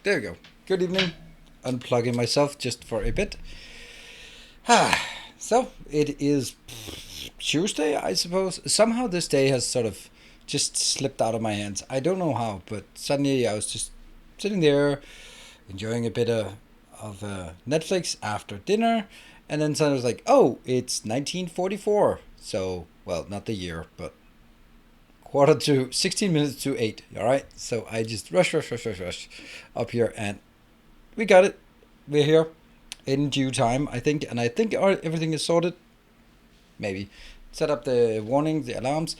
There we go. Good evening. Unplugging myself just for a bit. So it is Tuesday, I suppose. Somehow this day has sort of just slipped out of my hands. I don't know how, but suddenly I was just sitting there enjoying a bit of Netflix after dinner, and then suddenly I was like, oh, it's 1944. So, well, not the year, but quarter to 16 minutes to 8. All right. So I just rush up here, and we got it. We're here in due time, I think, and I think everything is sorted. Maybe set up the warnings, the alarms,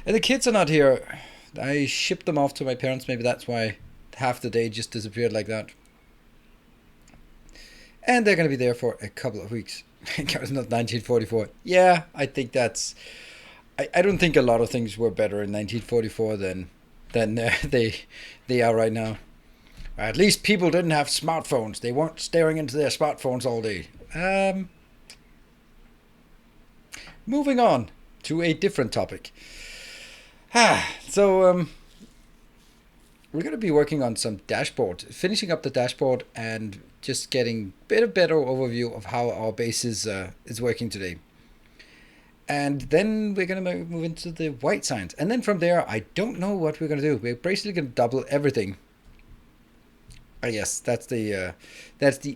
and the kids are not here. I shipped them off to my parents. Maybe that's why half the day just disappeared like that. And they're going to be there for a couple of weeks. It's not 1944. Yeah, I think that's. I don't think a lot of things were better in 1944 than they are right now. At least people didn't have smartphones. They weren't staring into their smartphones all day. Moving on to a different topic. So we're going to be working on some dashboard, finishing up the dashboard and just getting a bit of better overview of how our base is working today. And then we're going to move into the white signs. And then from there, I don't know what we're going to do. We're basically going to double everything. I guess that's the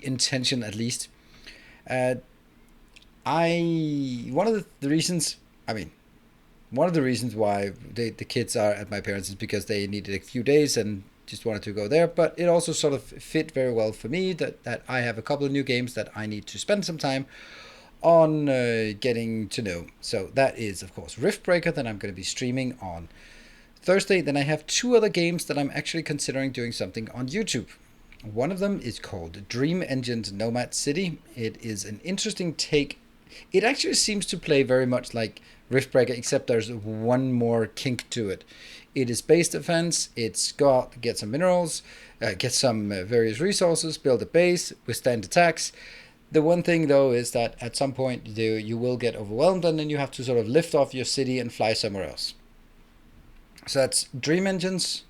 intention, at least. Uh, one of the reasons, I mean, one of the reasons why the kids are at my parents' is because they needed a few days and just wanted to go there. But it also sort of fit very well for me that I have a couple of new games that I need to spend some time on getting to know. So that is, of course, Riftbreaker that I'm going to be streaming on Thursday. Then I have two other games that I'm actually considering doing something on YouTube. One of them is called Dream Engine's Nomad City. It is an interesting take. It actually seems to play very much like Riftbreaker, except there's one more kink to it. It is base defense. It's got get some minerals, get some various resources, build a base, withstand attacks. The one thing though is that at some point you will get overwhelmed, and then you have to sort of lift off your city and fly somewhere else. So that's Dream Engine's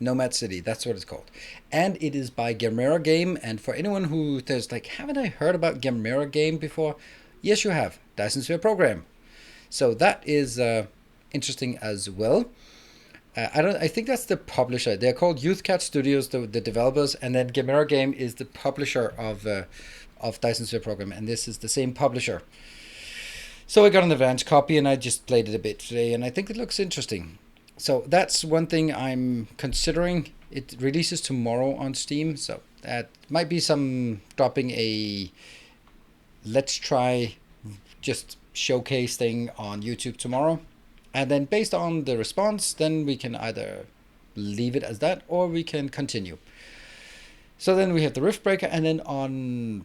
Nomad City. That's what it's called, and it is by Gamera Game. And for anyone who says like, haven't I heard about Gamera Game before? Yes, you have. Dyson Sphere program. So that is interesting as well. I think that's the publisher. They're called Youth Cat Studios, the developers, and then Gamera Game is the publisher of Dyson Sphere program, and this is the same publisher. So I got an advanced copy, and I just played it a bit today, and I think it looks interesting. So that's one thing I'm considering. It releases tomorrow on Steam, so that might be some dropping a let's try just showcase thing on YouTube tomorrow. And then based on the response, then we can either leave it as that or we can continue. So then we have the Riftbreaker, and then on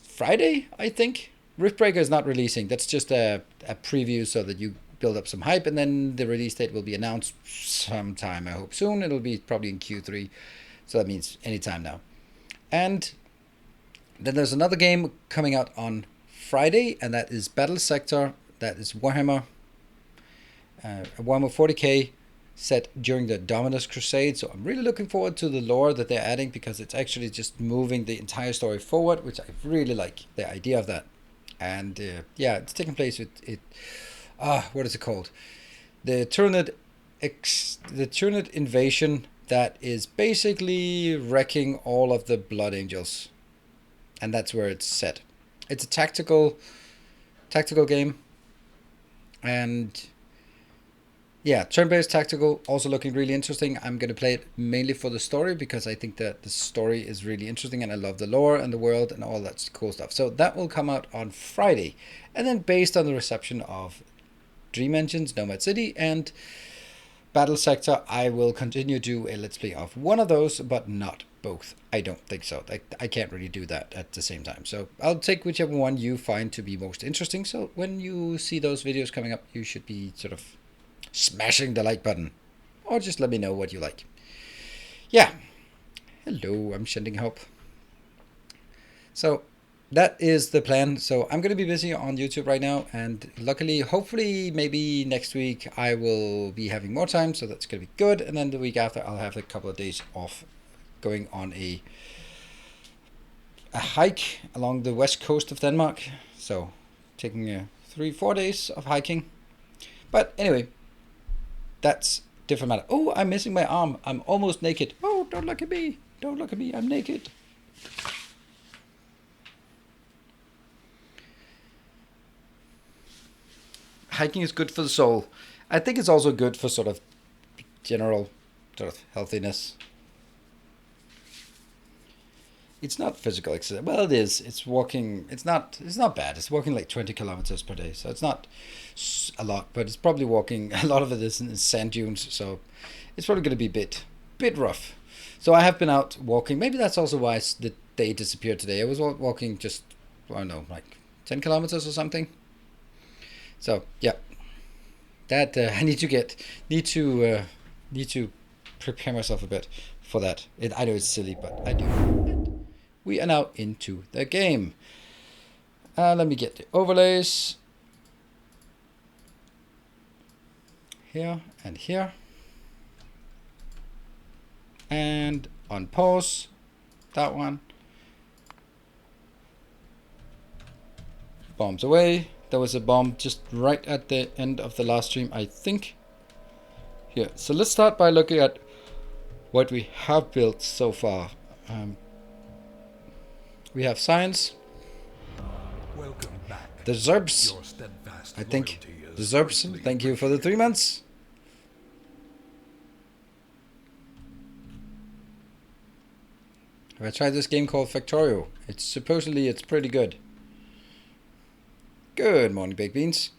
Friday, I think, Riftbreaker is not releasing. That's just a preview so that you build up some hype, and then the release date will be announced sometime, I hope soon. It'll be probably in Q3, so that means anytime now. And then there's another game coming out on Friday, and that is Battle Sector. That is Warhammer 40k set during the Dominus Crusade. So I'm really looking forward to the lore that they're adding, because it's actually just moving the entire story forward, which I really like the idea of that. And yeah, it's taking place with it. What is it called? The Tyranid invasion that is basically wrecking all of the Blood Angels, and that's where it's set. It's a tactical game, and yeah, turn-based tactical, also looking really interesting. I'm going to play it mainly for the story, because I think that the story is really interesting, and I love the lore and the world and all that cool stuff. So that will come out on Friday. And then based on the reception of Dream Engine's Nomad City and Battle Sector, I will continue to do a Let's Play of one of those, but not both. I don't think so. I can't really do that at the same time. So I'll take whichever one you find to be most interesting. So when you see those videos coming up, you should be sort of smashing the like button, or just let me know what you like. Yeah. Hello, I'm sending help. So that is the plan. So I'm gonna be busy on YouTube right now, and luckily, hopefully, maybe next week I will be having more time, so that's gonna be good. And then the week after, I'll have a couple of days off, going on a hike along the west coast of Denmark. So taking 3-4 days of hiking. But anyway, that's different matter. Oh, I'm missing my arm. I'm almost naked. Oh, don't look at me. Don't look at me. I'm naked. Hiking is good for the soul. I think it's also good for sort of general sort of healthiness. It's not physical exercise. Well, it is. It's walking. It's not. It's not bad. It's walking like 20 kilometers per day, so it's not a lot. But it's probably walking. A lot of it is in sand dunes, so it's probably going to be a bit rough. So I have been out walking. Maybe that's also why the day disappeared today. I was walking just, I don't know, like 10 kilometers or something. So yeah, that I need to prepare myself a bit for that. I know it's silly, but I do. And we are now into the game. Let me get the overlays here and here, and on pause, that one. Bombs away. There was a bomb just right at the end of the last stream, I think. Here, so let's start by looking at what we have built so far. We have science. Welcome back. The Zerbs. I think. The Zerbs. Thank you for the 3 months. Have I tried this game called Factorio? Supposedly it's pretty good. Good morning, baked beans.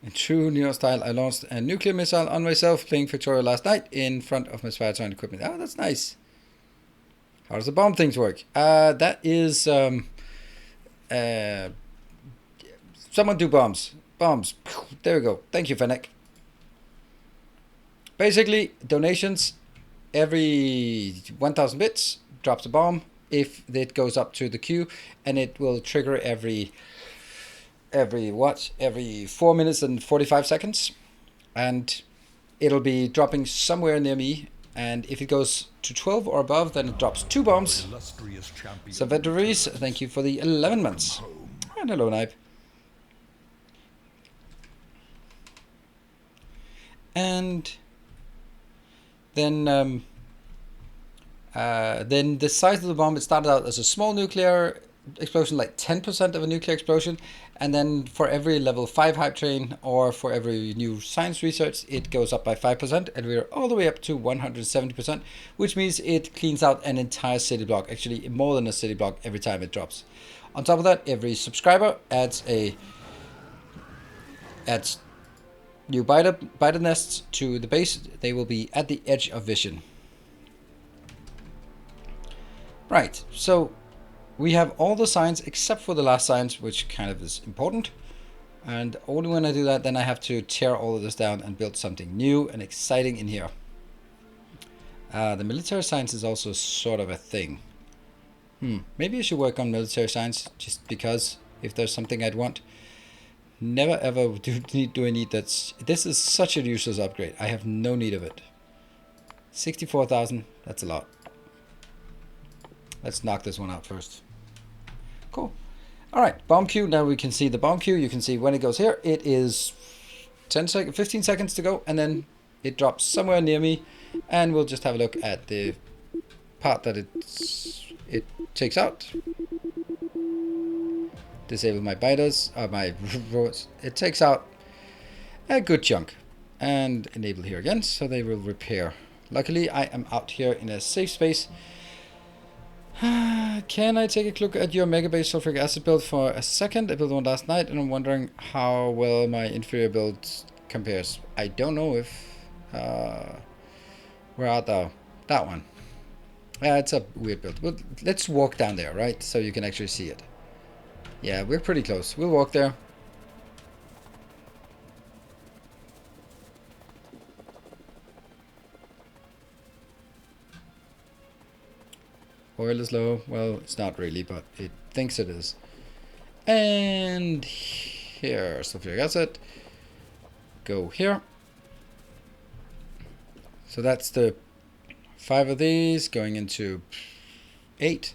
In true New York style, I launched a nuclear missile on myself playing Factorio last night in front of my Spire equipment. Oh, that's nice. How does the bomb things work? That is someone do bombs. Bombs. There we go. Thank you, Fennec. Basically, donations every 1,000 bits drops a bomb. If it goes up to the queue, and it will trigger every 4 minutes and 45 seconds, and it'll be dropping somewhere near me. And if it goes to 12 or above, then it drops 2 bombs. So Veddories, thank you for the 11 months. And hello, Knipe. And then the size of the bomb, it started out as a small nuclear explosion, like 10% of a nuclear explosion, and then for every level 5 hype train or for every new science research, it goes up by 5%, and we're all the way up to 170%, which means it cleans out an entire city block, actually more than a city block every time it drops. On top of that, every subscriber adds new biter nests to the base. They will be at the edge of vision. Right, so we have all the signs except for the last signs, which kind of is important. And only when I do that, then I have to tear all of this down and build something new and exciting in here. The military science is also sort of a thing. Maybe I should work on military science, just because if there's something I'd want. Never ever do I need that. This is such a useless upgrade. I have no need of it. 64,000, that's a lot. Let's knock this one out first. Cool. All right, bomb queue. Now we can see the bomb queue. You can see when it goes here, it is 15 seconds to go, and then it drops somewhere near me, and we'll just have a look at the part that it takes out. Disable my biters, my rows. It takes out a good chunk, and enable here again, so they will repair. Luckily, I am out here in a safe space. Can I take a look at your Megabase sulfuric acid build for a second? I built one last night, and I'm wondering how well my inferior build compares. I don't know if where art thou? That one. Yeah, it's a weird build. But let's walk down there, right? So you can actually see it. Yeah, we're pretty close. We'll walk there. Oil is low. Well, it's not really, but it thinks it is. And here, sulfuric acid. Go here. So that's the 5 of these going into 8.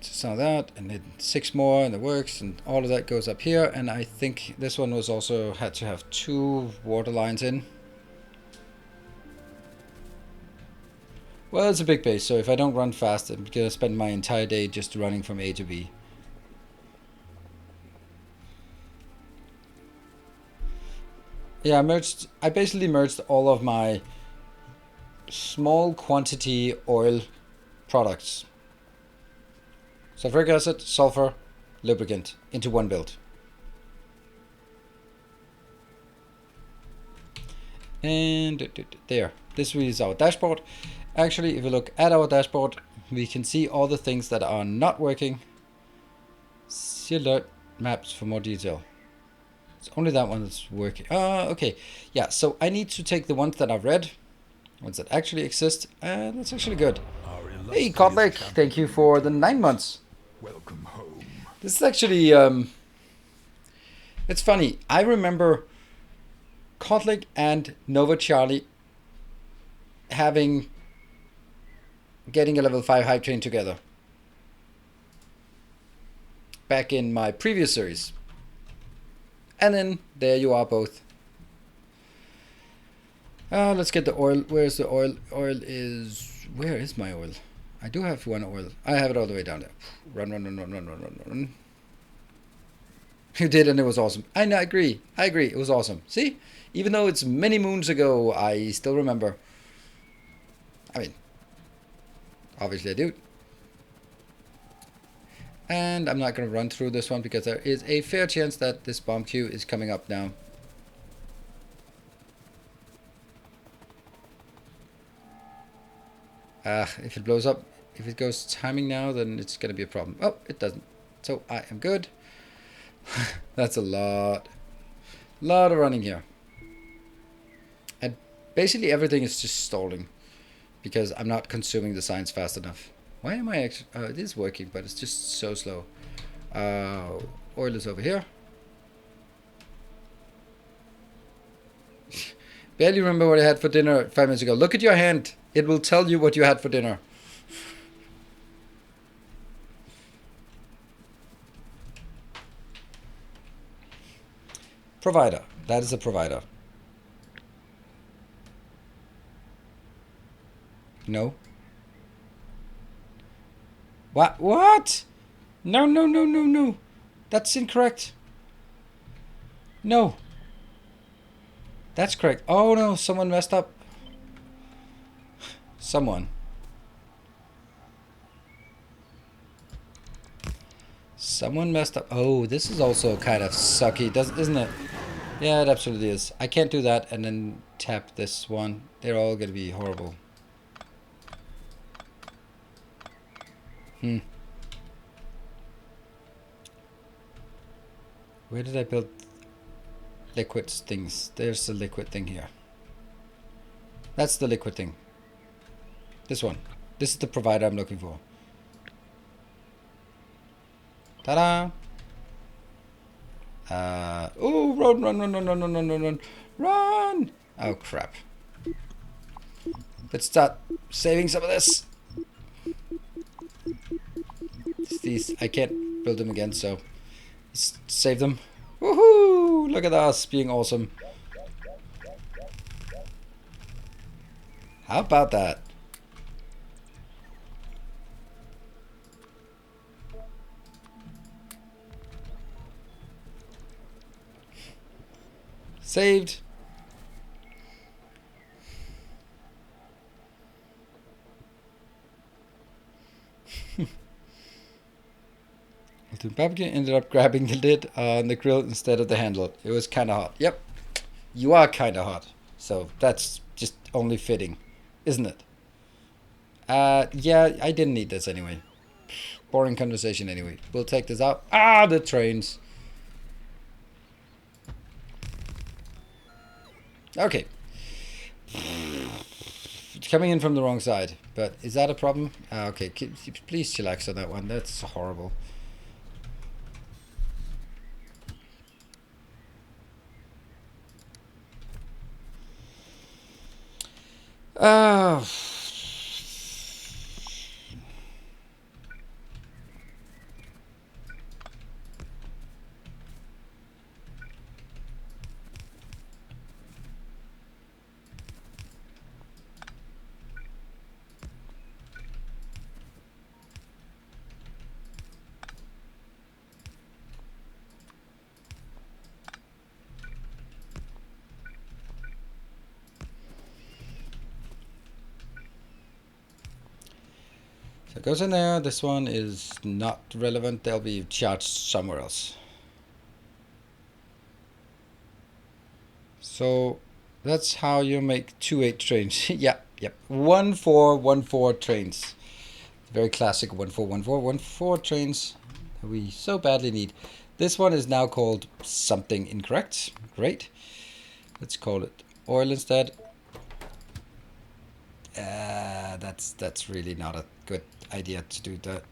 Some of that, and then 6 more in the works, and all of that goes up here. And I think this one was also had to have 2 water lines in. Well, it's a big base, so if I don't run fast, I'm gonna spend my entire day just running from A to B. Yeah, I basically merged all of my small quantity oil products. Sulfuric acid, sulfur, lubricant into one build. And there, this is our dashboard. Actually, if you look at our dashboard, we can see all the things that are not working. See alert maps for more detail. It's only that one that's working. Okay. Yeah, so I need to take the ones that are red, ones that actually exist, and that's actually good. Hey, Kotlik, thank you for the 9 months. Welcome home. This is actually, it's funny. I remember Kotlik and Nova Charlie getting a level 5 hype train together back in my previous series. And then there you are both. Let's get the oil. Where's the oil? Where is my oil? I do have one oil. I have it all the way down there. Run. You did, and it was awesome. I agree. It was awesome. See? Even though it's many moons ago, I still remember. I mean, obviously I do. And I'm not going to run through this one because there is a fair chance that this bomb queue is coming up now. If it blows up, if it goes timing now, then it's going to be a problem. Oh, it doesn't. So I am good. That's a lot of running here. And basically everything is just stalling because I'm not consuming the science fast enough. Why am I actually... it is working, but it's just so slow. Oil is over here. Barely remember what I had for dinner 5 minutes ago. Look at your hand. It will tell you what you had for dinner. Provider. That is a provider. No. What? No. That's incorrect. No. That's correct. Oh no, someone messed up. Someone messed up. Oh, this is also kind of sucky, isn't it? Yeah, it absolutely is. I can't do that and then tap this one. They're all gonna be horrible. Where did I build liquid things? There's the liquid thing here. That's the liquid thing. This one. This is the provider I'm looking for. Ta-da! Oh, run! Oh, crap. Let's start saving some of this. These, I can't build them again, so let's save them. Woohoo! Look at us being awesome. How about that? Saved. The barbecue ended up grabbing the lid on the grill instead of the handle. It was kind of hot. Yep, you are kind of hot. So that's just only fitting, isn't it? Yeah, I didn't need this anyway. Boring conversation anyway. We'll take this out. Ah, the trains. Okay. It's coming in from the wrong side. But is that a problem? Okay, please chillax on that one. That's horrible. Uh, So it goes in there. This one is not relevant. They'll be charged somewhere else. So that's how you make 2-8 trains. Yep. 1-4-1-4 trains. Very classic 1-4-1-4-1-4 trains that we so badly need. This one is now called something incorrect. Great. Let's call it oil instead. That's really not a good idea to do that.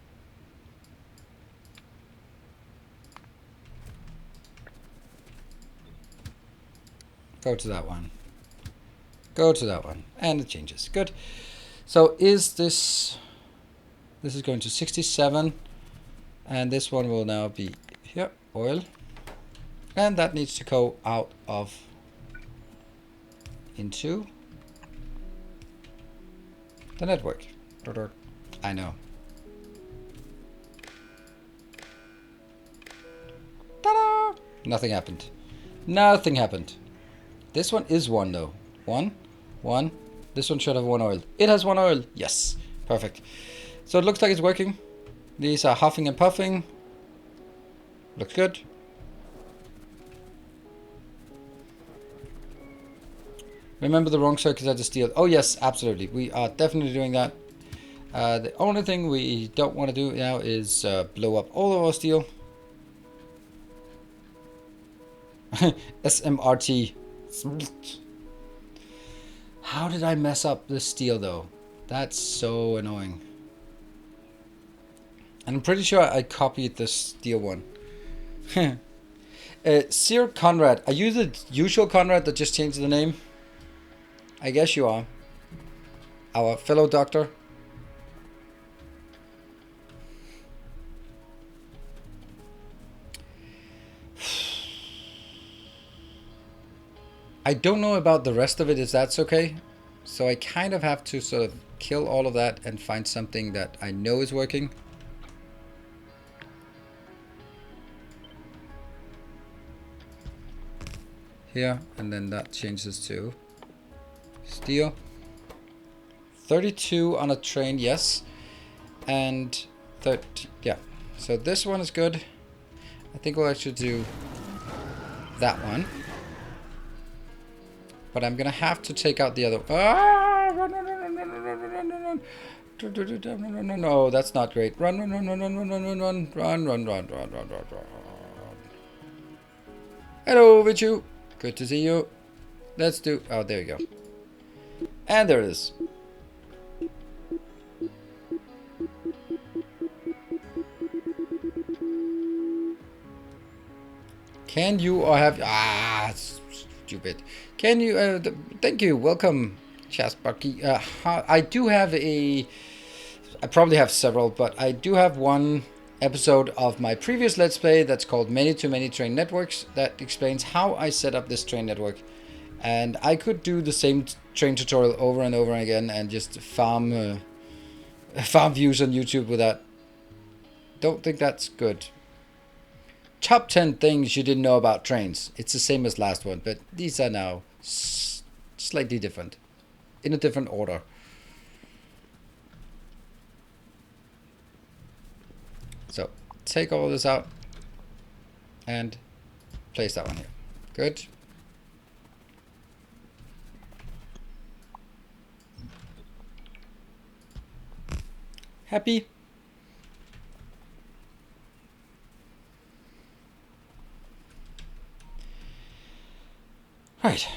Go to that one. Go to that one. And it changes. Good. So is this... This is going to 67. And this one will now be here. Oil. And that needs to go out of... into... the network. I know. Ta-da! Nothing happened. Nothing happened. This one is 1 though. 1. This one should have 1 oil. It has 1 oil. Yes. Perfect. So it looks like it's working. These are huffing and puffing. Looks good. Remember the wrong circuits at the steel. Oh yes, absolutely. We are definitely doing that. The only thing we don't want to do now is blow up all of our steel. SMRT. How did I mess up the steel though? That's so annoying. And I'm pretty sure I copied the steel one. Sir Conrad, are you the usual Conrad that just changed the name? I guess you are. Our fellow doctor. I don't know about the rest of it, if that's okay. So I kind of have to sort of kill all of that and find something that I know is working. Here, and then that changes to steel. 32 on a train, yes. And 30, yeah. So this one is good. I think we'll actually do that one. But I'm gonna have to take out the other. Ah! Run! No, that's not great. Run! Hello, Vichu. Good to see you. Let's do. Oh, there you go. And there it is. Can you or have... Ah, stupid. Can you... thank you. Welcome, Chasbucky. I do have a... I probably have several, but I do have one episode of my previous Let's Play that's called Many to Many Train Networks that explains how I set up this train network. And I could do the same train tutorial over and over again and just farm views on YouTube with that. Don't think that's good. Top 10 things you didn't know about trains. It's the same as last one, but these are now slightly different. In a different order. So, take all of this out. And place that one here. Good. Happy? Right,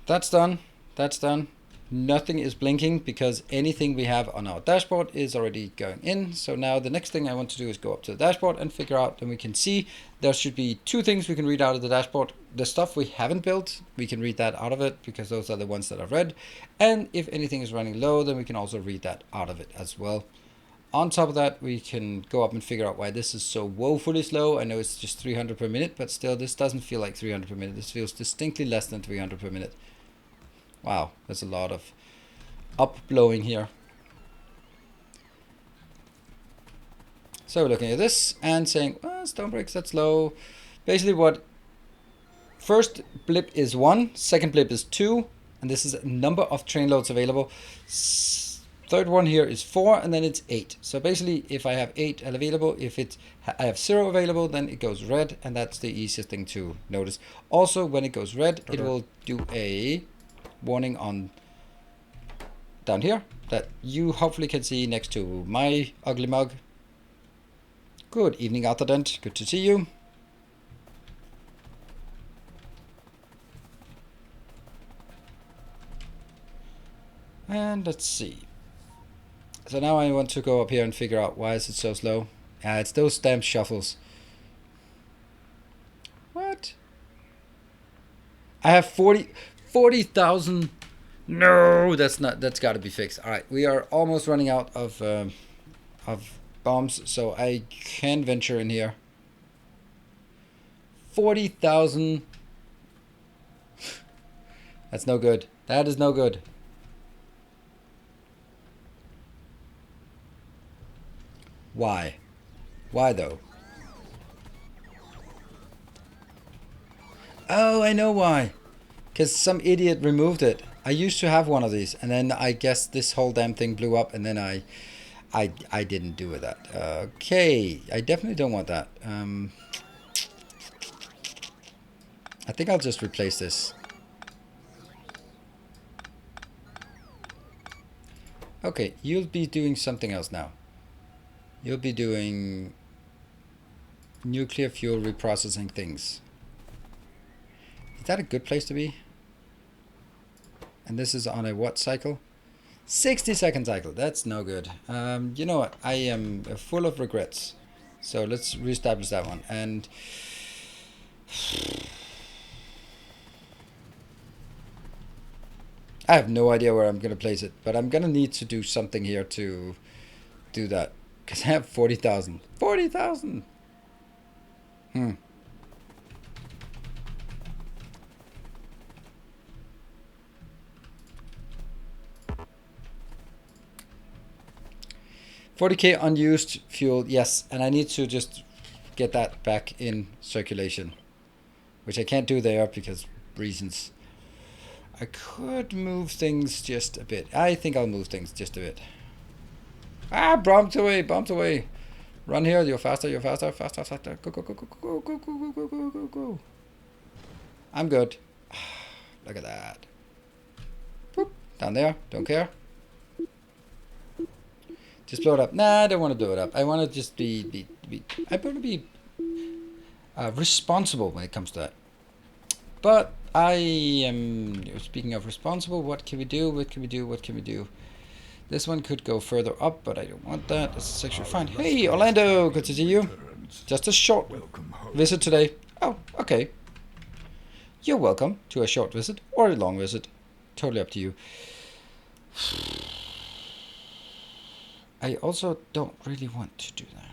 that's done. That's done. nothing is blinking because anything we have on our dashboard is already going in. So now the next thing I want to do is go up to the dashboard and figure out, and we can see there should be two things we can read out of the dashboard. The stuff we haven't built, we can read that out of it because those are the ones that are red. And if anything is running low, then we can also read that out of it as well. On top of that, we can go up and figure out why this is so woefully slow. I know it's just 300 per minute, but still this doesn't feel like 300 per minute. This feels distinctly less than 300 per minute. Wow, there's a lot of up blowing here. So we're looking at this and saying, well, stone bricks, that's low. Basically what first blip is 1, second blip is 2, and this is a number of train loads available. Third one here is 4, and then it's 8. So basically if I have 8 available, if I have 0 available, then it goes red, and that's the easiest thing to notice. Also, when it goes red, it will do a warning on down here that you hopefully can see next to my ugly mug. Good evening, Arthur Dent. Good to see you. And let's see. So now I want to go up here and figure out why is it so slow. It's those damn shuffles. What? I have 40,000. No, that's got to be fixed. All right, we are almost running out of bombs, so I can venture in here. 40,000. That's no good. That is no good. Why? Why though? Oh, I know why. Because some idiot removed it. I used to have one of these, and then I guess this whole damn thing blew up, and then I didn't do with that. Okay, I definitely don't want that. I think I'll just replace this. Okay, you'll be doing something else now. You'll be doing nuclear fuel reprocessing things. Is that a good place to be? And this is on a what cycle? 60-second cycle. That's no good. You know what? I am full of regrets. So let's reestablish that one. And I have no idea where I'm going to place it, but I'm going to need to do something here to do that. Because I have 40,000. 40,000! 40k unused fuel, yes, and I need to just get that back in circulation, which I can't do there because reasons. I could move things just a bit. I think I'll move things just a bit. Ah, bumped away, bumped away. Run here, you're faster, faster, faster. Go, go, go, go, go, go, go, go, go, go, go, go. I'm good. Look at that. Boop, down there, don't care. Just blow it up. Nah, I don't want to blow it up. I want to just be I want to be responsible when it comes to that. But I am, speaking of responsible, what can we do? What can we do? What can we do? This one could go further up, but I don't want that. This is actually fine. Hey, Orlando, good to see you. Just a short visit today. Oh, okay. You're welcome to a short visit or a long visit. Totally up to you. I also don't really want to do that.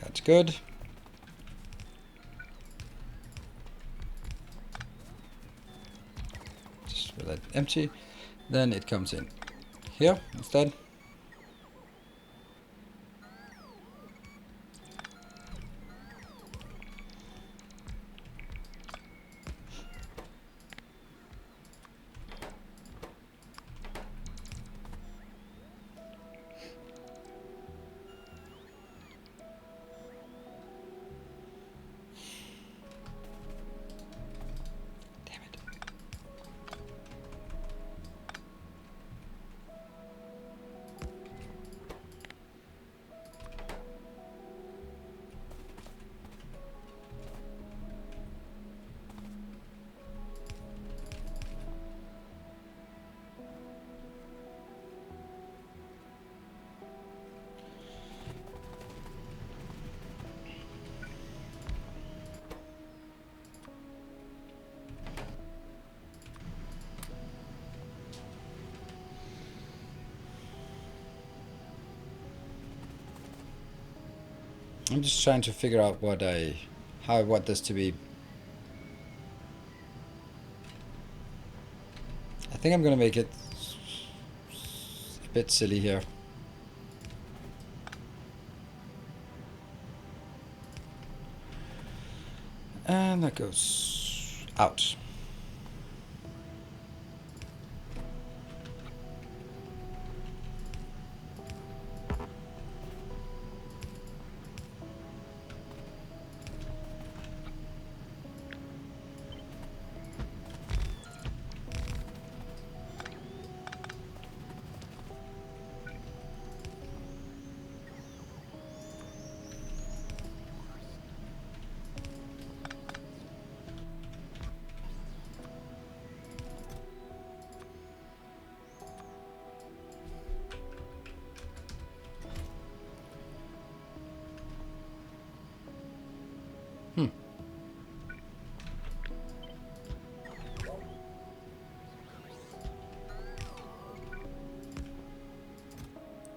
That's good. Just let it empty. Then it comes in here instead. I'm just trying to figure out how I want this to be. I think I'm gonna make it a bit silly here. And that goes out.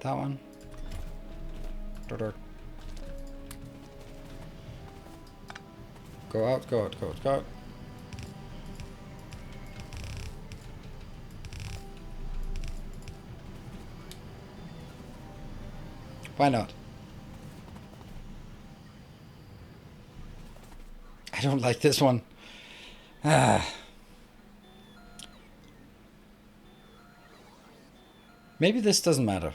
That one. Go out, go out, go out, go out. Why not? I don't like this one. Maybe this doesn't matter.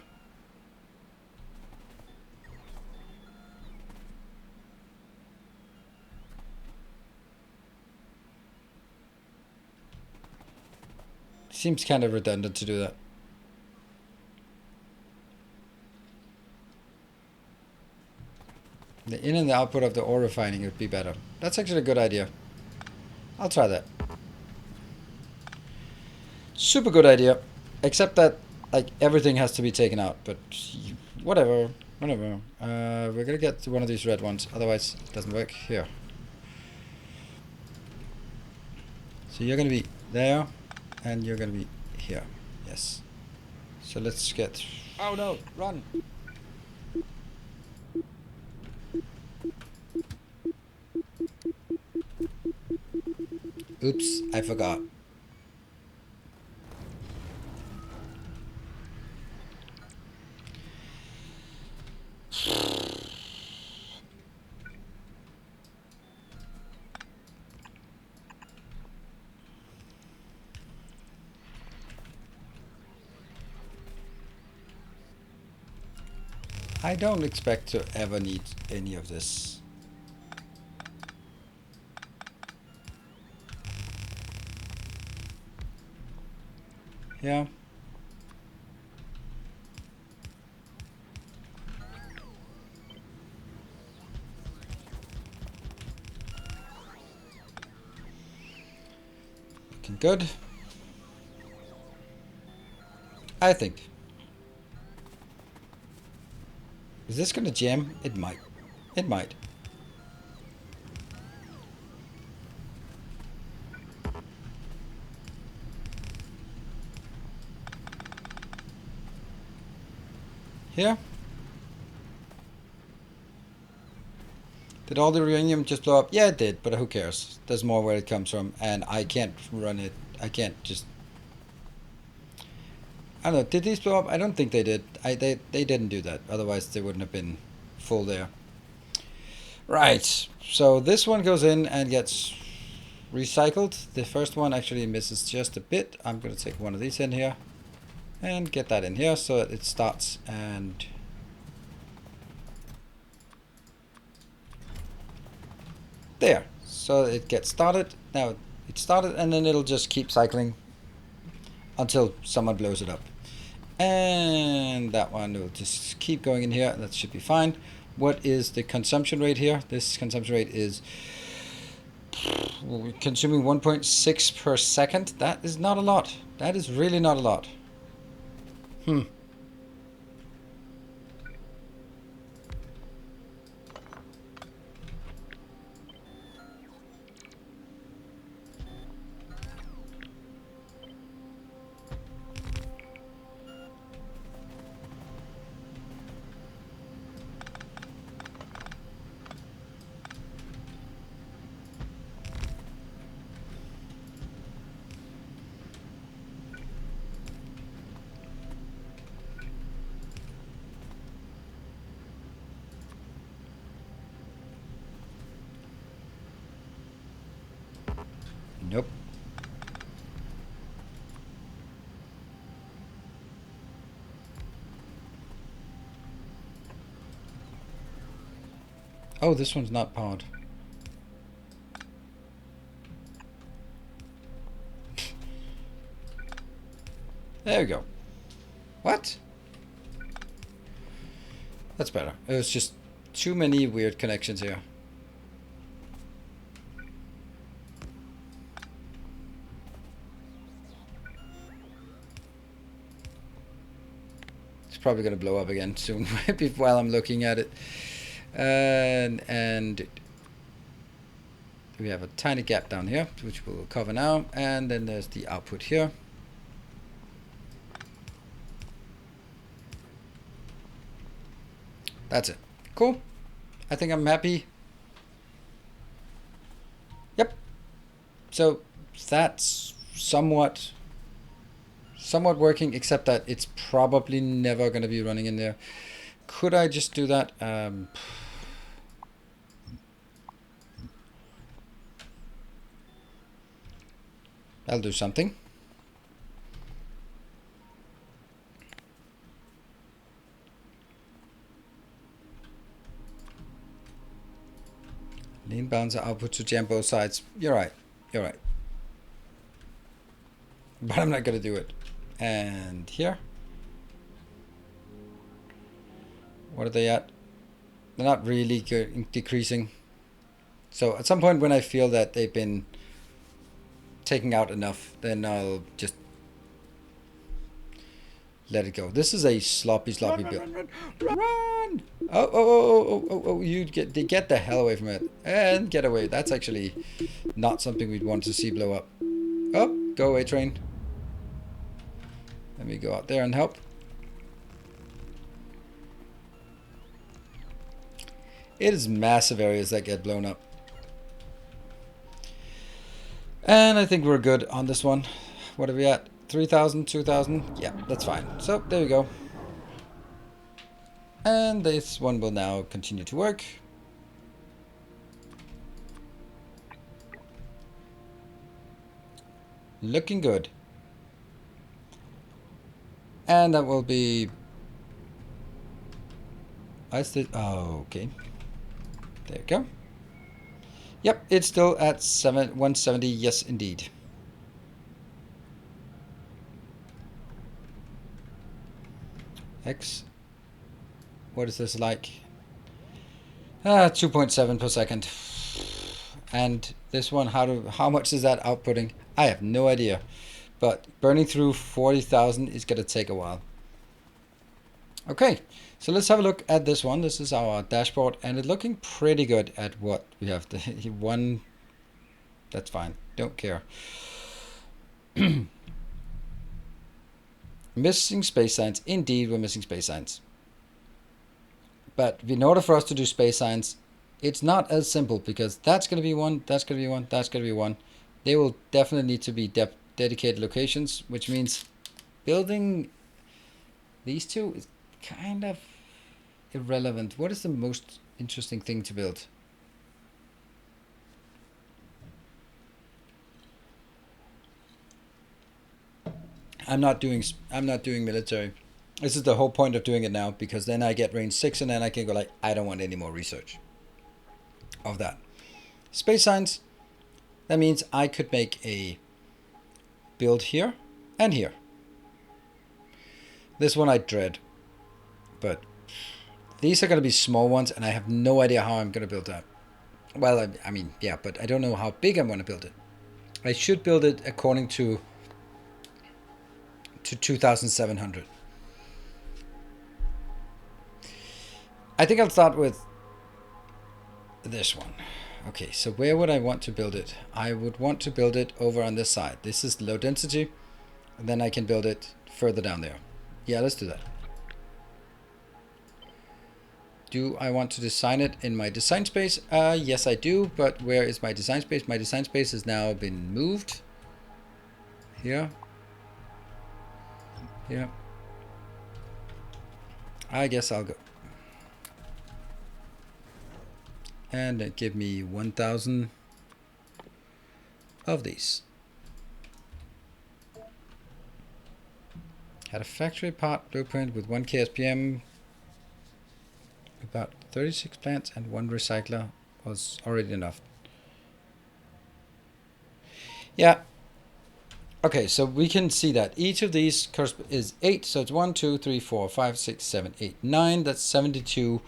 Seems kind of redundant to do that. The in and the output of the ore refining would be better. That's actually a good idea. I'll try that. Super good idea. Except that, like, everything has to be taken out. But whatever. Whatever. We're gonna get one of these red ones. Otherwise, it doesn't work. Here. So you're gonna be there. And you're gonna be here. Yes. So let's get... Oh no! Run! Oops, I forgot. I don't expect to ever need any of this. Yeah. Looking good. I think. Is this gonna jam? It might. It might. Here? Did all the uranium just blow up? Yeah, it did, but who cares? There's more where it comes from, and I can't run it. I can't just... I don't know, did these blow up? I don't think they did. They didn't do that, otherwise they wouldn't have been full there. Right, so this one goes in and gets recycled. The first one actually misses just a bit. I'm going to take one of these in here and get that in here so that it starts and... There, so it gets started. Now it started and then it'll just keep cycling until someone blows it up. And that one will just keep going in here. That should be fine. What is the consumption rate here? This consumption rate is consuming 1.6 per second. That is not a lot. That is really not a lot. Oh, this one's not powered. There we go. What? That's better. It was just too many weird connections here. It's probably going to blow up again soon while I'm looking at it. And we have a tiny gap down here, which we'll cover now. And then there's the output here. That's it. Cool. I think I'm happy. Yep. So that's somewhat working, except that it's probably never going to be running in there. Could I just do that? I'll do something. Lean balancer output to jam both sides. You're right. You're right. But I'm not going to do it. And here. What are they at? They're not really decreasing. So at some point when I feel that they've been taking out enough, then I'll just let it go. This is a sloppy build. Run! Oh, you get the hell away from it. And get away. That's actually not something we'd want to see blow up. Oh, go away, train. Let me go out there and help. It is massive areas that get blown up. And I think we're good on this one. What are we at? 3,000, 2,000? Yeah, that's fine. So, there we go. And this one will now continue to work. Looking good. And that will be... Oh, okay. There we go. Yep, it's still at 170. Yes, indeed. X. What is this like? 2.7 per second. And this one, how much is that outputting? I have no idea. But burning through 40,000 is going to take a while. Okay, so let's have a look at this one. This is our dashboard, and it's looking pretty good at what we have. The one, that's fine. Don't care. Missing space signs. Indeed, we're missing space signs. But in order for us to do space signs, it's not as simple, because that's going to be one, that's going to be one, that's going to be one. They will definitely need to be dedicated locations, which means building these two is kind of irrelevant. What is the most interesting thing to build? I'm not doing military. This is the whole point of doing it now, because then I get range 6 and then I can go like, I don't want any more research of that. Space signs, that means I could make a build here and here. This one I dread, but these are going to be small ones, and I have no idea how I'm going to build that. Well, I mean, yeah, but I don't know how big I'm going to build it. I should build it according to 2,700. I think I'll start with this one. Okay, so where would I want to build it? I would want to build it over on this side. This is low density, and then I can build it further down there. Yeah, let's do that. Do I want to design it in my design space? Yes, I do, but where is my design space? My design space has now been moved. Here. Here. I guess I'll go. And give me 1,000 of these. Had a factory part blueprint with 1 KSPM, about 36 plants and 1 recycler was already enough. Yeah. Okay, so we can see that each of these is 8. So it's 1, 2, 3, 4, 5, 6, 7, 8, 9. That's 72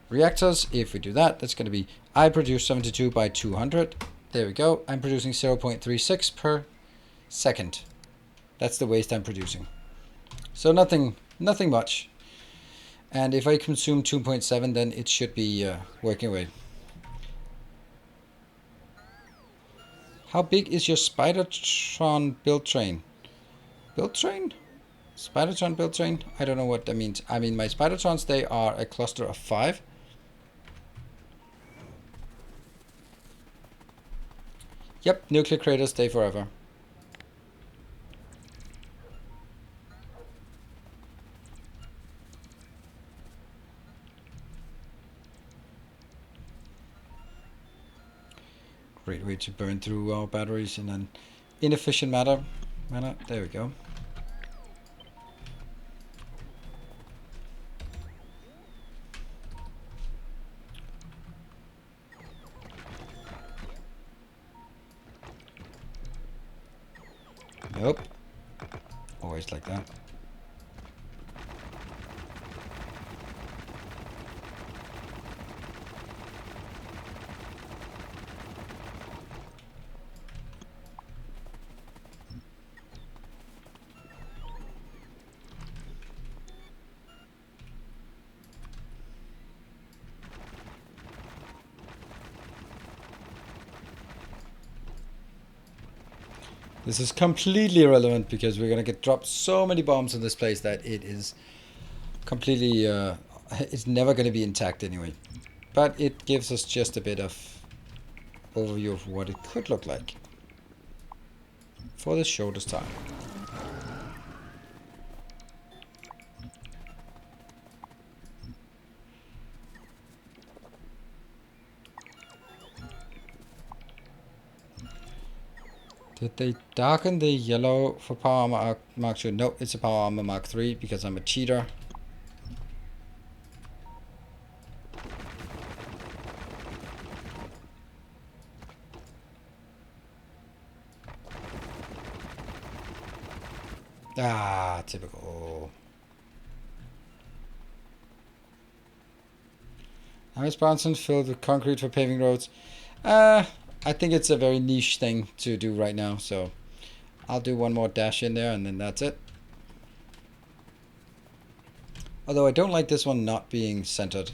reactors. If we do that, that's going to be, I produce 72 by 200. There we go. I'm producing 0.36 per second. That's the waste I'm producing. So nothing much. And if I consume 2.7, then it should be working away. How big is your Spidertron build train? Build train? Spidertron build train? I don't know what that means. I mean, my Spidertrons, they are a cluster of 5. Yep, nuclear craters stay forever. Great way to burn through our batteries in an inefficient manner. There we go. Nope. Always like that. This is completely irrelevant because we're gonna get dropped so many bombs in this place that it is completely, it's never gonna be intact anyway. But it gives us just a bit of overview of what it could look like for the shortest time. Did they darken the yellow for Power Armor Mark 2? No, it's a Power Armor Mark 3 because I'm a cheater. Ah, typical. How is Bronson filled with concrete for paving roads? I think it's a very niche thing to do right now, so I'll do one more dash in there and then that's it. Although I don't like this one not being centered.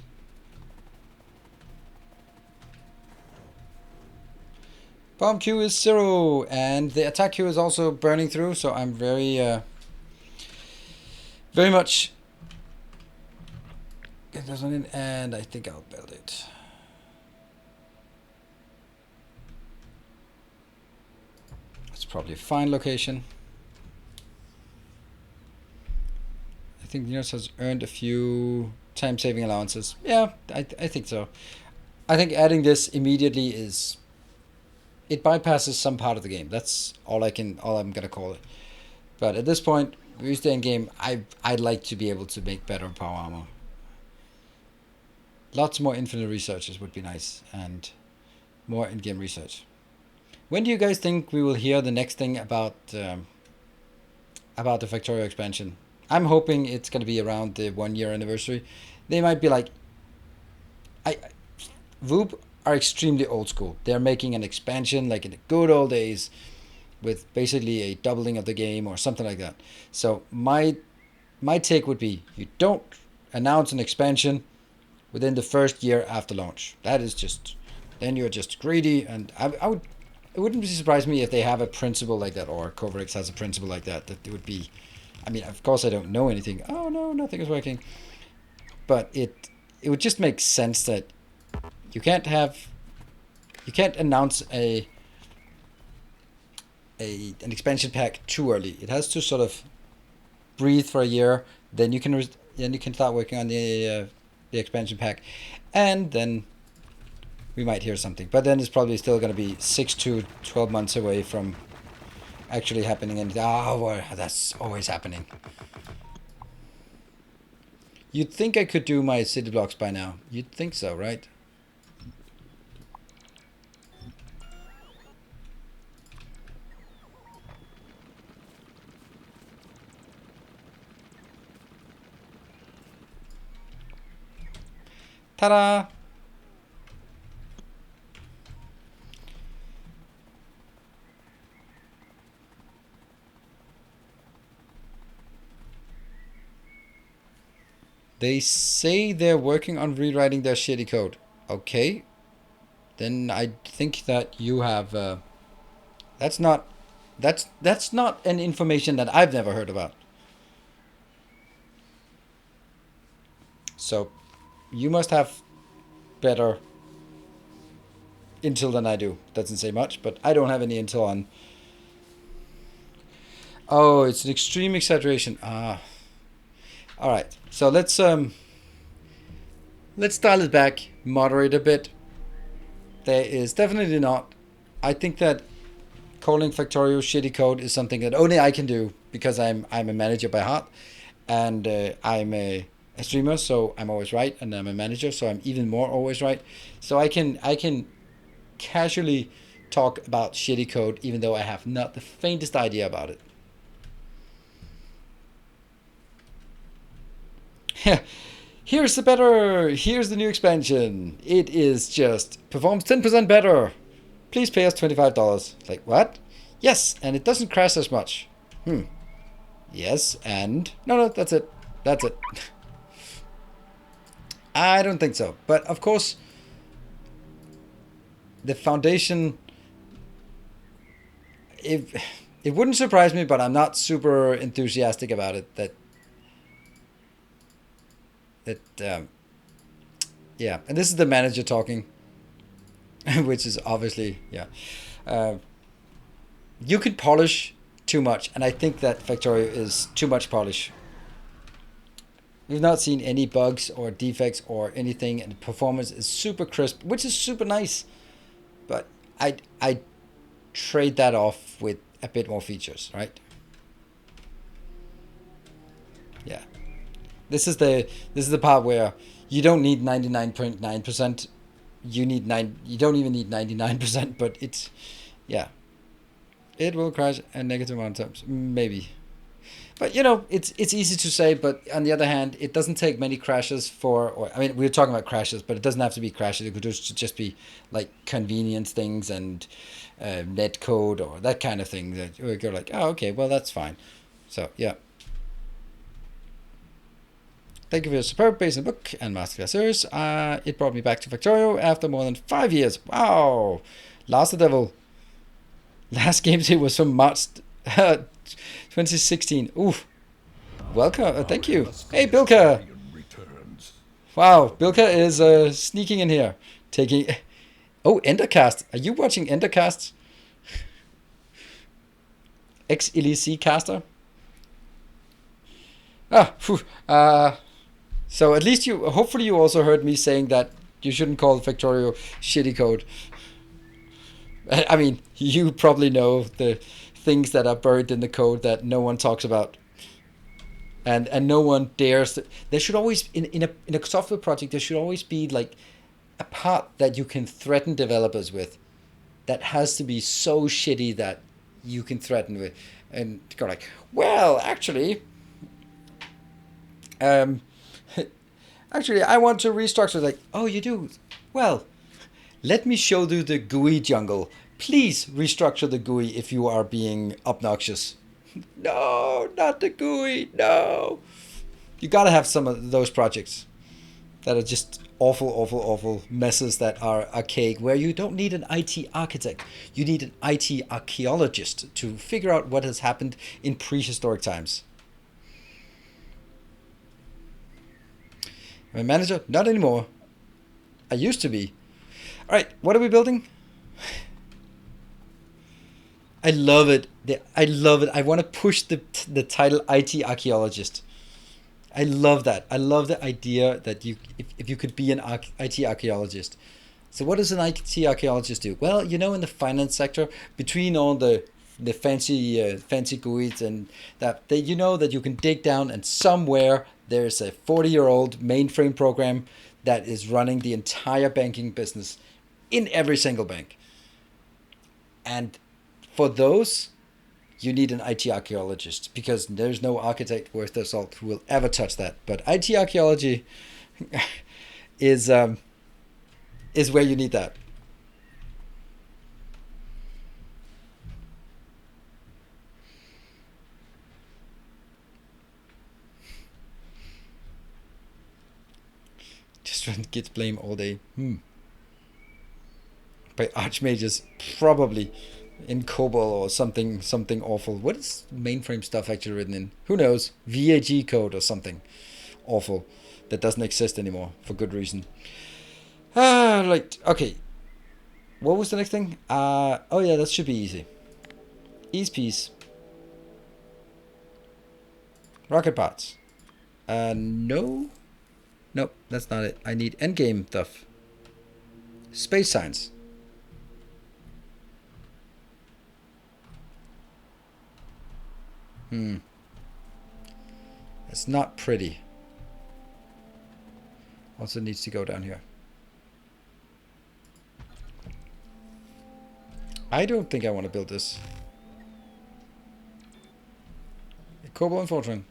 Bomb queue is 0 and the attack queue is also burning through, so I'm very much get this one in, and I think I'll build it. It's probably a fine location. I think Linus has earned a few time-saving allowances. Yeah, I think so. I think adding this immediately is, it bypasses some part of the game. That's all I'm gonna call it. But at this point, we stay in game. I'd like to be able to make better power armor. Lots more infinite researches would be nice, and more in-game research. When do you guys think we will hear the next thing about the Factorio expansion? I'm hoping it's going to be around the 1-year anniversary. They might be like, Voop are extremely old school. They're making an expansion like in the good old days, with basically a doubling of the game or something like that. So my take would be, you don't announce an expansion within the first year after launch. That is just, then you're just greedy, and it wouldn't surprise me if they have a principle like that, or Coverix has a principle like that, that it would be, I mean, of course I don't know anything. Oh no, nothing is working. But it would just make sense that you can't announce an expansion pack too early. It has to sort of breathe for a year, then you can start working on the expansion pack, and then we might hear something. But then it's probably still going to be 6 to 12 months away from actually happening. And well, that's always happening. You'd think I could do my city blocks by now. You'd think so, right? Ta-da! They say they're working on rewriting their shitty code. Okay. Then I think that you have that's not that's not an information that I've never heard about. So you must have better intel than I do. Doesn't say much, but I don't have any intel on. Oh, it's an extreme exaggeration. Ah. All right. So let's dial it back, moderate a bit. There is definitely not. I think that calling Factorio shitty code is something that only I can do because I'm a manager by heart, and I'm a streamer, so I'm always right, and I'm a manager, so I'm even more always right. So I can casually talk about shitty code even though I have not the faintest idea about it. Here's the new expansion. It is just performs 10% better. Please pay us $25. Like, what? Yes, and it doesn't crash as much. Yes, and no, that's it. That's it. I don't think so. But of course, the foundation, if it wouldn't surprise me, but I'm not super enthusiastic about it. Yeah, and this is the manager talking, which is obviously, yeah. You could polish too much, and I think that Factorio is too much polish. We've not seen any bugs or defects or anything, and the performance is super crisp, which is super nice. But I trade that off with a bit more features, right? Yeah. This is the part where you don't need 99.9%. You don't even need 99%, but it's, yeah. It will crash a negative amount of times, maybe. But it's easy to say. But on the other hand, it doesn't take many crashes I mean, we're talking about crashes, but it doesn't have to be crashes. It could just be like convenience things and net code or that kind of thing that we go like, oh, okay, well that's fine. So yeah. Thank you for your superb base and book and masterclass series. It brought me back to Factorio after more than 5 years. Wow, Last the Devil. Last gameplay was from March 2016. Ooh, welcome. Thank you. Hey, Bilka. Wow, Bilka is sneaking in here, taking. Oh, Endercast. Are you watching Endercast? Ex-LEC caster. So at least hopefully you also heard me saying that you shouldn't call Factorio shitty code. I mean, you probably know the things that are buried in the code that no one talks about, and no one dares. There should always in a software project there should always be like a part that you can threaten developers with, that has to be so shitty that you can threaten with, and go like, well, actually, I want to restructure. Like, oh, you do? Well, let me show you the GUI jungle. Please restructure the GUI if you are being obnoxious. No, not the GUI. No. You gotta have some of those projects that are just awful messes that are archaic, where you don't need an IT architect. You need an IT archaeologist to figure out what has happened in prehistoric times. I'm a manager? Not anymore. I used to be. All right, what are we building? I love it. I love it. I want to push the title IT archaeologist. I love that. I love the idea that if you could be an IT archaeologist. So what does an IT archaeologist do? Well, in the finance sector, between all the the fancy GUIs, and that they, you know that you can dig down and somewhere there's a 40-year-old mainframe program that is running the entire banking business in every single bank. And for those, you need an IT archaeologist, because there's no architect worth their salt who will ever touch that. But IT archaeology is where you need that. Just trying to get blame all day. By archmages, probably in COBOL or something awful. What is mainframe stuff actually written in? Who knows? VAG code or something awful that doesn't exist anymore for good reason. Right. Okay. What was the next thing? Oh yeah, that should be easy. Ease piece. Rocket parts. No. Nope, that's not it. I need endgame stuff. Space science. It's not pretty. Also needs to go down here. I don't think I want to build this. Cobalt and Fortran.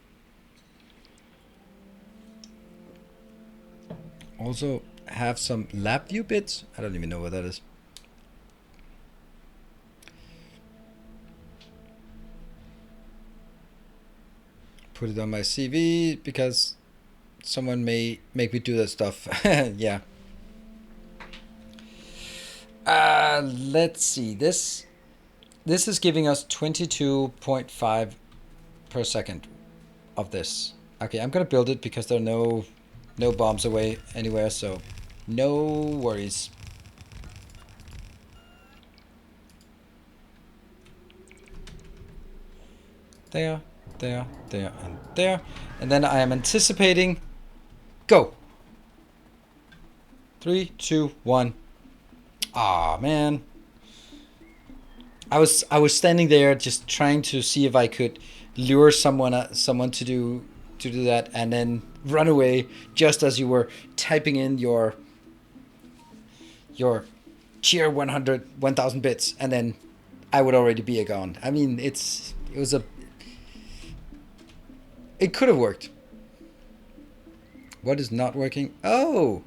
Also have some lab view bits. I don't even know what that is. Put it on my CV because someone may make me do that stuff. Yeah. Let's see. This is giving us 22.5 per second of this. Okay, I'm gonna build it because there are no bombs away anywhere, so no worries. There, and there. And then I am anticipating. Go! 3, 2, 1. Ah, man. I was standing there just trying to see if I could lure someone to do that, and then run away just as you were typing in your cheer 1,000 bits, and then I would already be gone. I mean, it could have worked. What is not working? Oh,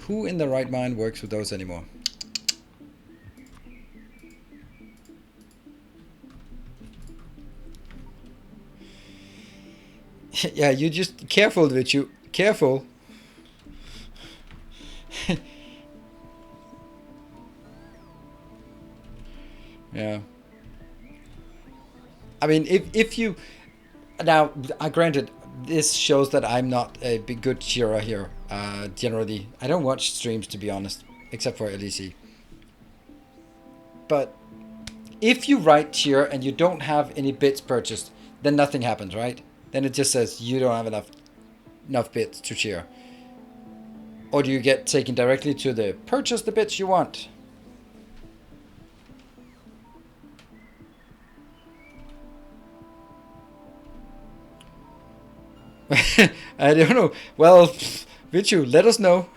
who in the right mind works with those anymore? Yeah, you just careful, Vichu. Careful. Yeah. I mean, if you now, granted, this shows that I'm not a big good cheerer here. Generally, I don't watch streams, to be honest, except for LEC. But if you write cheer and you don't have any bits purchased, then nothing happens, right? Then it just says you don't have enough bits to cheer. Or do you get taken directly to the purchase the bits you want? I don't know. Well, Vichu, let us know.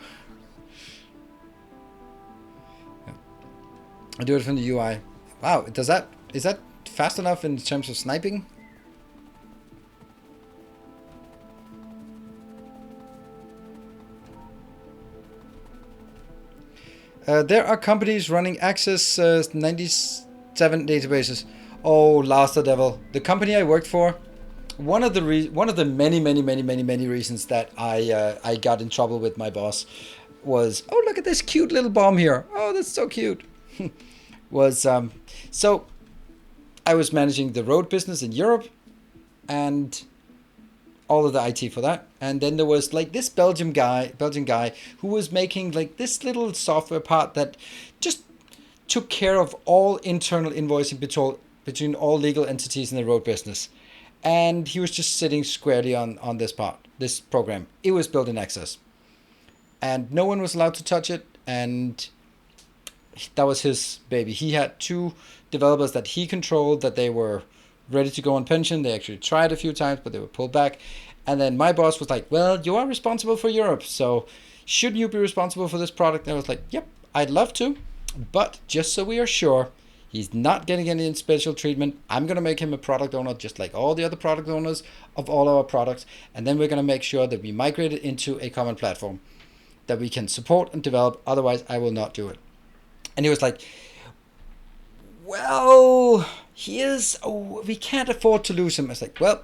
I do it from the UI. Wow, is that fast enough in terms of sniping? There are companies running Access 97 databases. Oh, Last the Devil. The company I worked for, one of the many reasons that I got in trouble with my boss was, oh, look at this cute little bomb here. Oh, that's so cute. Was so I was managing the road business in Europe and all of the IT for that. And then there was like this Belgian guy who was making like this little software part that just took care of all internal invoicing between all legal entities in the road business. And he was just sitting squarely on this program. It was built in Access. And no one was allowed to touch it. And that was his baby. He had 2 developers that he controlled that they were ready to go on pension. They actually tried a few times, but they were pulled back. And then my boss was like, well, you are responsible for Europe, so shouldn't you be responsible for this product? And I was like, yep, I'd love to, but just so we are sure, he's not getting any special treatment. I'm going to make him a product owner just like all the other product owners of all our products. And then we're going to make sure that we migrate it into a common platform that we can support and develop. Otherwise, I will not do it. And he was like, well, we can't afford to lose him. I was like, well,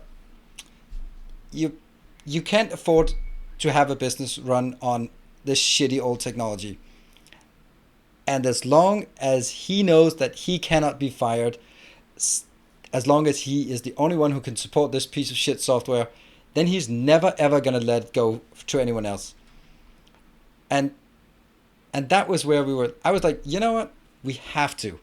you can't afford to have a business run on this shitty old technology. And as long as he knows that he cannot be fired, as long as he is the only one who can support this piece of shit software, then he's never ever gonna let it go to anyone else. And that was where we were. I was like, you know what? We have to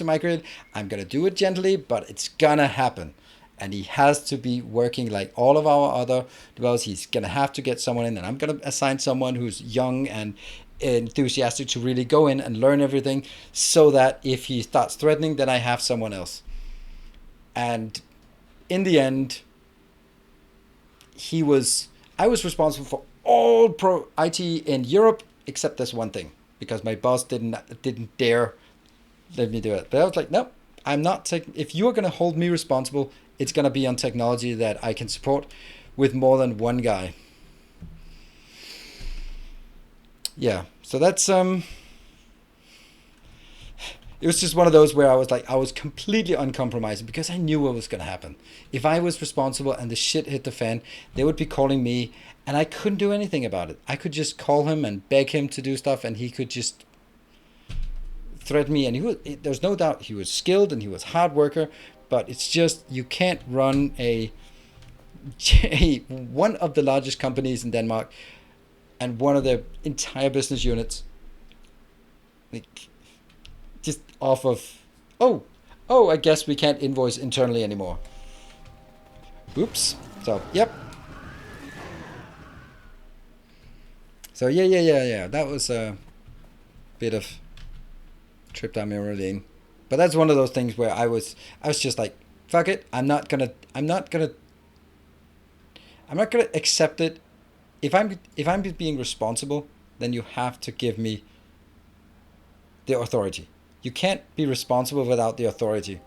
migrate. I'm gonna do it gently, but it's gonna happen. And he has to be working like all of our other developers. He's gonna have to get someone in, and I'm gonna assign someone who's young and enthusiastic to really go in and learn everything, so that if he starts threatening, then I have someone else. And in the end, I was responsible for all pro IT in Europe except this one thing, because my boss didn't dare let me do it. But I was like, nope, I'm not taking. If you are going to hold me responsible, it's going to be on technology that I can support with more than one guy. Yeah, so that's it was just one of those where I was completely uncompromising, because I knew what was going to happen. If I was responsible and the shit hit the fan, they would be calling me, and I couldn't do anything about it. I could just call him and beg him to do stuff, and he could just threaten me. And there's no doubt he was skilled and he was a hard worker, but it's just, you can't run one of the largest companies in Denmark and one of their entire business units, like, just off of, I guess we can't invoice internally anymore. Oops. So, yep. So, yeah. That was a bit of trip down memory lane. But that's one of those things where I was just like, fuck it. I'm not gonna accept it. If I'm being responsible, then you have to give me the authority. You can't be responsible without the authority.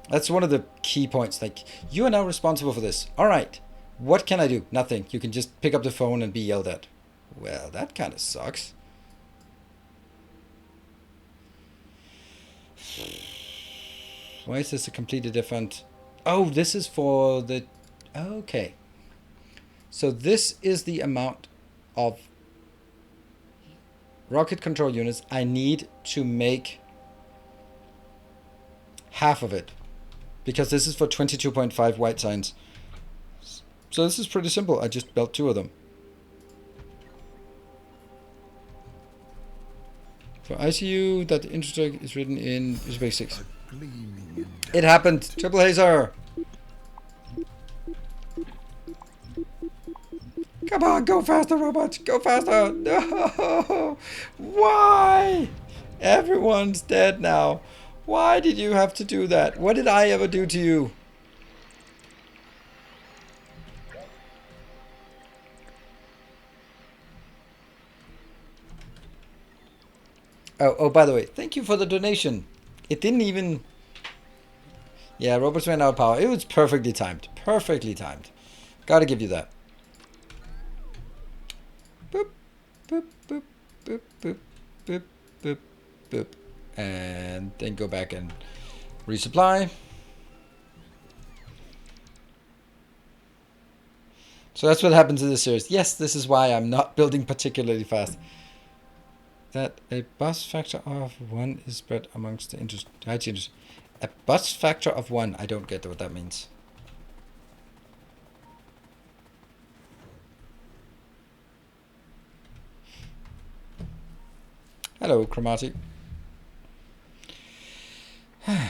That's one of the key points. Like, you are now responsible for this. All right. What can I do? Nothing. You can just pick up the phone and be yelled at. Well, that kind of sucks. Why is this a completely different... Oh, this is for the... Okay. So this is the amount of rocket control units I need to make half of it, because this is for 22.5 white signs. So this is pretty simple. I just built 2 of them. For ICU, that the interstrike is written in Uzbek 6. It happened. Triple Hazer. Come on, go faster, robots. Go faster. No. Why? Everyone's dead now. Why did you have to do that? What did I ever do to you? Oh, by the way, thank you for the donation. It didn't even... Yeah, robots ran out of power. It was perfectly timed. Perfectly timed. Gotta give you that. Boop, boop, boop, boop, boop, boop, boop, boop. And then go back and resupply. So that's what happens in this series. Yes, this is why I'm not building particularly fast. That a bus factor of 1 is spread amongst the IT industry. A bus factor of 1. I don't get what that means. Hello, Chromatic. The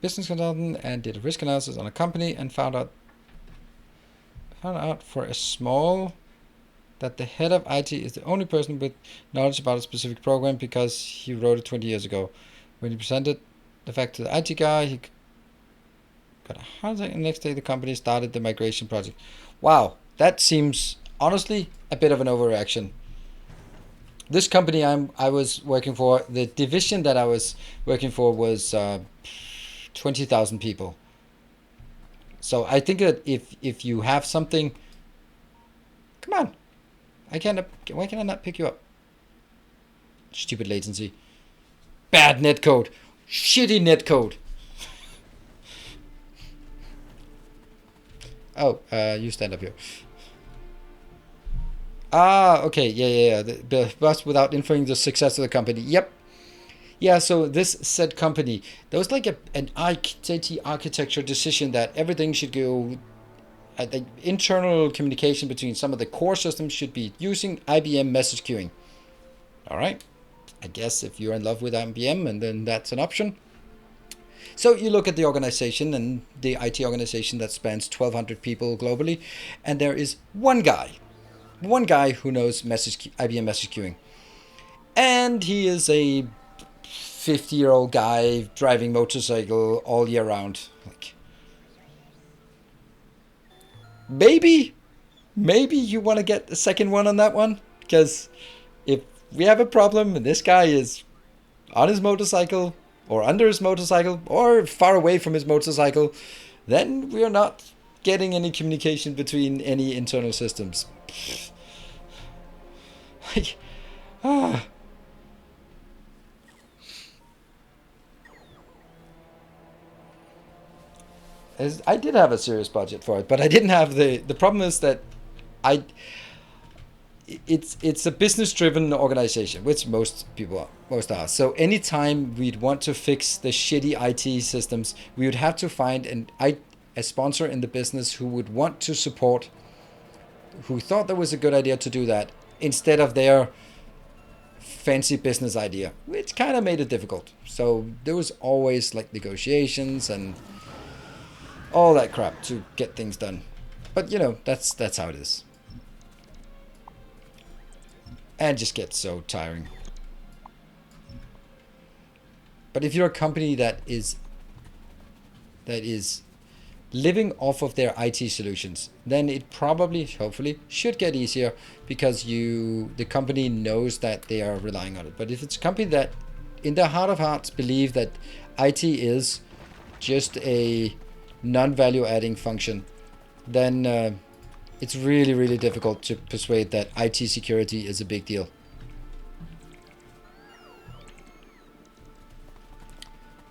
business consultant and did a risk analysis on a company and found out for a small that the head of IT is the only person with knowledge about a specific program because he wrote it 20 years ago. When he presented the fact to the IT guy, he got a heart attack, and the next day the company started the migration project. Wow, that seems honestly a bit of an overreaction. This company I was working for, the division that I was working for was 20,000 people. So I think that if you have something, come on, why can I not pick you up? Stupid latency, bad netcode, shitty netcode. Oh, you stand up here. Ah, okay, yeah. The bus without influencing the success of the company. Yep. Yeah, so this said company, there was like an IT architecture decision that everything should go, the internal communication between some of the core systems should be using IBM message queuing. All right, I guess if you're in love with IBM, and then that's an option. So you look at the organization and the IT organization that spans 1,200 people globally, and there is one guy who knows IBM message queuing, and he is a 50-year-old guy driving motorcycle all year round. Like, maybe, maybe you want to get the second one on that one, because if we have a problem and this guy is on his motorcycle or under his motorcycle or far away from his motorcycle, then we are not getting any communication between any internal systems. ah. I did have a serious budget for it, but I didn't have the problem is that I it's a business driven organization, which most are. So anytime we'd want to fix the shitty IT systems, we would have to find a sponsor in the business who would want to support, who thought that was a good idea to do that instead of their fancy business idea, which kind of made it difficult. So there was always like negotiations and all that crap to get things done. But that's how it is. And it just gets so tiring. But if you're a company that is living off of their IT solutions, then it probably, hopefully, should get easier because the company knows that they are relying on it. But if it's a company that, in their heart of hearts, believe that IT is just a non-value adding function, then it's really, really difficult to persuade that IT security is a big deal.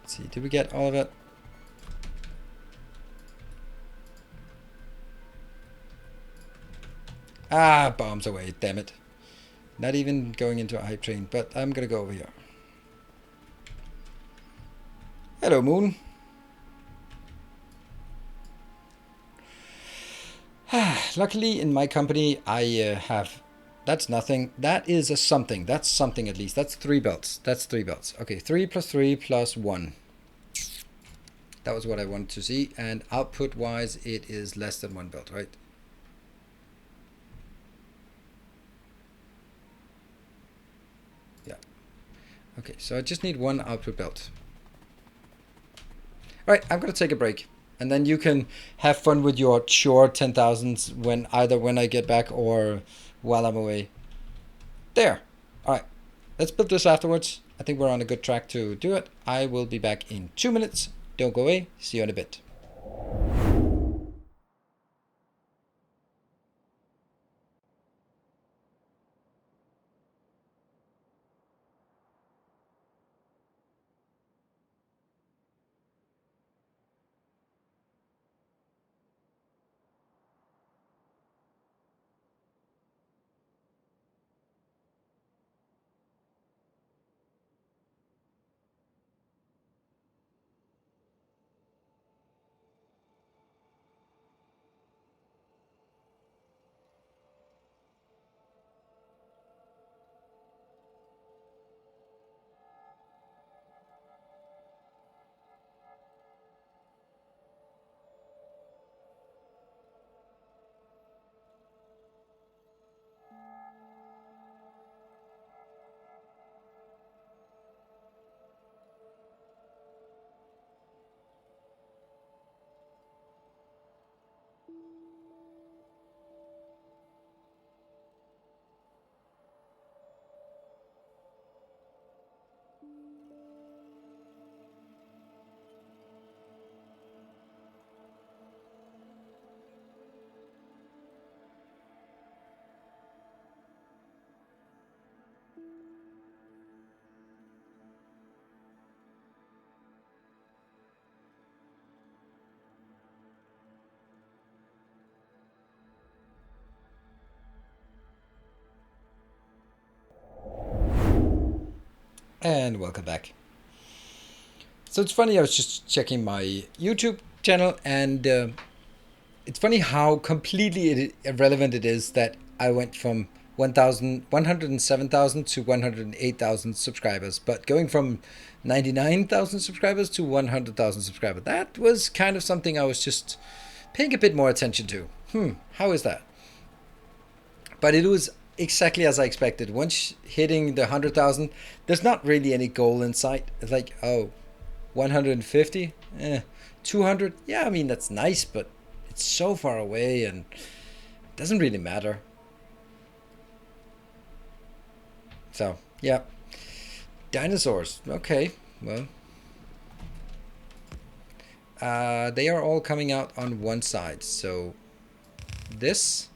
Let's see, did we get all of it? Ah, bombs away, damn it. Not even going into a hype train, but I'm gonna go over here. Hello, Moon. Luckily, in my company, I have... That's nothing. That is a something. That's something at least. That's 3 belts. That's 3 belts. Okay, 3 plus 3 plus 1. That was what I wanted to see. And output-wise, it is less than 1 belt, right? Yeah. Okay, so I just need 1 output belt. All right, I'm going to take a break. And then you can have fun with your chore 10,000s when I get back or while I'm away. There. All right. Let's build this afterwards. I think we're on a good track to do it. I will be back in 2 minutes. Don't go away. See you in a bit. And welcome back. So it's funny, I was just checking my YouTube channel, and it's funny how completely irrelevant it is that I went from 107,000 to 108,000 subscribers, but going from 99,000 subscribers to 100,000 subscribers, that was kind of something I was just paying a bit more attention to. How is that? But it was exactly as I expected. Once hitting the 100,000, there's not really any goal in sight. It's like, oh, 150? 200? Yeah, I mean, that's nice, but it's so far away and it doesn't really matter. So, yeah. Dinosaurs. Okay, well. They are all coming out on one side. So, this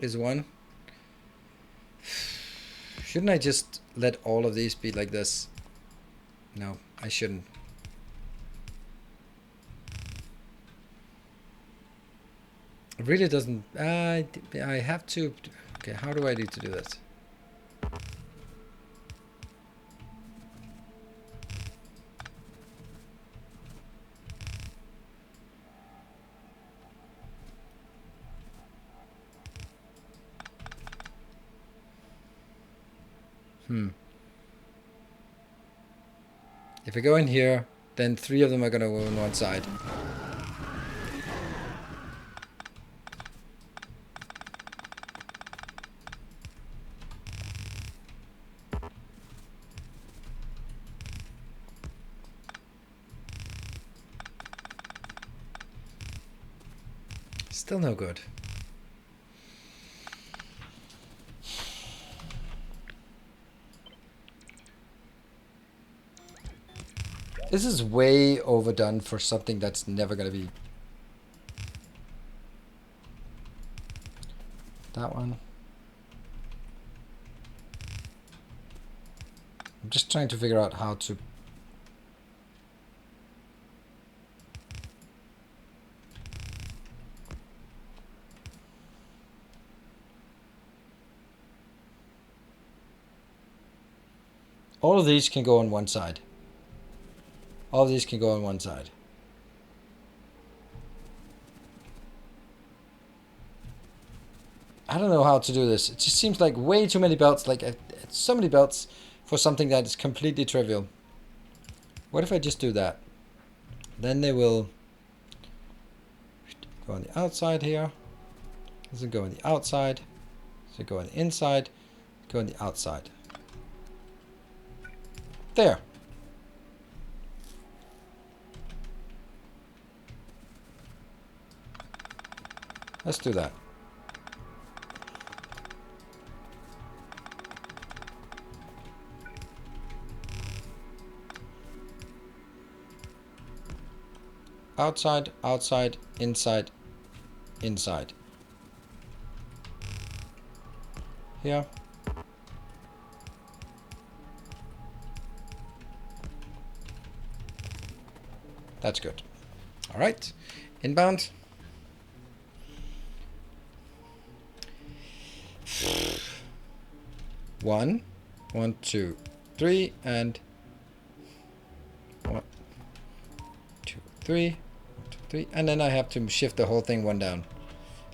is one. Shouldn't I just let all of these be like this? No, I shouldn't. It really doesn't. I have to. Okay, how do I need to do this? If I go in here, then 3 of them are gonna go on one side. Still no good. This is way overdone for something that's never gonna be. That one. I'm just trying to figure out how to. All of these can go on one side. All of these can go on one side. I don't know how to do this. It just seems like way too many belts, like so many belts for something that is completely trivial. What if I just do that? Then they will go on the outside here. This will go on the outside. This will go on the inside. Go on the outside. There. Let's do that. Outside, outside, inside, inside. Here. That's good. All right. Inbound. One, 1, 2, 3, and 1, 2, 3, 1, 2, 3, and then I have to shift the whole thing one down.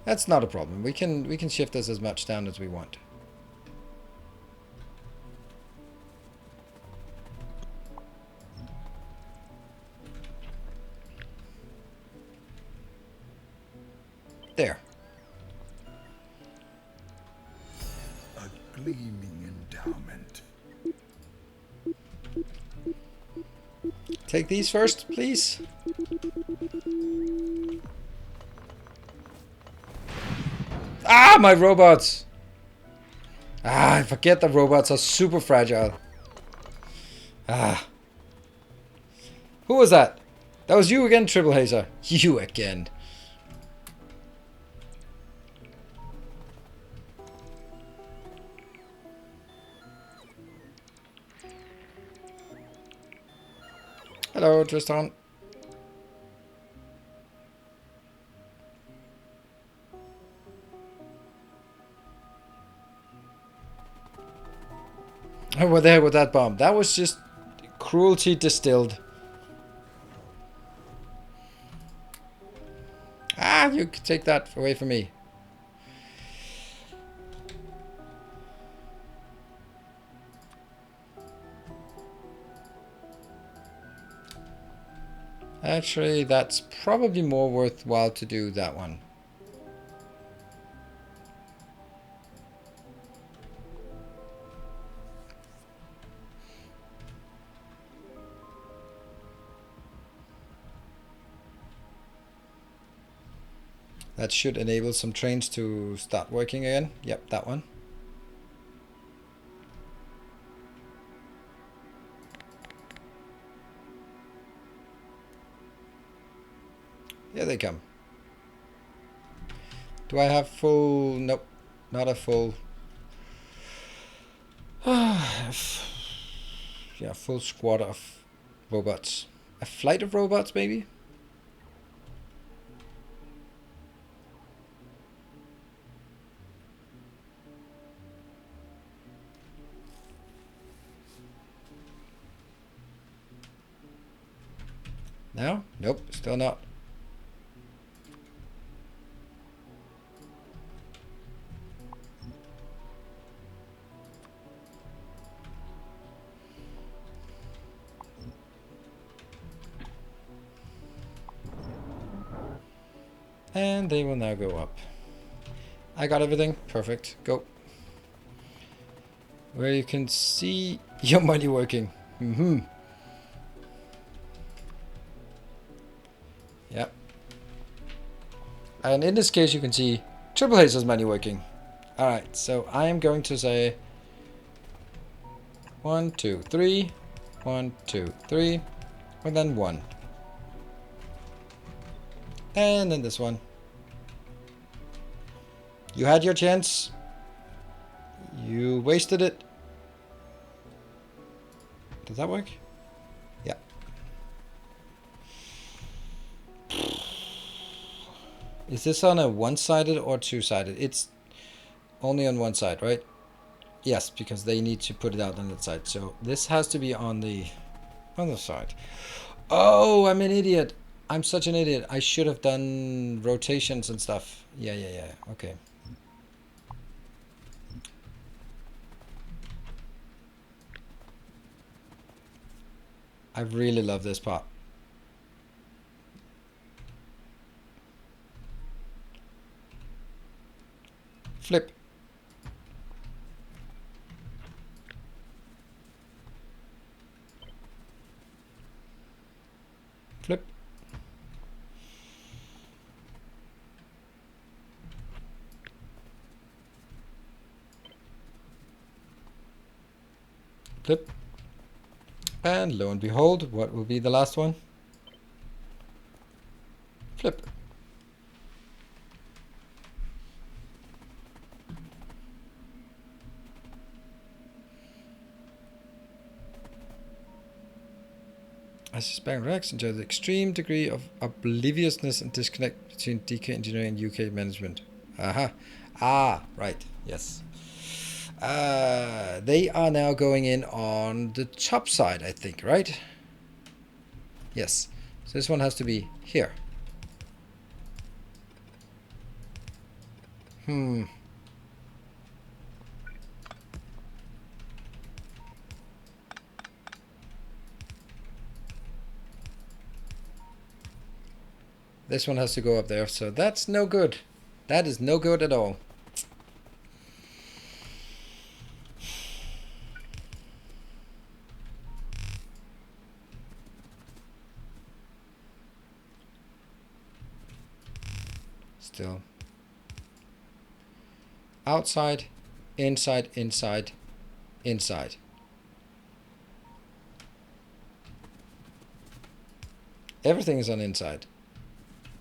That's not a problem. We can shift this as much down as we want. There. A gleaming endowment. Take these first, please. Ah, my robots! Ah, I forget the robots are super fragile. Ah. Who was that? That was you again, Triple Hazer. You again. Hello, Tristan. Over there with that bomb. That was just cruelty distilled. Ah, you can take that away from me. Actually, that's probably more worthwhile to do that one. That should enable some trains to start working again. Yep, that one. Here they come. Do I have full... Nope, not a full... yeah, full squad of robots. A flight of robots, maybe? No? Nope, still not. And they will now go up. I got everything. Perfect. Go. Where you can see your money working. Mm-hmm. Yep. And in this case, you can see Triple H's money working. Alright, so I am going to say 1, 2, 3, 1, 2, 3, and then 1. And then this one. You had your chance. You wasted it. Does that work? Yeah. Is this on a one-sided or two-sided? It's only on one side, right? Yes, because they need to put it out on that side. So this has to be on the other side. Oh, I'm an idiot. I'm such an idiot. I should have done rotations and stuff. Yeah. Okay. I really love this part. Flip. Flip. Flip. And lo and behold, what will be the last one? Flip. I suspect Rex enjoys the extreme degree of obliviousness and disconnect between DK engineering and UK management. Aha. Ah, right. Yes. They are now going in on the top side, I think, right? Yes. So this one has to be here. This one has to go up there, so that's no good. That is no good at all. Still. Outside, inside, inside, inside. Everything is on inside.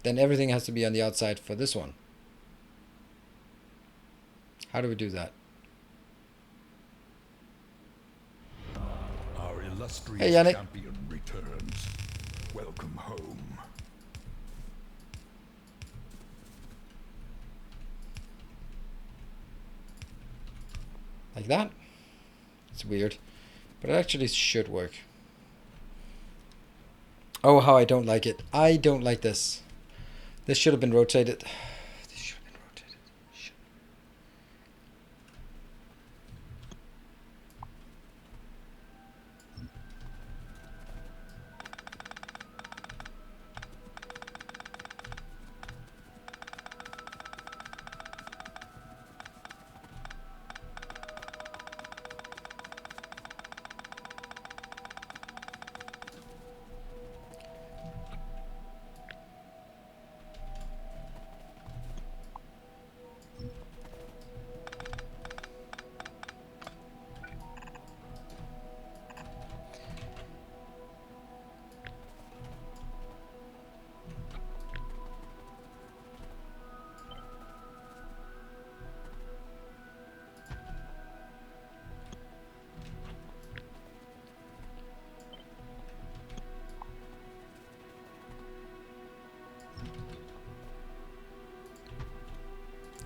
Then everything has to be on the outside for this one. How do we do that? Our illustrious Hey, Yannick. champion returns. Welcome home. Like that. It's weird. But it actually should work. Oh, how I don't like it. I don't like this. This should have been rotated. This should have been rotated. Shit.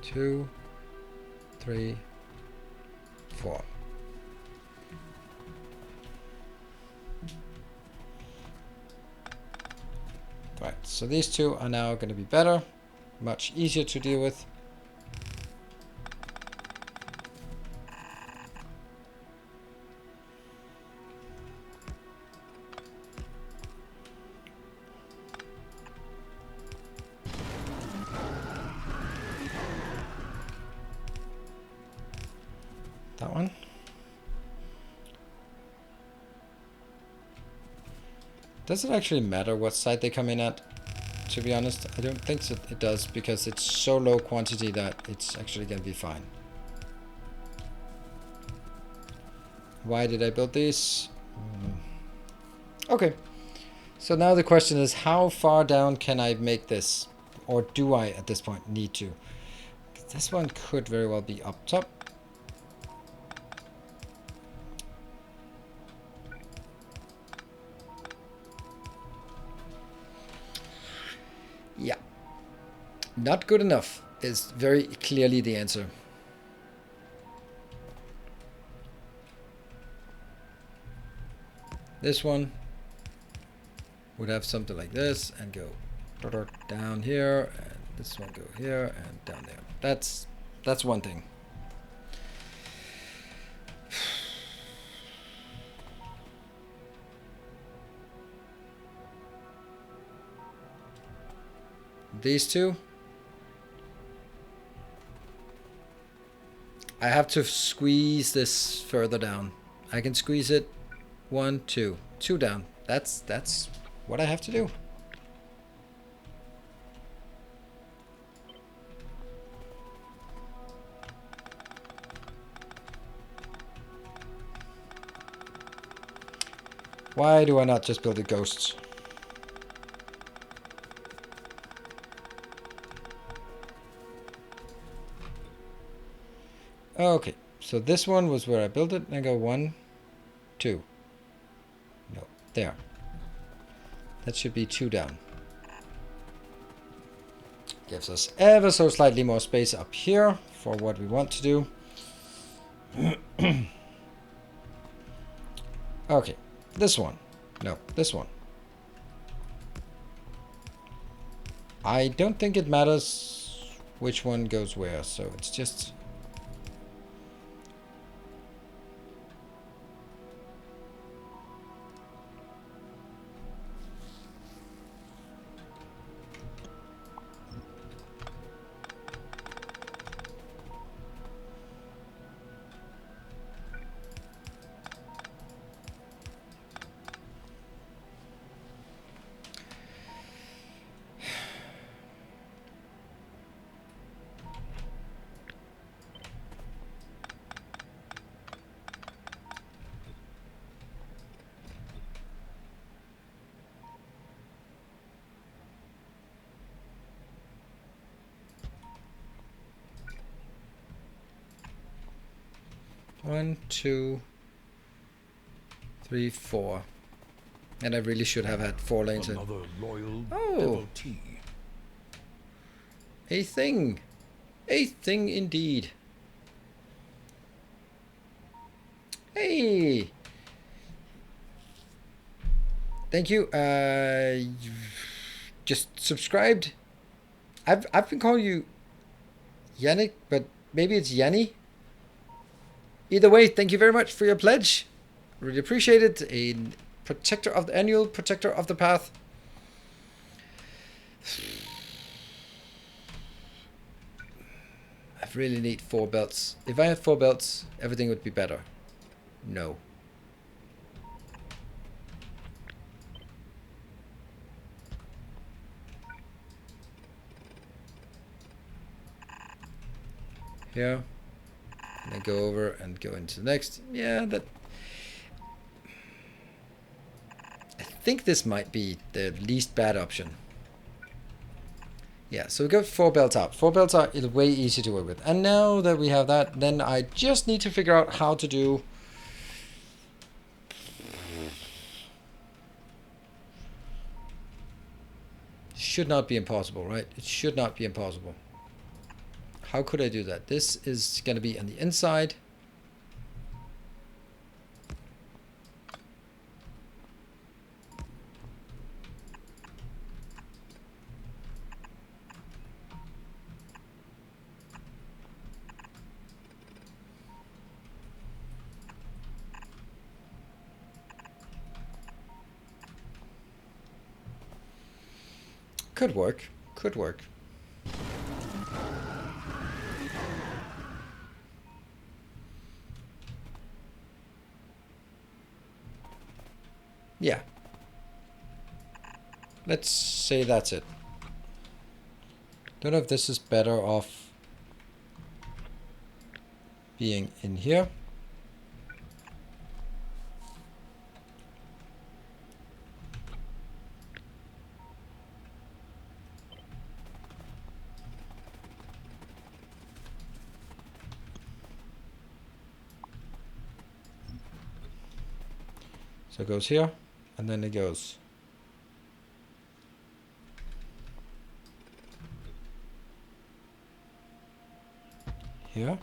2, 3, 4. Right, so these two are now going to be better, much easier to deal with. That one. Does it actually matter what side they come in at? To be honest, I don't think so it does, because it's so low quantity that it's actually going to be fine. Why did I build these? Okay. So now the question is, how far down can I make this? Or do I, at this point, need to? This one could very well be up top. Yeah. Not good enough is very clearly the answer. This one would have something like this and go down here, and this one go here and down there. That's one thing. These two, I have to squeeze this further down. I can squeeze it 1, 2 down. That's what I have to do. Why do I not just build the ghosts? Okay, so this one was where I built it, and I go 1, 2. No, there. That should be 2 down. Gives us ever so slightly more space up here for what we want to do. Okay, this one. No, this one. I don't think it matters which one goes where, so it's just... One, 2, 3, 4. And I really should have had 4 lanes in. Another loyal Oh, devotee. a thing. A thing indeed. Hey! Thank you. Just subscribed. I've been calling you Yannick, but maybe it's Yanni. Either way, thank you very much for your pledge. Really appreciate it. A protector of the annual protector of the path. I really need 4 belts. If I had 4 belts, everything would be better. No. Here. And then go over and go into the next. Yeah, that... I think this might be the least bad option. Yeah, so we got 4 belts out. 4 belts are way easy to work with. And now that we have that, then I just need to figure out how to do... Should not be impossible, right? It should not be impossible. How could I do that? This is going to be on the inside. Could work. Could work. Yeah. Let's say that's it. Don't know if this is better off being in here. So it goes here, and then it goes here.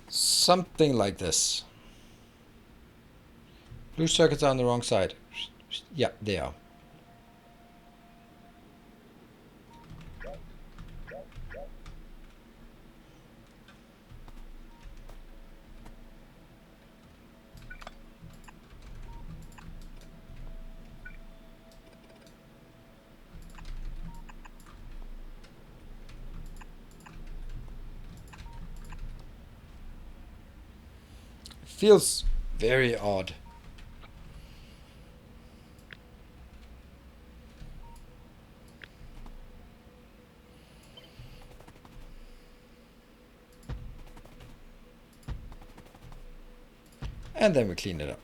Something like this. Blue circuits are on the wrong side. Yeah, they are. Feels very odd. And then we clean it up.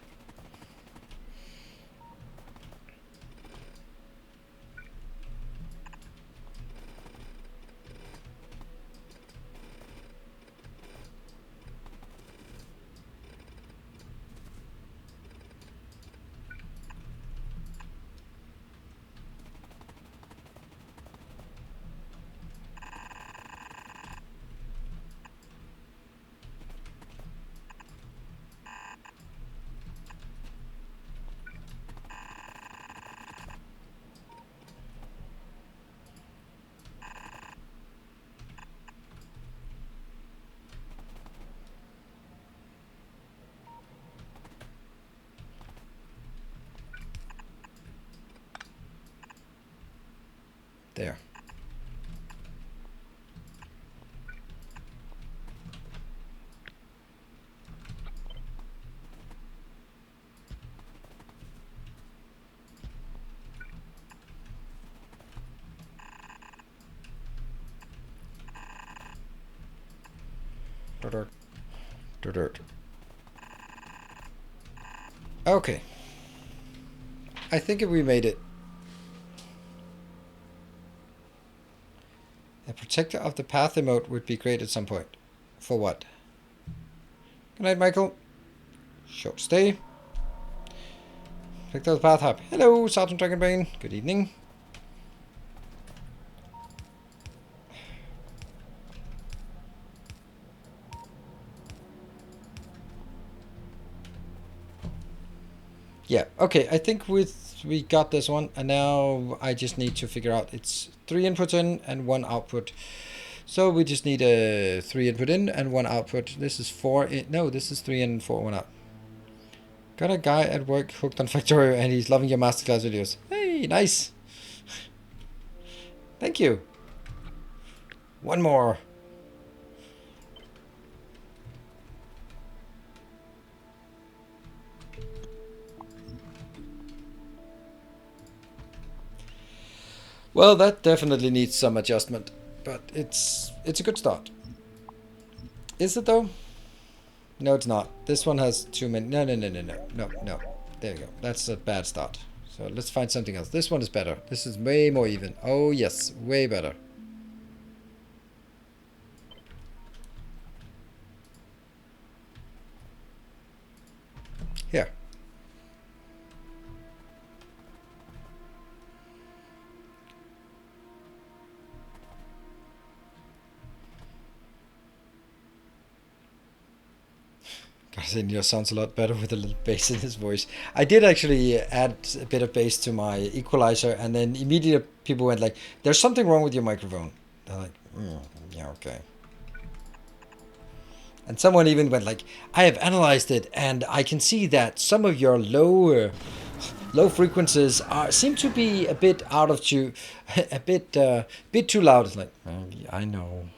There. Dirt. Dirt. Okay. I think if we made it a protector of the path emote would be great at some point. For what? Good night, Michael. Short stay. Protector of the path hub. Hello, Sergeant Dragonbane. Good evening. Yeah, okay, I think we got this one, and now I just need to figure out it's 3 inputs in and 1 output. So we just need a 3 input in and 1 output. This is 4 in, no, this is 3 in, 4, 1 out. Got a guy at work hooked on Factorio and he's loving your masterclass videos. Hey, nice. Thank you. One more. Well, that definitely needs some adjustment, but it's a good start. Is it though? No, it's not. This one has too many. No. There you go. That's a bad start. So let's find something else. This one is better. This is way more even. Oh yes, way better. Here. Garcinia sounds a lot better with a little bass in his voice. I did actually add a bit of bass to my equalizer, and then immediately people went like, "There's something wrong with your microphone." They're like, "Yeah, okay." And someone even went like, "I have analyzed it, and I can see that some of your low frequencies seem to be a bit out of tune, a bit too loud." It's like, I know.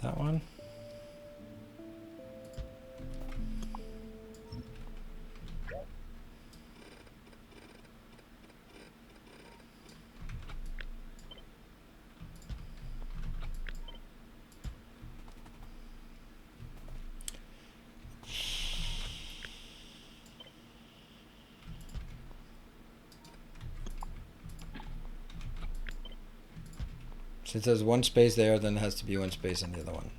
That one. Since there's one space there, then there has to be one space on the other one.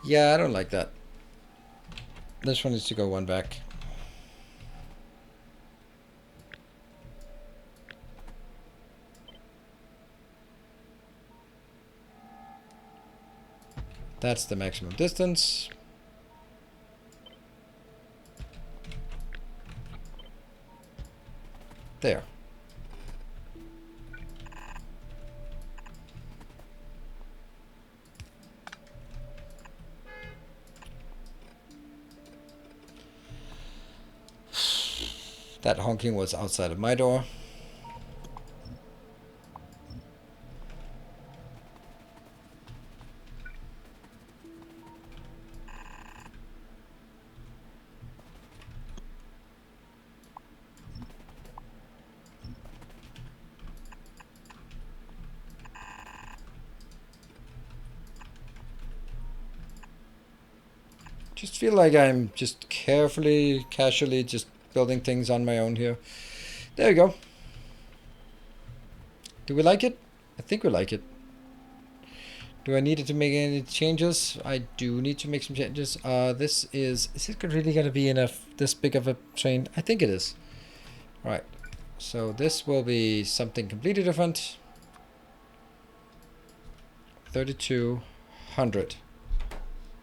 Yeah, I don't like that. This one needs to go one back. That's the maximum distance. There. That honking was outside of my door. Just feel like I'm just carefully, casually just building things on my own here. There you go. Do we like it? I think we like it. Do I need to make any changes? I do need to make some changes. Is it really going to be enough, this big of a train? I think it is. All right. So this will be something completely different. 3200.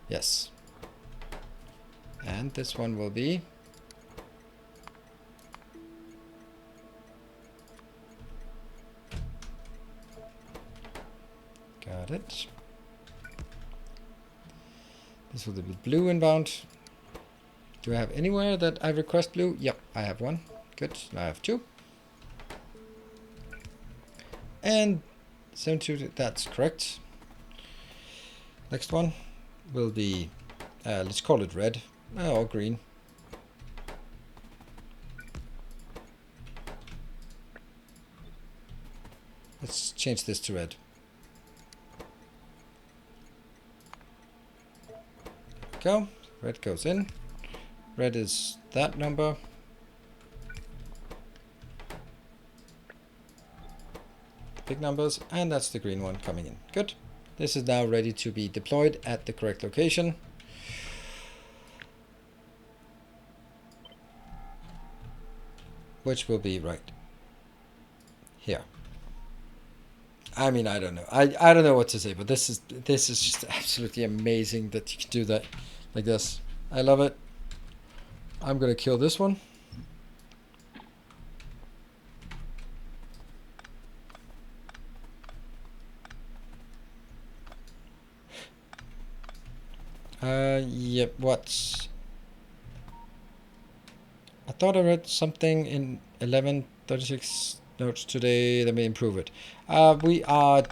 Yes. And this one will be got it. This will be blue inbound. Do I have anywhere that I request blue? Yep, I have one. Good. Now I have two. And 72, that's correct. Next one will be, let's call it red or green. Let's change this to red. Go. Red goes in. Red is that number. The big numbers, and that's the green one coming in. Good. This is now ready to be deployed at the correct location. Which will be right here. I mean, I don't know. I don't know what to say, but this is just absolutely amazing that you can do that like this. I love it. I'm gonna kill this one. Yep, what's... I thought I read something in 11:36 notes today. Let me improve it. We are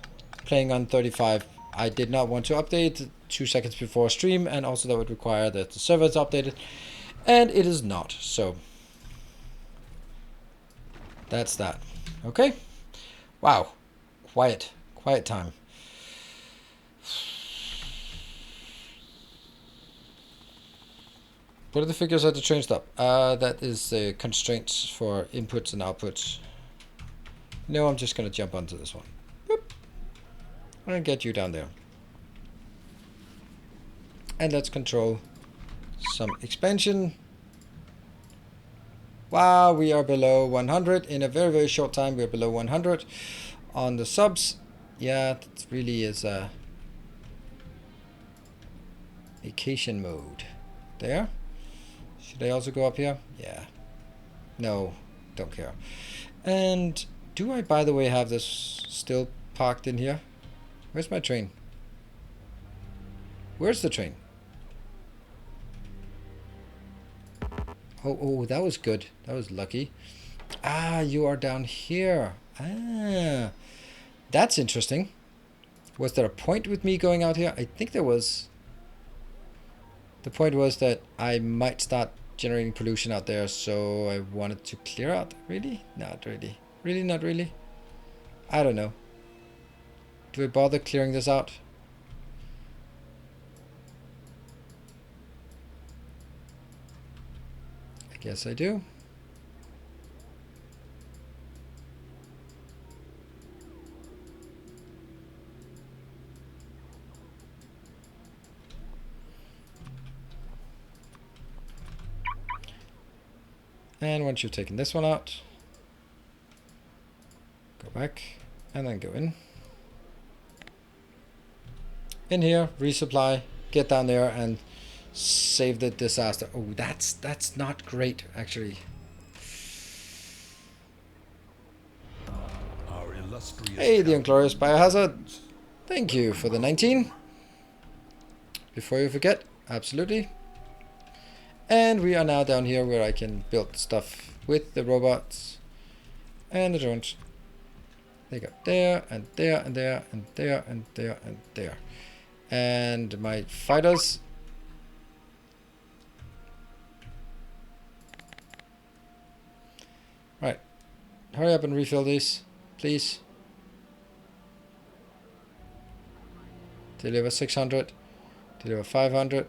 playing on 35. I did not want to update 2 seconds before stream, and also that would require that the server is updated, and it is not. So that's that. Okay. Wow. Quiet time. What are the figures I had to change up? That is the constraints for inputs and outputs. No, I'm just going to jump onto this one. Boop. I'm going to get you down there. And let's control some expansion. Wow, we are below 100. In a very, very short time, we're below 100 on the subs. Yeah, that really is a vacation mode. There. Should I also go up here? Yeah. No, don't care. And do I, by the way, have this still parked in here? Where's my train? Where's the train? Oh, that was good. That was lucky. Ah, you are down here. Ah, that's interesting. Was there a point with me going out here? I think there was. The point was that I might start generating pollution out there, so I wanted to clear out. Really? Not really. Really, not really? I don't know. Do I bother clearing this out? I guess I do. And once you've taken this one out, go back and then go in. In here, resupply, get down there and save the disaster. Oh, that's not great, actually. Hey, the Inglorious Biohazard. Thank you for the 19. Before you forget, absolutely. And we are now down here where I can build stuff with the robots and the drones. They go there and there and there and there and there and there. And my fighters. Right. Hurry up and refill these, please. Deliver 600. Deliver 500.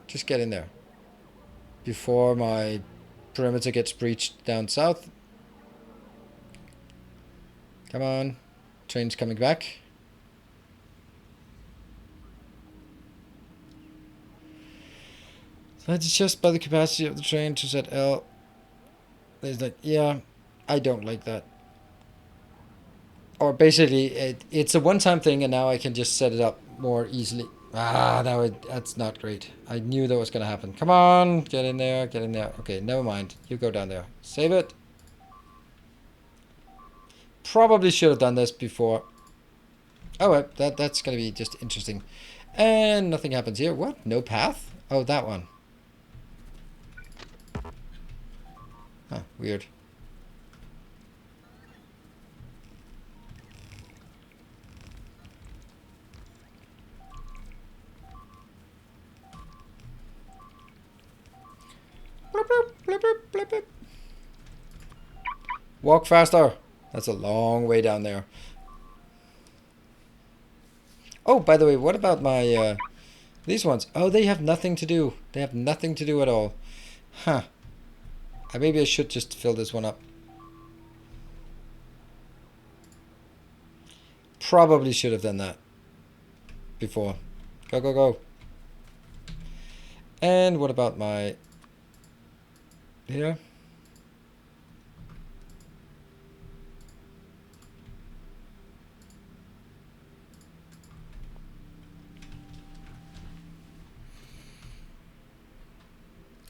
Just get in there before my perimeter gets breached down south. Come on. Train's coming back. So let's adjust by the capacity of the train to set L. It's like, yeah, I don't like that. Or basically, it's a one-time thing, and now I can just set it up more easily. Ah, that's not great. I knew that was going to happen. Come on, get in there, get in there. Okay, never mind. You go down there. Save it. Probably should have done this before Oh, well, that's gonna be just interesting. And nothing happens here. What? No path? Oh, that one. Huh, weird. Bloop, bloop, bloop, bloop, bloop, bloop. Walk faster. That's a long way down there. Oh, by the way, what about my, these ones? Oh, they have nothing to do. They have nothing to do at all. Huh. Maybe I should just fill this one up. Probably should have done that before. Go, go, go. And what about my... here?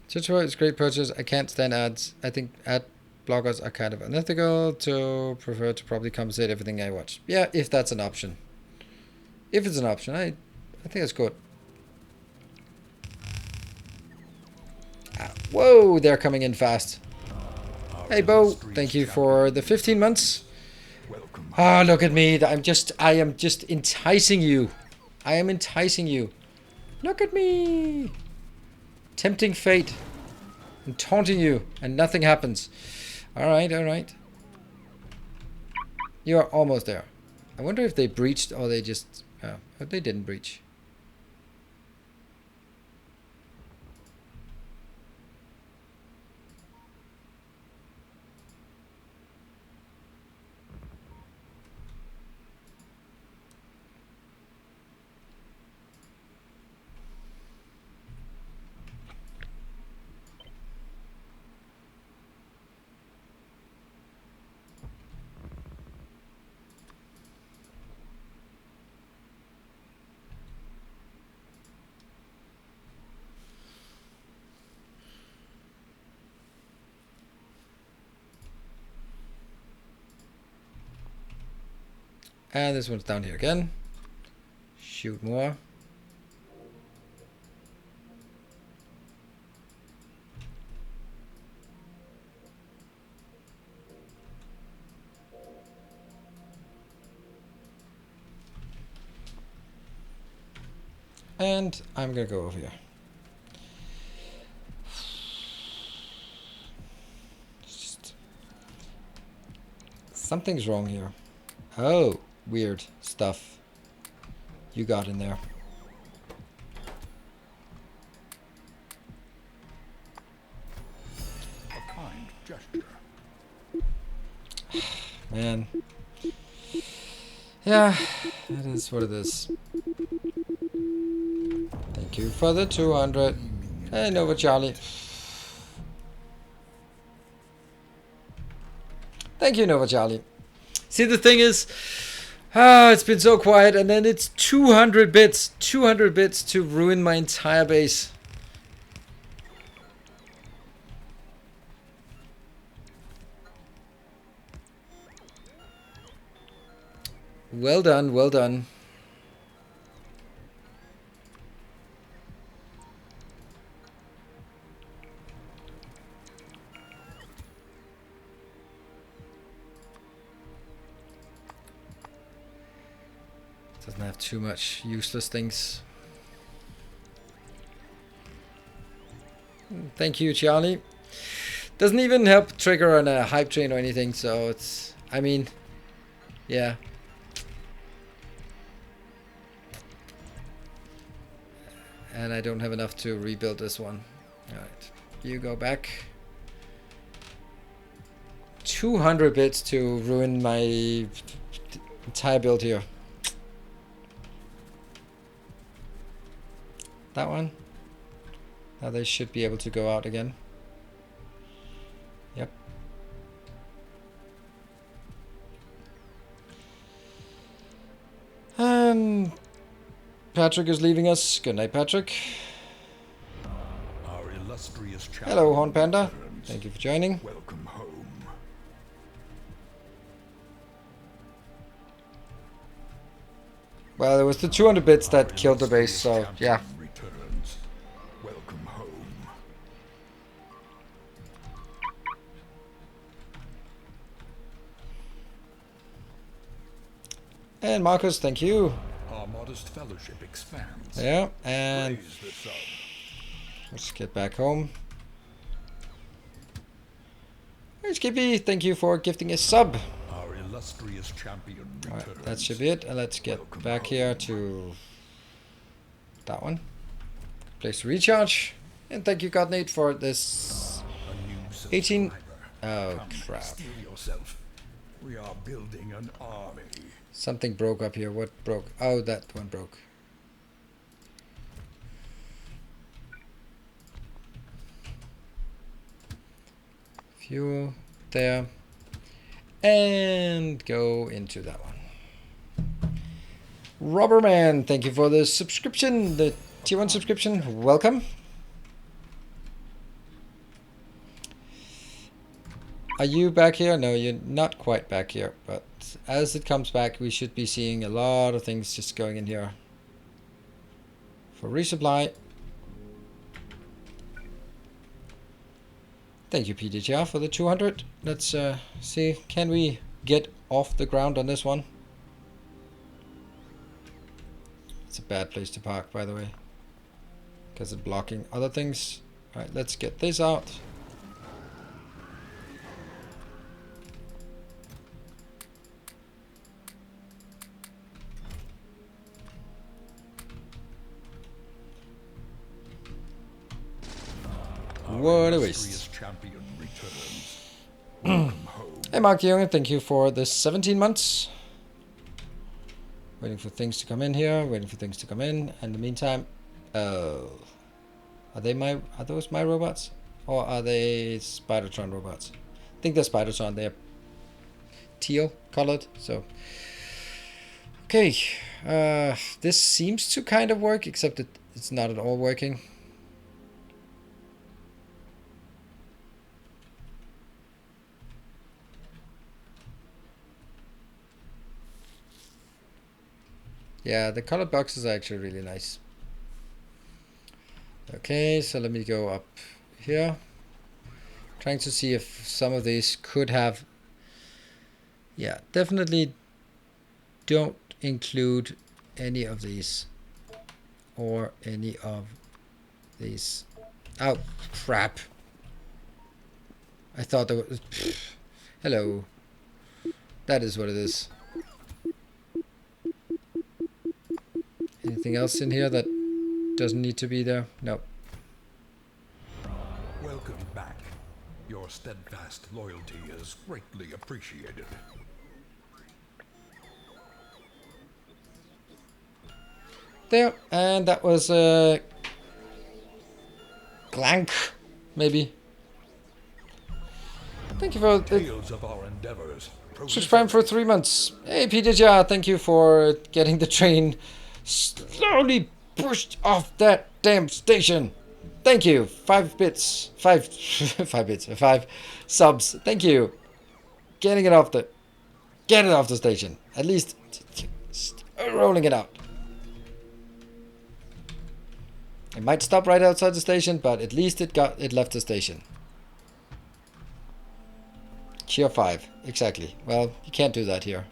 Tutorial is great purchase. I can't stand ads. I think ad bloggers are kind of unethical. To prefer to probably compensate everything I watch. Yeah, if that's an option. If it's an option, I think it's good. Whoa, they're coming in fast. Hey, Bo, thank you for the 15 months. Ah, look at me. I am just enticing you. I am enticing you. Look at me. Tempting fate. And taunting you. And nothing happens. Alright, alright. You are almost there. I wonder if they breached or they just... oh, they didn't breach. And this one's down here again. Shoot more. And I'm gonna go over here. Just... something's wrong here. Oh, weird stuff you got in there. A kind gesture. Man. Yeah, it is what it is. Thank you for the 200. Hey, Nova Charlie. Thank you, Nova Charlie. See, the thing is, it's been so quiet, and then it's 200 bits. 200 bits to ruin my entire base. Well done, well done. Doesn't have too much useless things. Thank you, Charlie. Doesn't even help trigger on a hype train or anything, so it's... I mean... yeah. And I don't have enough to rebuild this one. Alright. You go back. 200 bits to ruin my entire build here. That one. Now they should be able to go out again. Yep. Patrick is leaving us. Good night, Patrick. Our illustrious Hello, Horn Panda. returns. Thank you for joining. Welcome home. Well, it was the 200 bits that killed the base, so yeah. Returns. Welcome home. And Marcus, thank you. Our modest fellowship expands. Yeah, and Praise the sun. let's get back home. Hey, Skippy, thank you for gifting a sub. Our illustrious champion returns. Alright, that should be it. And let's get Welcome back home. here to that one. Place to recharge. And thank you, Godnate, for this A new 18. subscriber. Oh, Come, crap. steel yourself. We are building an army. Something broke up here. What broke? Oh, that one broke. Fuel there. And go into that one. Rubberman, thank you for the subscription, the tier 1 subscription. Welcome. Are you back here? No, you're not quite back here, but as it comes back, we should be seeing a lot of things just going in here. For resupply. Thank you, PDGR, for the 200. Let's see, can we get off the ground on this one? It's a bad place to park, by the way, because it's blocking other things. Alright, let's get this out. What a waste. Champion returns. Welcome home. Hey, Mark Young, thank you for the 17 months. Waiting for things to come in here, waiting for things to come in. In the meantime, are those my robots? Or are they Spidertron robots? I think they're Spidertron, they're teal colored, so. Okay, this seems to kind of work, except it's not at all working. Yeah, the colored boxes are actually really nice. Okay, so let me go up here. Trying to see if some of these could have... Yeah, definitely don't include any of these. Or any of these. Oh, crap. I thought there was... Hello. That is what it is. Anything else in here that doesn't need to be there? No. Welcome back. Your steadfast loyalty is greatly appreciated. There, and that was Clank, maybe. Thank you for the Tales of our endeavors. subscribe for 3 months. Hey, PDJ, thank you for getting the train slowly pushed off that damn station. Thank you. 5 bits. 5 5 bits. 5 subs. Thank you. Getting it off the... Get it off the station. At least rolling it out. It might stop right outside the station, but at least it left the station. Tier 5. Exactly. Well, you can't do that here.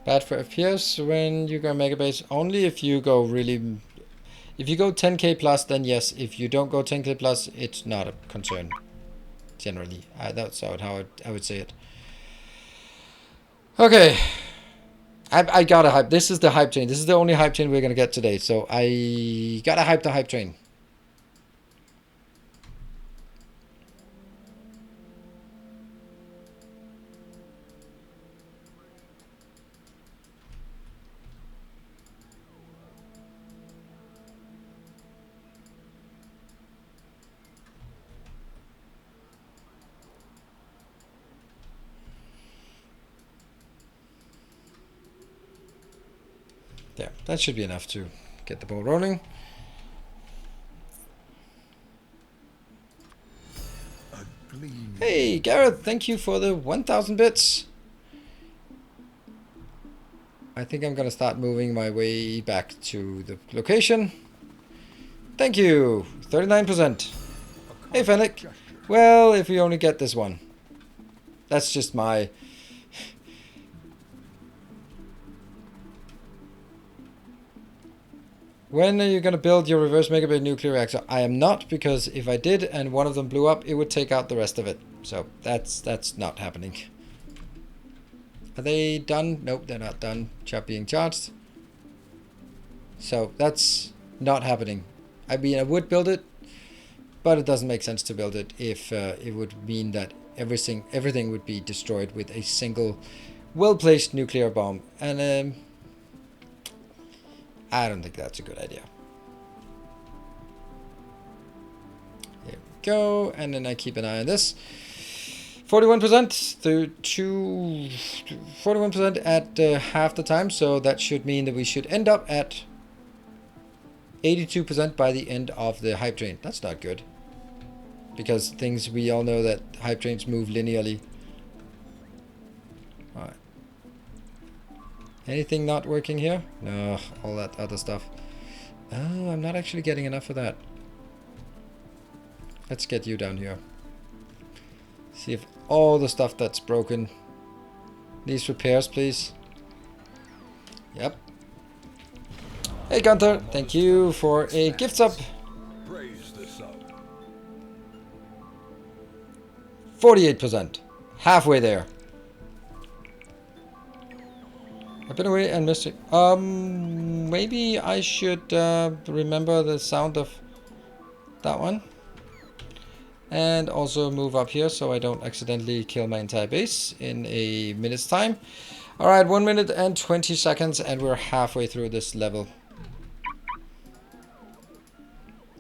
Bad for FPS when you go mega base. Only if you go really... If you go 10k plus, then yes. If you don't go 10k plus, it's not a concern. Generally. That's how I would say it. Okay. I gotta hype. This is the hype train. This is the only hype train we're gonna get today. So I gotta hype the hype train. There, that should be enough to get the ball rolling. Hey, Gareth, thank you for the 1,000 bits. I think I'm gonna start moving my way back to the location. Thank you. 39%. Hey, Fennec. Well, if we only get this one. That's just my... When are you going to build your reverse megabit nuclear reactor? I am not, because if I did and one of them blew up, it would take out the rest of it. So that's not happening. Are they done? Nope, they're not done. Chap being charged. So that's not happening. I mean, I would build it, but it doesn't make sense to build it if it would mean that everything would be destroyed with a single well-placed nuclear bomb. And I don't think that's a good idea. Here we go, and then I keep an eye on this. 41% to 41% at half the time, so that should mean that we should end up at 82% by the end of the hype train. That's not good, because we all know that hype trains move linearly. All right. Anything not working here? No, all that other stuff. Oh, I'm not actually getting enough of that. Let's get you down here. See if all the stuff that's broken needs repairs, please. Yep. Hey, Gunther, thank you for a gift sub. 48%. Halfway there. I've been away and missed it. Maybe I should remember the sound of that one. And also move up here so I don't accidentally kill my entire base in a minute's time. Alright, 1 minute and 20 seconds and we're halfway through this level.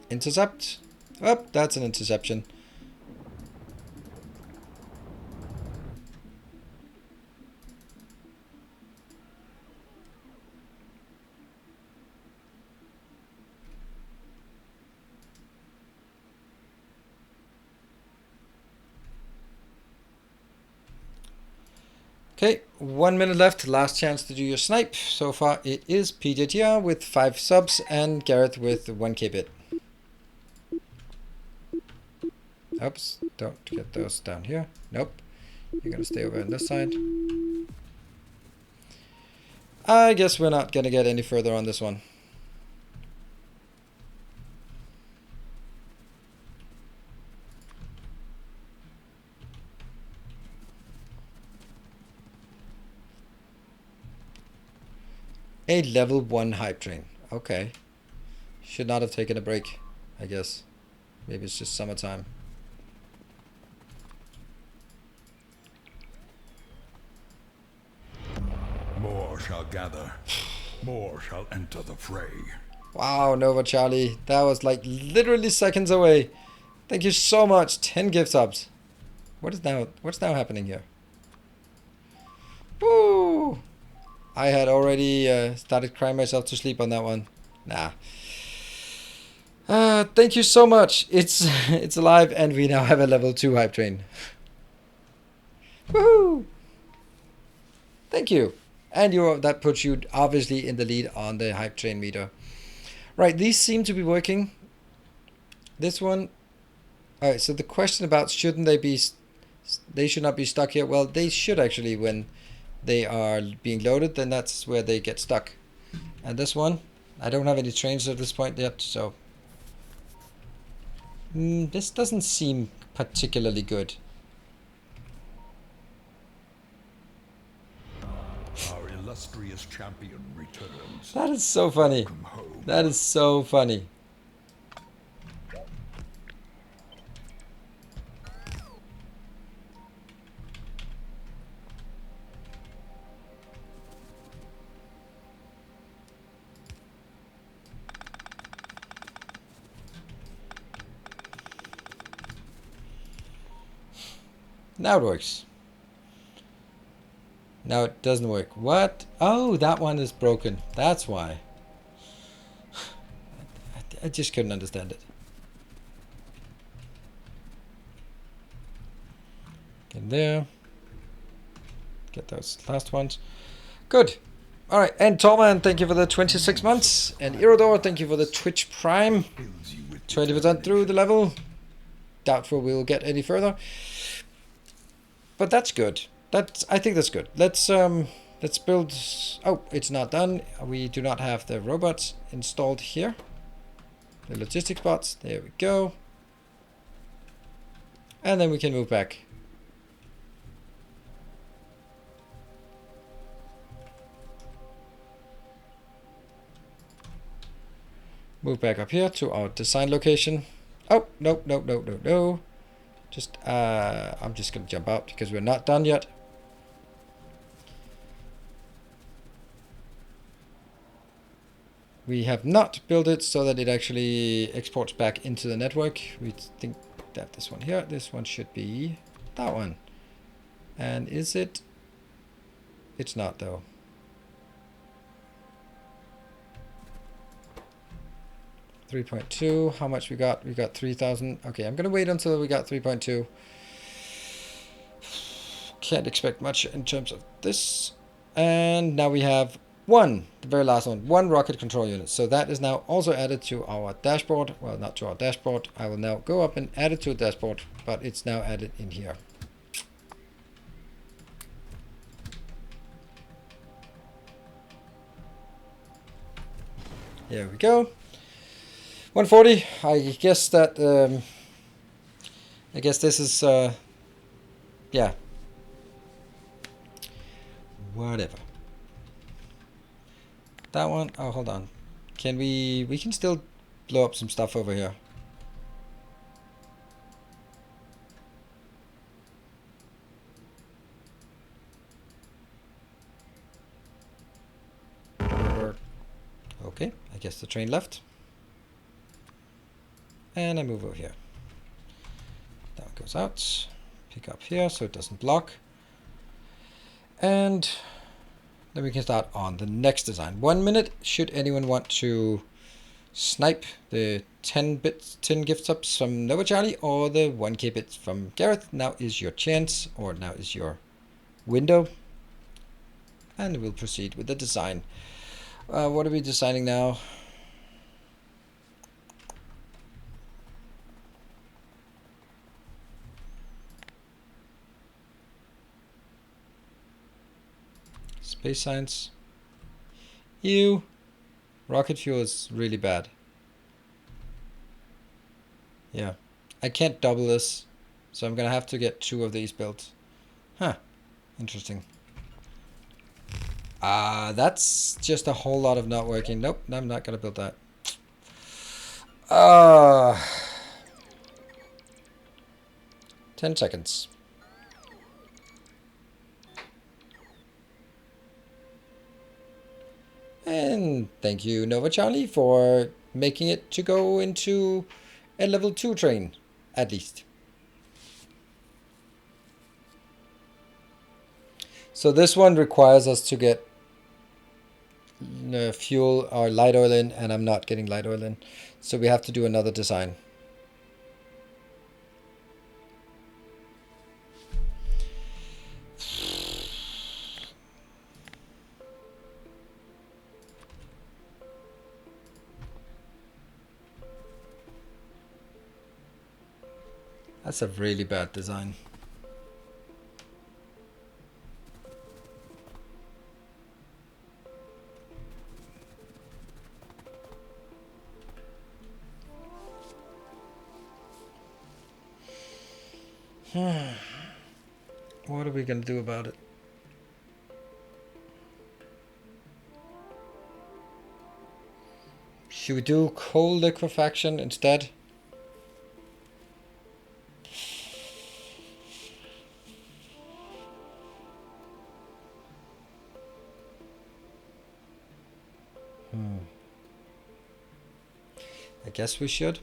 Intercept. Oh, that's an interception. Okay, 1 minute left. Last chance to do your snipe. So far it is PJTR with 5 subs and Gareth with 1k bit. Oops, don't get those down here. Nope. You're gonna stay over on this side. I guess we're not gonna get any further on this one. A level 1 hype train. Okay. Should not have taken a break, I guess. Maybe it's just summertime. More shall gather. More shall enter the fray. Wow, Nova Charlie. That was like literally seconds away. Thank you so much. 10 gift subs. What's now happening here? Woo! I had already started crying myself to sleep on that one. Nah. Thank you so much. It's alive and we now have a level 2 hype train. Woohoo! Thank you. And that puts you obviously in the lead on the hype train meter. Right, these seem to be working. This one. Alright, so the question about they should not be stuck here. Well, they should actually when they are being loaded, then that's where they get stuck. And this one, I don't have any trains at this point yet, so this doesn't seem particularly good. Our illustrious champion returns. That is so funny. That is so funny. Now it works. Now it doesn't work. What? Oh, that one is broken. That's why. I just couldn't understand it. In there. Get those last ones. Good. All right. And Torman, thank you for the 26 months. And Irodor, thank you for the Twitch Prime. 20% through the level. Doubtful we'll get any further. But that's good. I think that's good. Let's build. Oh, it's not done. We do not have the robots installed here. The logistics bots. There we go. And then we can move back. Move back up here to our design location. Oh, no, no, no, no, no. Just, I'm just going to jump out because we're not done yet. We have not built it so that it actually exports back into the network. We think that this one should be that one. And is it? It's not though. $3.2. How much we got? We got 3,000. Okay, I'm gonna wait until we got 3.2. Can't expect much in terms of this. And now we have the very last one rocket control unit. So that is now also added to our dashboard. Well, not to our dashboard. I will now go up and add it to a dashboard, but it's now added in here. There we go. 140. I guess that I guess this is yeah. Whatever. That one. Oh, hold on. Can we can still blow up some stuff over here. Okay, I guess the train left. And I move over here. That one goes out. Pick up here so it doesn't block. And then we can start on the next design. 1 minute. Should anyone want to snipe the 10 gift subs from Nova Charlie or the 1k bits from Gareth, now is your chance, or now is your window. And we'll proceed with the design. What are we designing now? Space science. Ew. Rocket fuel is really bad. Yeah. I can't double this, so I'm gonna have to get 2 of these built. Huh. Interesting. That's just a whole lot of not working. Nope, I'm not gonna build that. 10 seconds. And thank you, Nova Charlie, for making it to go into a level 2 train, at least. So this one requires us to get fuel or light oil in, and I'm not getting light oil in. So we have to do another design. That's a really bad design. What are we gonna do about it? Should we do cold liquefaction instead? I guess we should.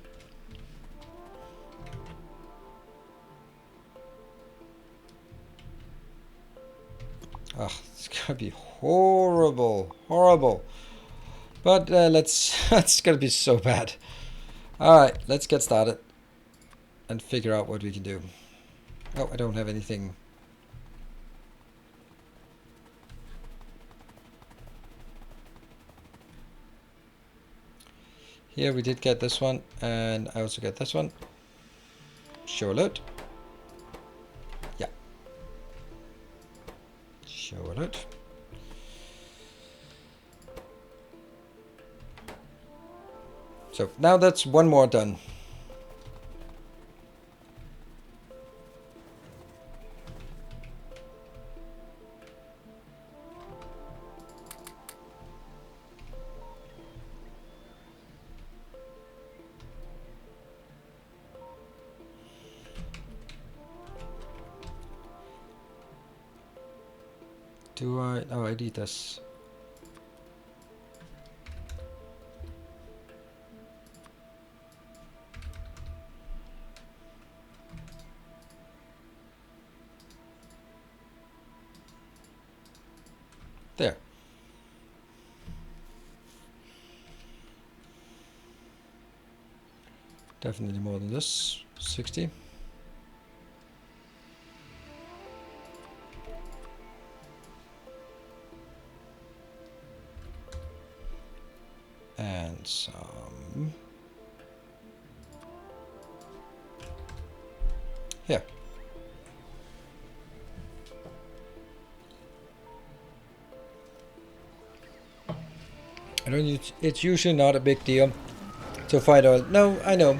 Oh, it's gonna be horrible, horrible. But it's gonna be so bad. All right, let's get started and figure out what we can do. Oh, I don't have anything Here we did get this one, and I also get this one. Show alert. Yeah. Show alert. So now that's one more done. Do I? Oh, I need this. There. Definitely more than this. 60. And some here. I don't. It's usually not a big deal to fight oil. No, I know.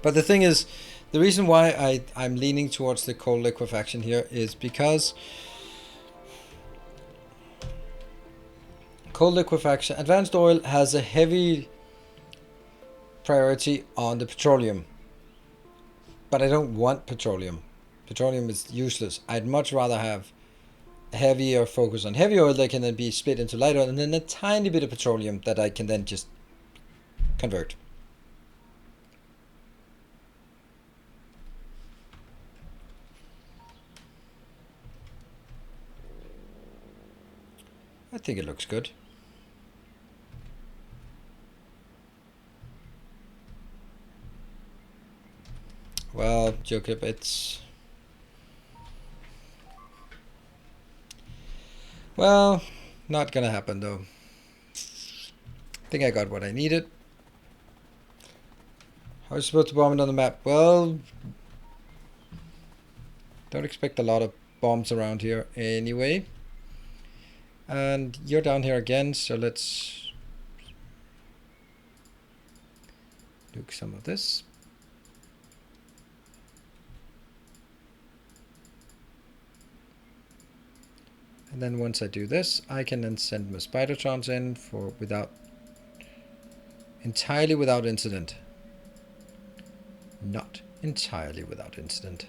But the thing is, the reason why I'm leaning towards the cold liquefaction here is because cold liquefaction, advanced oil has a heavy priority on the petroleum. But I don't want petroleum. Petroleum is useless. I'd much rather have a heavier focus on heavy oil that can then be split into light oil, and then a tiny bit of petroleum that I can then just convert. I think it looks good. Well, Jacob, it's... Well, not gonna happen though. I think I got what I needed. How was I supposed to bomb it on the map? Well, don't expect a lot of bombs around here anyway. And you're down here again, so let's nuke some of this. And then once I do this, I can then send my Spidertrons in for entirely without incident. Not entirely without incident.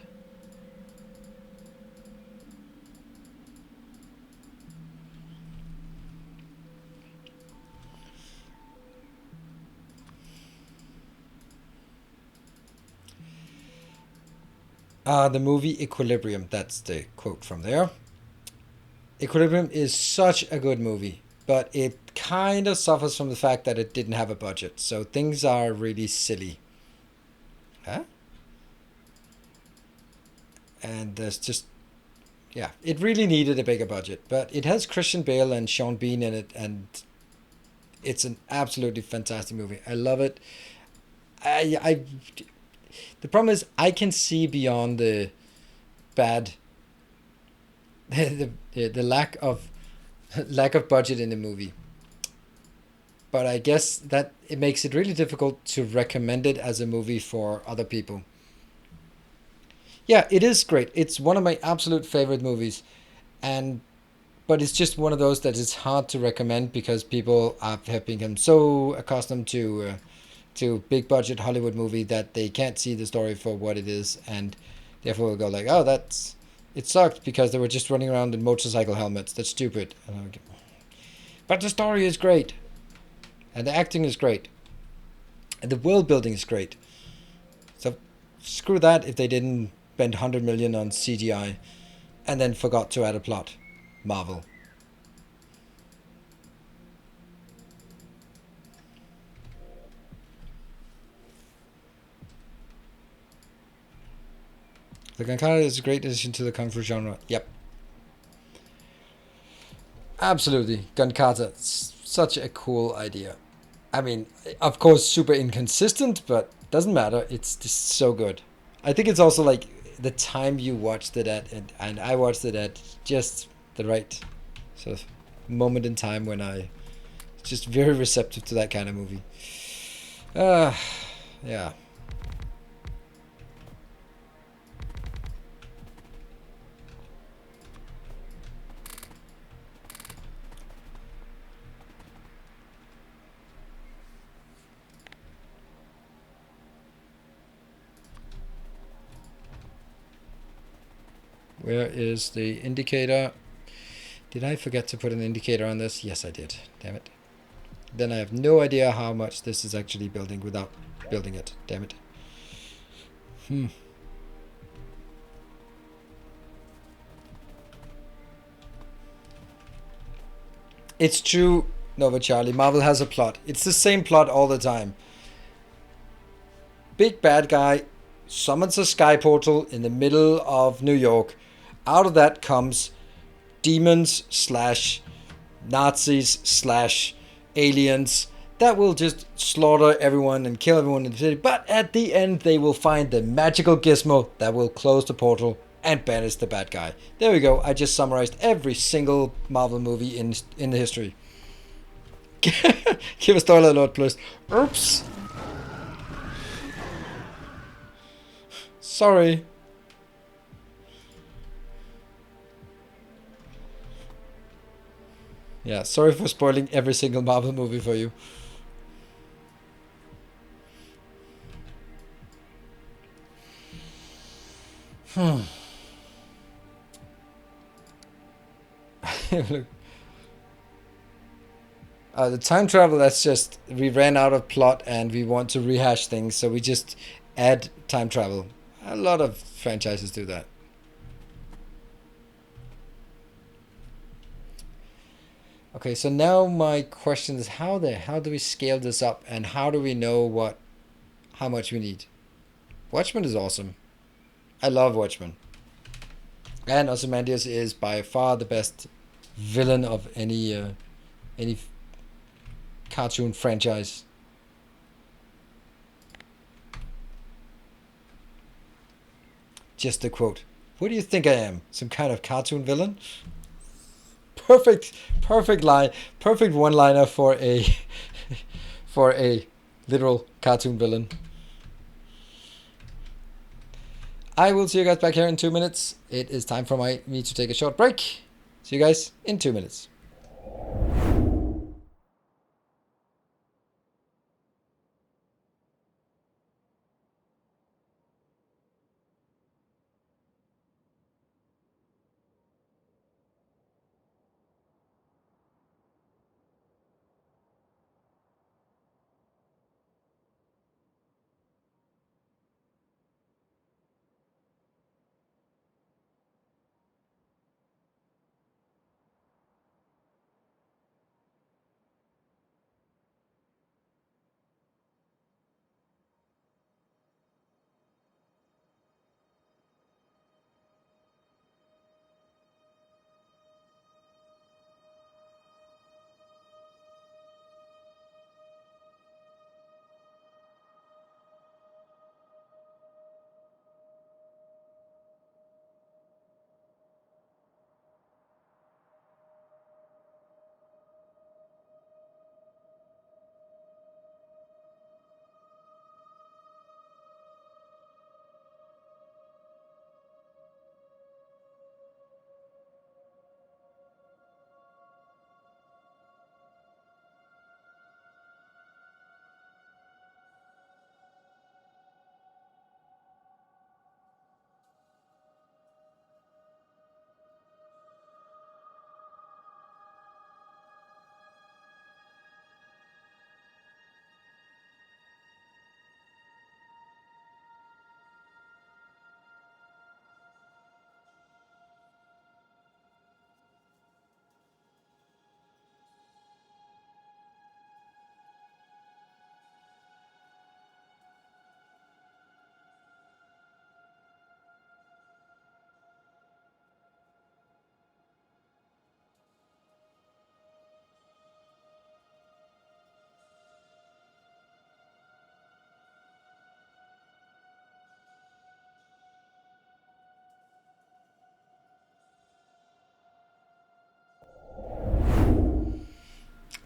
The movie Equilibrium, that's the quote from there. Equilibrium is such a good movie, but it kind of suffers from the fact that it didn't have a budget, so things are really silly. Huh? And there's just, yeah, it really needed a bigger budget, but it has Christian Bale and Sean Bean in it, and it's an absolutely fantastic movie. I love it. The problem is I can see beyond the bad, the lack of budget in the movie. But I guess that it makes it really difficult to recommend it as a movie for other people. Yeah, it is great. It's one of my absolute favorite movies, but it's just one of those that is hard to recommend because people have become so accustomed to big budget Hollywood movie that they can't see the story for what it is, and therefore will go like, oh, it sucked because they were just running around in motorcycle helmets. That's stupid. But the story is great, and the acting is great, and the world building is great. So screw that if they didn't spend 100 million on CGI and then forgot to add a plot. Marvel. The Gankara is a great addition to the Kung Fu genre. Yep. Absolutely. Gankata. Such a cool idea. I mean, of course, super inconsistent, but doesn't matter. It's just so good. I think it's also like the time you watched it at, and I watched it at just the right sort of moment in time when I just very receptive to that kind of movie. Uh, yeah. Where is the indicator? Did I forget to put an indicator on this? Yes, I did. Damn it. Then I have no idea how much this is actually building without building it. Damn it. It's true, Nova Charlie. Marvel has a plot. It's the same plot all the time. Big bad guy summons a sky portal in the middle of New York. Out of that comes demons slash Nazis slash aliens that will just slaughter everyone and kill everyone in the city. But at the end, they will find the magical gizmo that will close the portal and banish the bad guy. There we go. I just summarized every single Marvel movie in the history. Give a spoiler alert, please. Oops. Sorry. Yeah, sorry for spoiling every single Marvel movie for you. Look. The time travel, that's just, we ran out of plot and we want to rehash things, so we just add time travel. A lot of franchises do that. Okay, so now my question is how do we scale this up and how do we know how much we need? Watchmen is awesome. I love Watchmen. And Ozymandias is by far the best villain of any cartoon franchise. Just a quote. What do you think I am? Some kind of cartoon villain? Perfect line, perfect one-liner for a for a literal cartoon villain. I will see you guys back here in 2 minutes. It is time for me to take a short break. See you guys in 2 minutes.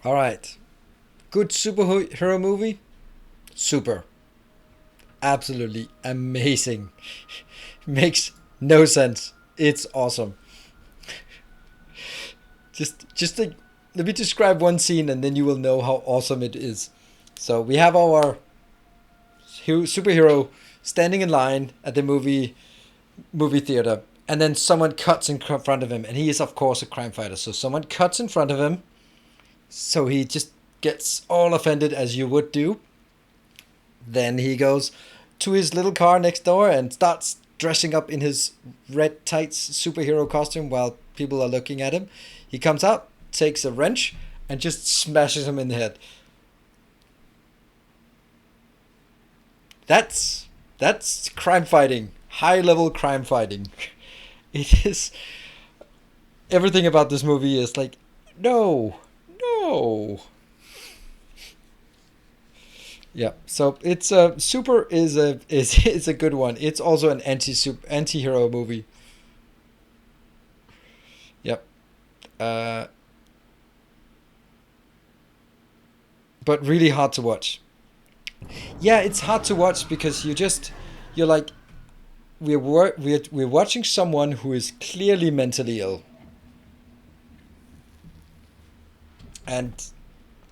All right. Good superhero movie? Super. Absolutely amazing. Makes no sense. It's awesome. Just like, let me describe one scene and then you will know how awesome it is. So we have our superhero standing in line at the movie theater, and then someone cuts in front of him, and he is of course a crime fighter. So someone cuts in front of him, so he just gets all offended as you would do. Then he goes to his little car next door and starts dressing up in his red tights superhero costume while people are looking at him. He comes out, takes a wrench, and just smashes him in the head. That's crime fighting. High level crime fighting. It is, everything about this movie is like, no. No. Yeah, so it's Super is a good one. It's also an anti-hero movie. Yep. Uh, but really hard to watch. Yeah, it's hard to watch because you're like, we're watching someone who is clearly mentally ill, and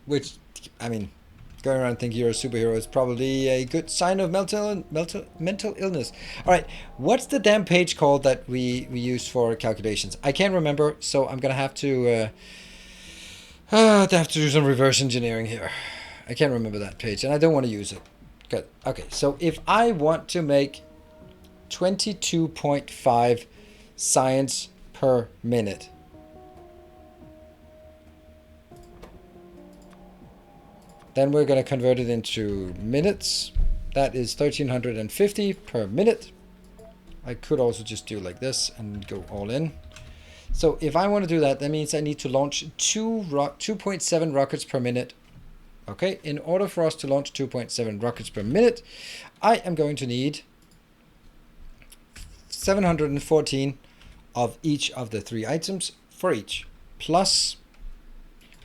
which, I mean, going around thinking you're a superhero is probably a good sign of mental illness. All right, what's the damn page called that we use for calculations? I can't remember, so I'm gonna have to do some reverse engineering here. I can't remember that page, and I don't want to use it. Good. Okay, so if I want to make 22.5 science per minute, then we're going to convert it into minutes. That is 1350 per minute. I could also just do like this and go all in. So if I want to do that, that means I need to launch 2.7 rockets per minute. Okay, in order for us to launch 2.7 rockets per minute, I am going to need 714 of each of the 3 items for each, plus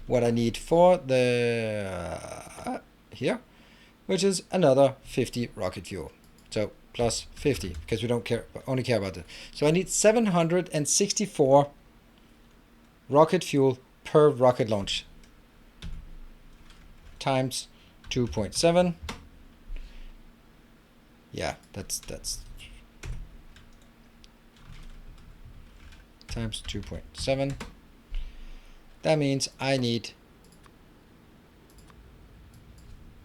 what I need for the here, which is another 50 rocket fuel. So plus 50, because we don't care, only care about it. So I need 764 rocket fuel per rocket launch times 2.7. Yeah, that's times 2.7. That means I need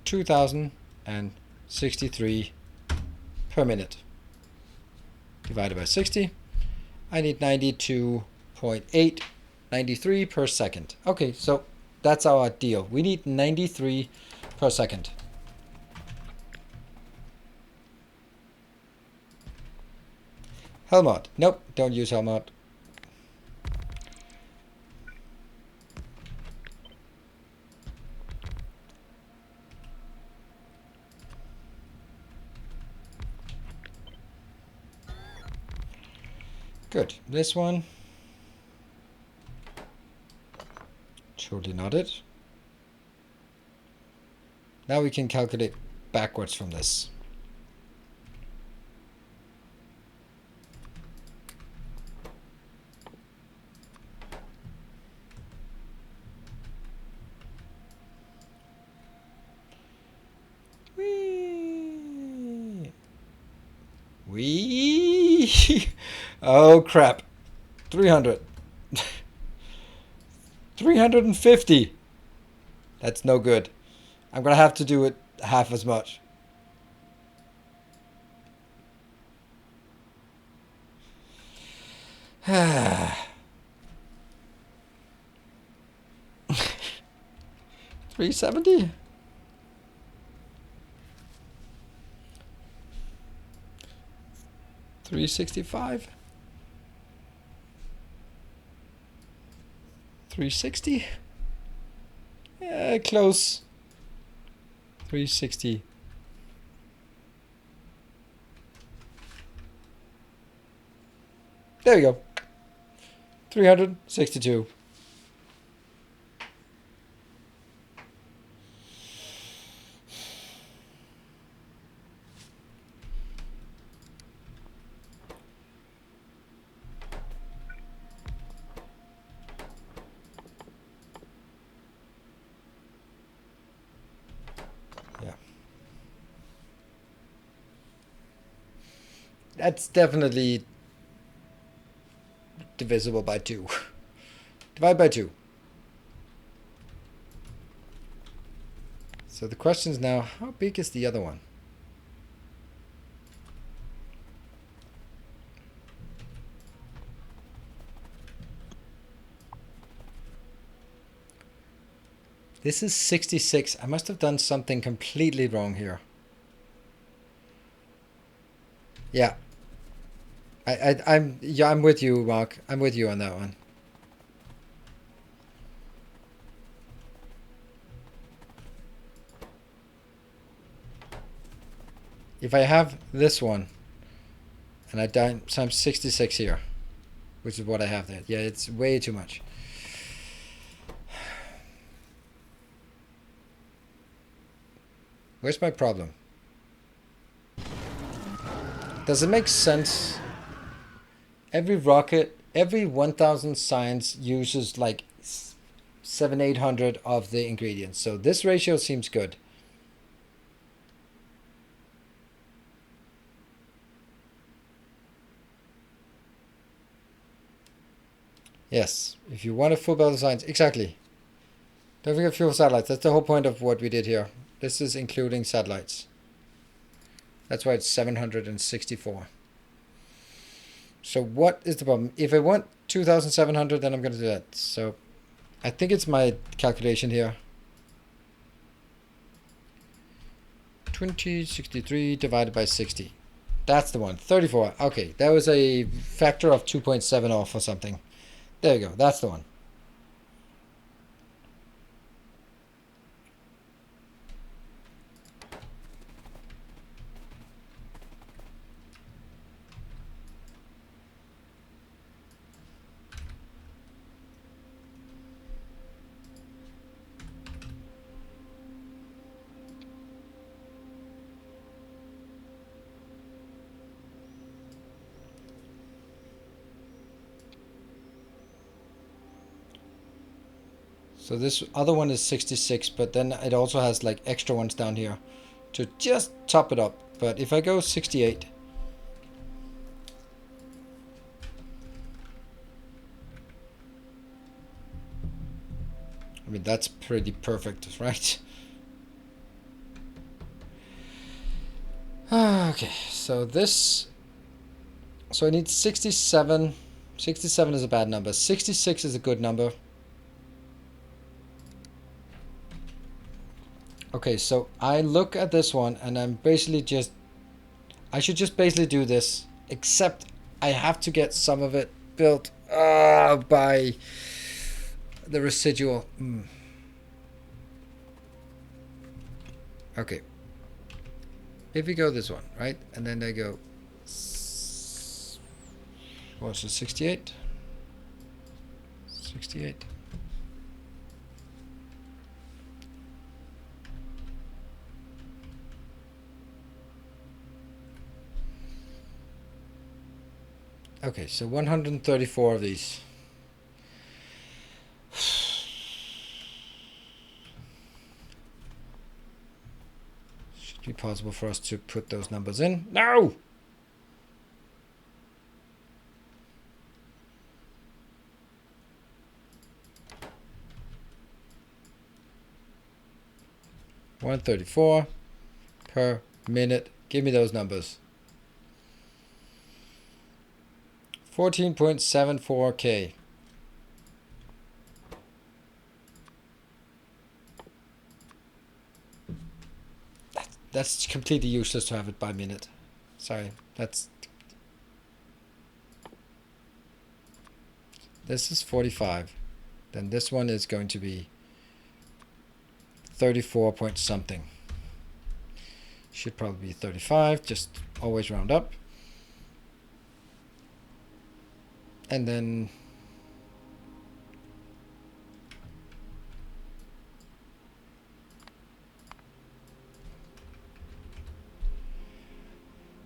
2063 per minute. Divided by 60, I need 92.893 per second. Okay, so that's our deal. We need 93 per second. Helmut. Nope, don't use Helmut. Good. This one. Totally not it. Now we can calculate backwards from this. Wee. Oh crap. 300. 350. That's no good. I'm gonna have to do it half as much. $370. 365. 360. Yeah, close. 360. There we go. 362. That's definitely divisible by 2. Divide by 2. So the question is now, how big is the other one? This is 66. I must have done something completely wrong here. Yeah. I'm with you, Mark. I'm with you on that one. If I have this one, and I times 66 here, which is what I have there. Yeah, it's way too much. Where's my problem? Does it make sense? Every rocket, every 1,000 science uses like 700-800 of the ingredients. So this ratio seems good. Yes, if you want a full battle science, exactly. Don't forget fuel satellites. That's the whole point of what we did here. This is including satellites. That's why it's 764. So what is the problem? If I want 2,700, then I'm going to do that. So I think it's my calculation here. 2063 divided by 60. That's the one. 34. Okay, that was a factor of 2.7 off or something. There you go. That's the one. So this other one is 66, but then it also has like extra ones down here to just top it up. But if I go 68, I mean, that's pretty perfect, right? Okay, so this, so I need 67. 67 is a bad number. 66 is a good number. Okay, so I look at this one and I'm basically just, I should just basically do this, except I have to get some of it built by the residual. Okay. If we go this one, right? And then I go, what's it, 68? 68. Okay, so 134 of these. Should be possible for us to put those numbers in. No! $134 per minute. Give me those numbers. 14.74K. That's completely useless to have it by minute. Sorry, that's... This is 45. Then this one is going to be 34 point something. Should probably be 35, just always round up. And then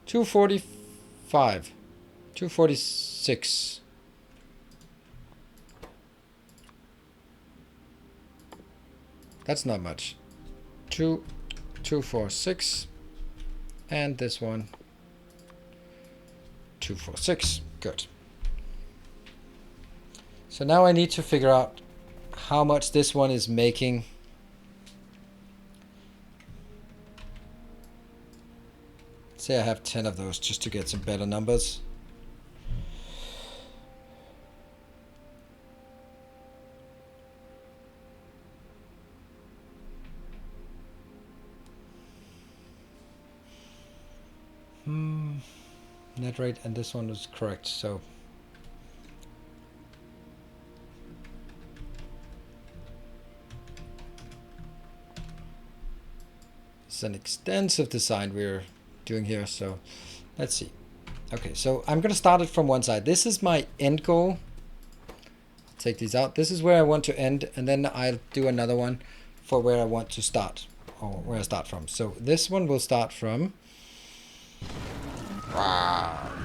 $245, $246. That's not much. 246, and this one 246. Good. So now I need to figure out how much this one is making. Say I have 10 of those just to get some better numbers. Net rate, and this one was correct, so it's an extensive design we're doing here, so let's see. Okay, so I'm gonna start it from one side. This is my end goal. I'll take these out. This is where I want to end, and then I'll do another one for where I want to start, or where I start from. So this one will start from,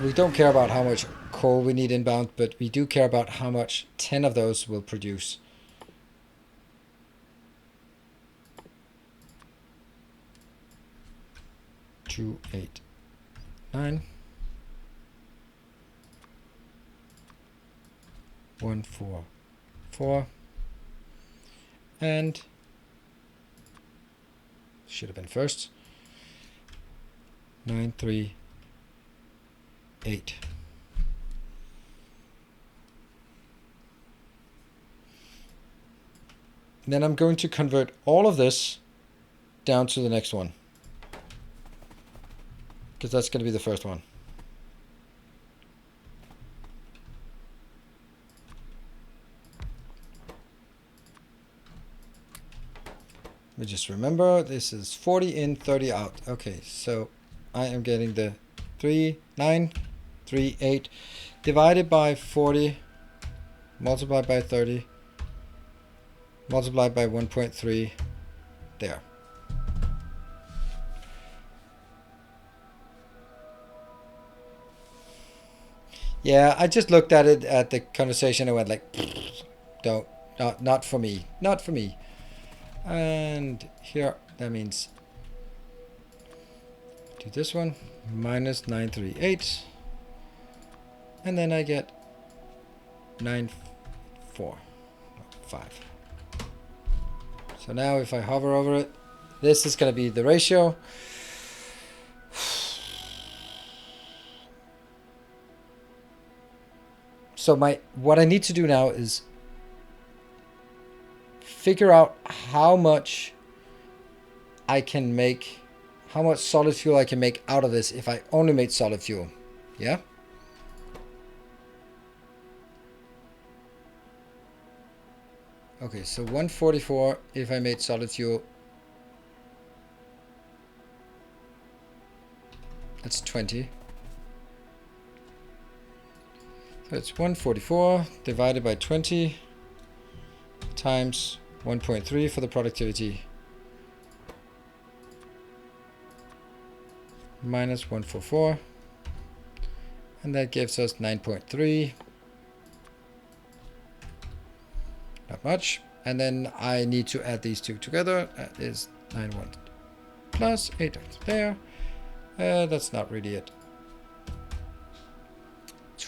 we don't care about how much coal we need inbound, but we do care about how much 10 of those will produce. Two, 8, 9. 1, 4, 4. And should have been first. 9, 3, 8. Then I'm going to convert all of this down to the next one, because that's going to be the first one. Let me just remember, this is 40 in, 30 out. Okay, so I am getting the 3, 9, 3, 8 divided by 40, multiplied by 30, multiplied by 1.3, there. Yeah, I just looked at it at the conversation and went like, don't, not for me, not for me. And here, that means do this one, minus 938, and then I get 9.4, 5. So now if I hover over it, this is going to be the ratio. So what I need to do now is figure out how much I can make, how much solid fuel I can make out of this if I only made solid fuel. Yeah? Okay, so 144 if I made solid fuel. That's 20. So it's 144 divided by 20 times 1.3 for the productivity, minus 144, and that gives us 9.3. Not much. And then I need to add these two together. That is 91 plus 8 there. That's not really it.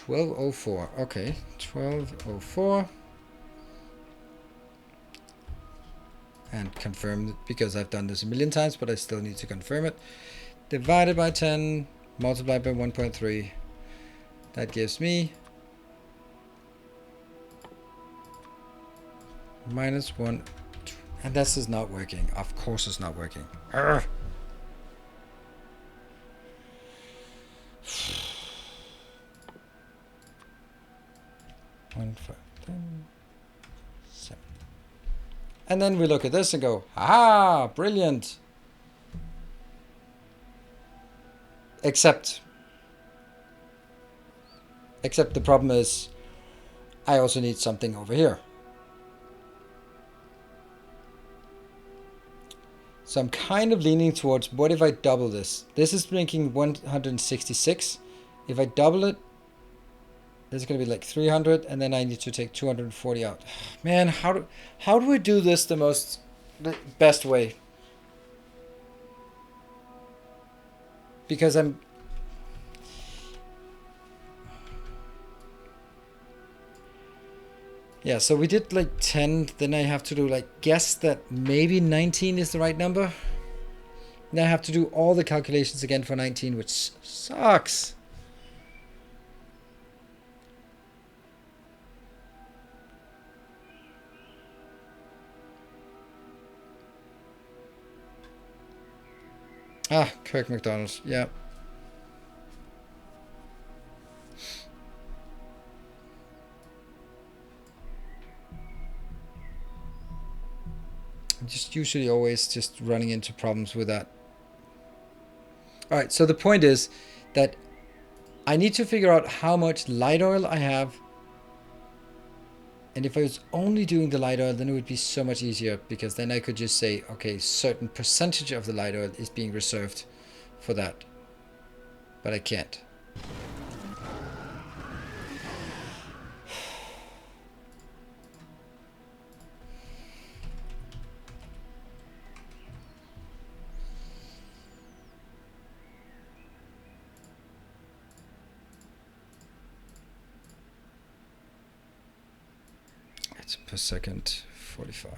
1204. Okay, 1204. And confirm it, because I've done this a million times, but I still need to confirm it. Divided by 10, multiplied by 1.3. That gives me minus 1. And this is not working. Of course it's not working. Urgh. 1, 5, 10, 7. And then we look at this and go, ha, brilliant. Except the problem is I also need something over here. So I'm kind of leaning towards, what if I double this? This is making 166. If I double it, this is going to be like 300, and then I need to take 240 out. Man, how do I do this the best way? Because Yeah, so we did like 10, then I have to do like guess that maybe 19 is the right number. Now I have to do all the calculations again for 19, which sucks. Ah, Kirk McDonald, yeah. I'm just usually always just running into problems with that. Alright, so the point is that I need to figure out how much light oil I have. And if I was only doing the light oil, then it would be so much easier, because then I could just say, okay, certain percentage of the light oil is being reserved for that. But I can't. It's per second, 45.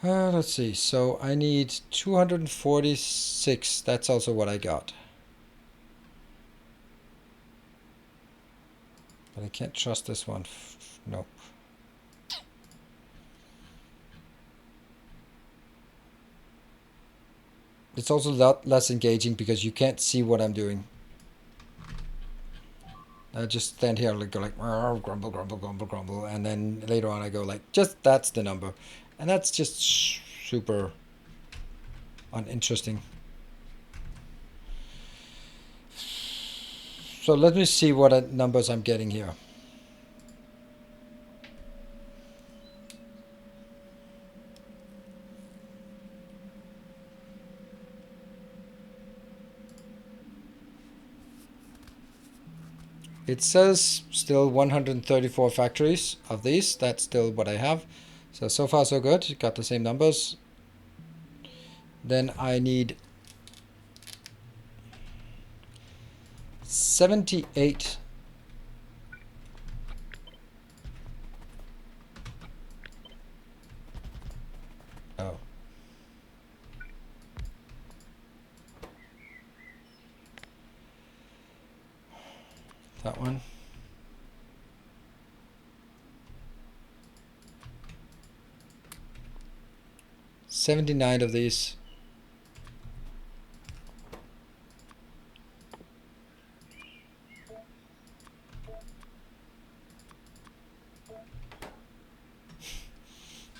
Let's see. So I need 246. That's also what I got. But I can't trust this one. No. It's also a lot less engaging because you can't see what I'm doing. I just stand here and go like grumble, grumble, grumble, grumble, and then later on I go like, just that's the number, and that's just super uninteresting. So let me see what numbers I'm getting here. It says still 134 factories of these. That's still what I have. So far so good. Got the same numbers. Then I need 78. Oh. That one. $79 of these.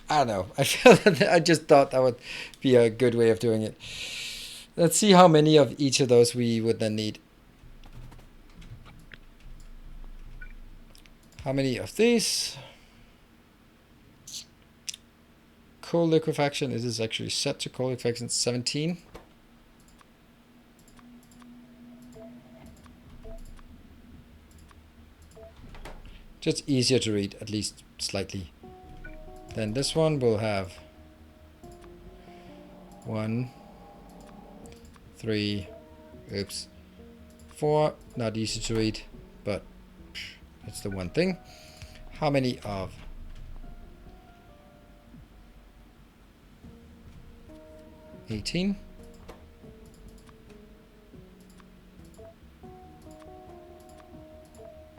I don't know. I feel that I just thought that would be a good way of doing it. Let's see how many of each of those we would then need. How many of these? Cold liquefaction. Is this actually set to cold liquefaction? 17. Just easier to read, at least slightly. Then this one will have 1, 3, oops, 4. Not easy to read, but it's the one thing. How many of 18?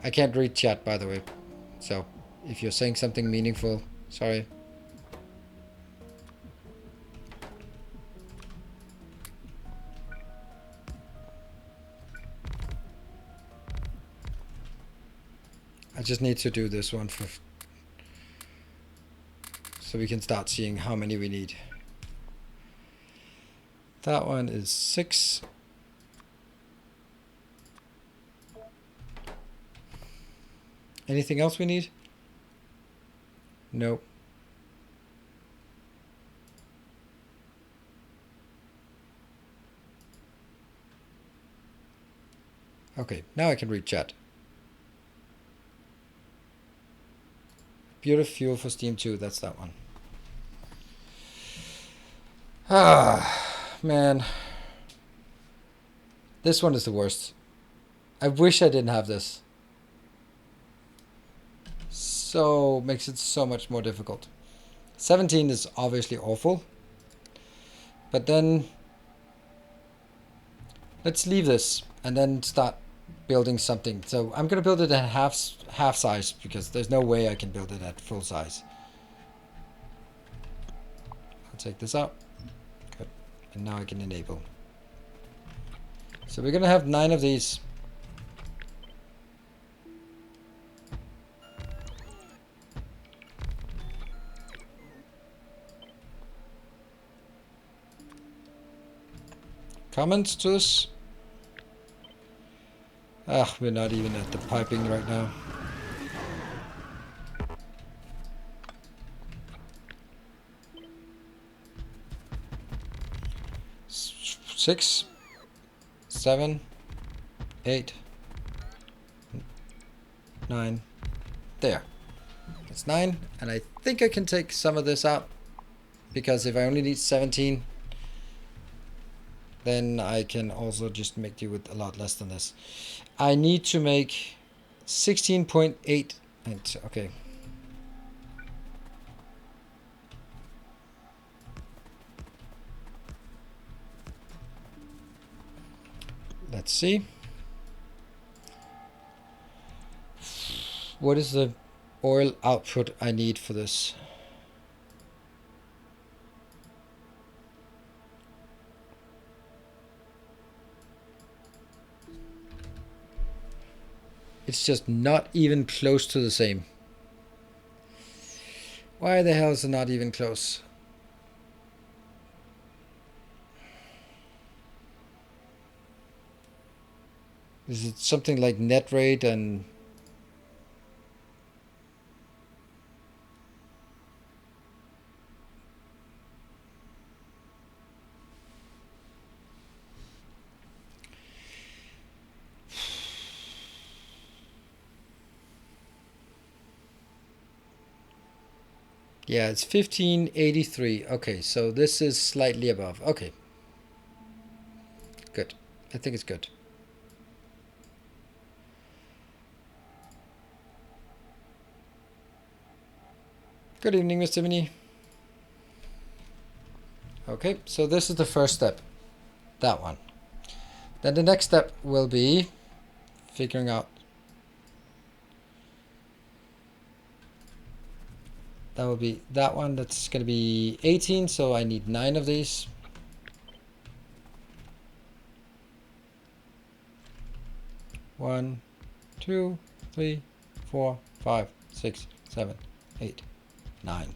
I can't read chat, by the way. So, if you're saying something meaningful, sorry. I just need to do this one so we can start seeing how many we need. That one is 6. Anything else we need? Nope. Okay, now I can read chat. Beautiful fuel for steam 2. That's that one. Ah, man. This one is the worst. I wish I didn't have this. So makes it so much more difficult. 17 is obviously awful. But then let's leave this and then start building something. So I'm gonna build it at half size because there's no way I can build it at full size. I'll take this out. Good. And now I can enable. So we're gonna have 9 of these. Comments to this? Ah, we're not even at the piping right now. Six, 7, 8, 9. There. It's 9, and I think I can take some of this out because if I only need 17, then I can also just make do with a lot less than this. I need to make 16.8. Okay. Let's see. What is the oil output I need for this? It's just not even close to the same. Why the hell is it not even close? Is it something like net rate and... Yeah, it's 1583. Okay, so this is slightly above. Okay. Good. I think it's good. Good evening, Mr. Vinny. Okay, so this is the first step. That one. Then the next step will be figuring out. That will be that one. That's going to be 18, so I need 9 of these. One, 2, 3, 4, 5, 6, 7, 8, 9.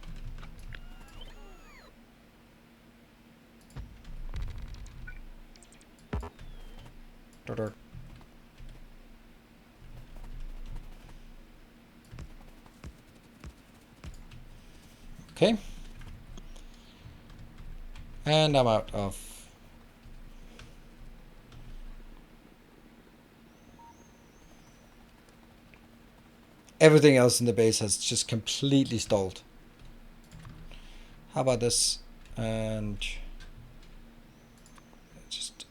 Okay. And I'm out of... Everything else in the base has just completely stalled. How about this? And... just...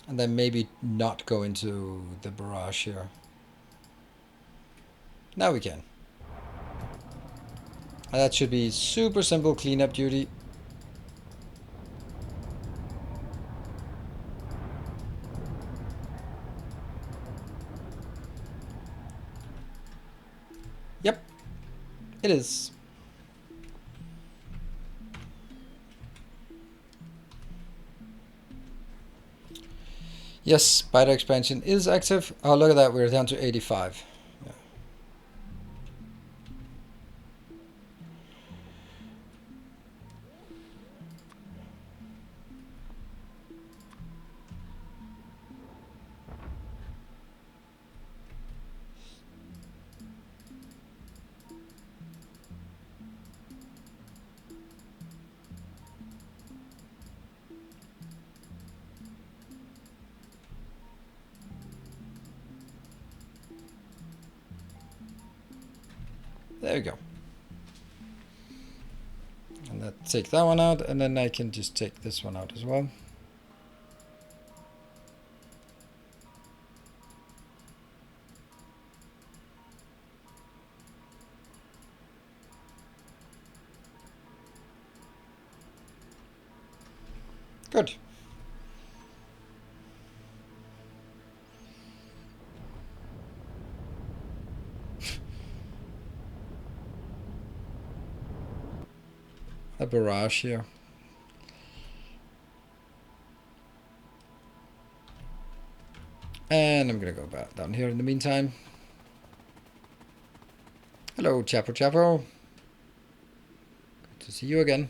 and then maybe not go into the barrage here. Now we can. And that should be super simple cleanup duty. Yep, it is. Yes, spider expansion is active. Oh, look at that, we're down to 85. Yeah. There we go. And let's take that one out, and then I can just take this one out as well. Good. A barrage here. And I'm gonna go back down here in the meantime. Hello, Chapo Chapo. Good to see you again.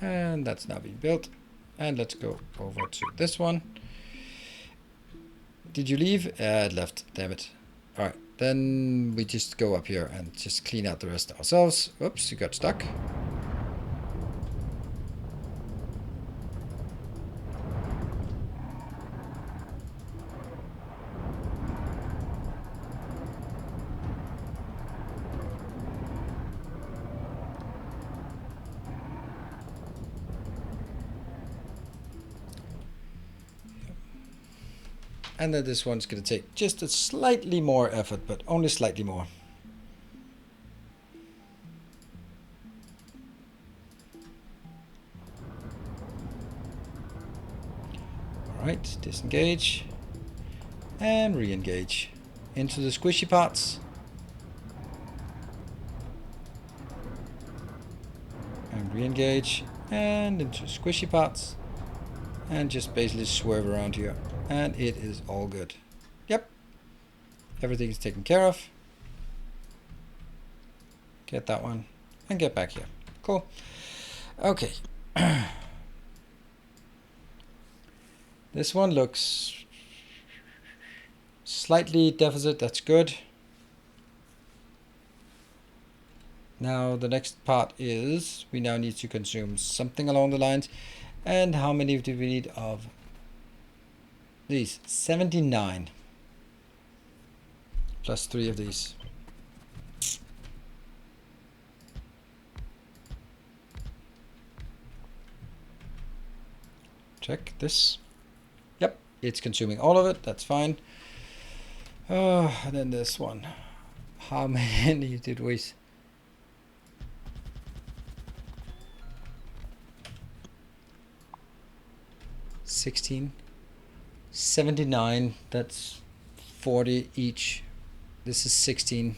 And that's now being built. And let's go over to this one. Did you leave? It left, damn it. Alright, then we just go up here and just clean out the rest ourselves. Oops, you got stuck. And then this one's going to take just a slightly more effort, but only slightly more. Alright, disengage. And re-engage. Into the squishy parts. And re-engage. And into squishy parts. And just basically swerve around here. And it is all good. Yep. Everything is taken care of. Get that one. And get back here. Cool. Okay. This one looks slightly deficit. That's good. Now the next part is we now need to consume something along the lines. And how many do we need of these? 79. Plus 3 of these. Check this. Yep, it's consuming all of it. That's fine. And then this one. How many did we? 16. 79. That's 40 each. This is 16.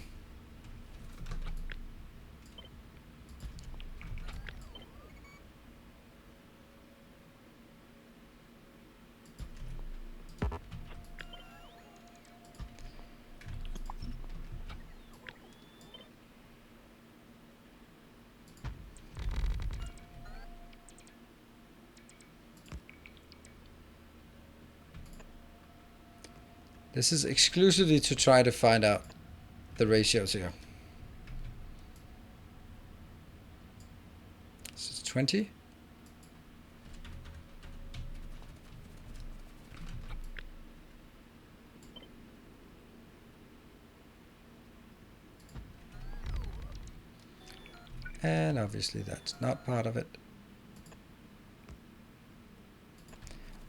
This is exclusively to try to find out the ratios here. This is 20. And obviously that's not part of it.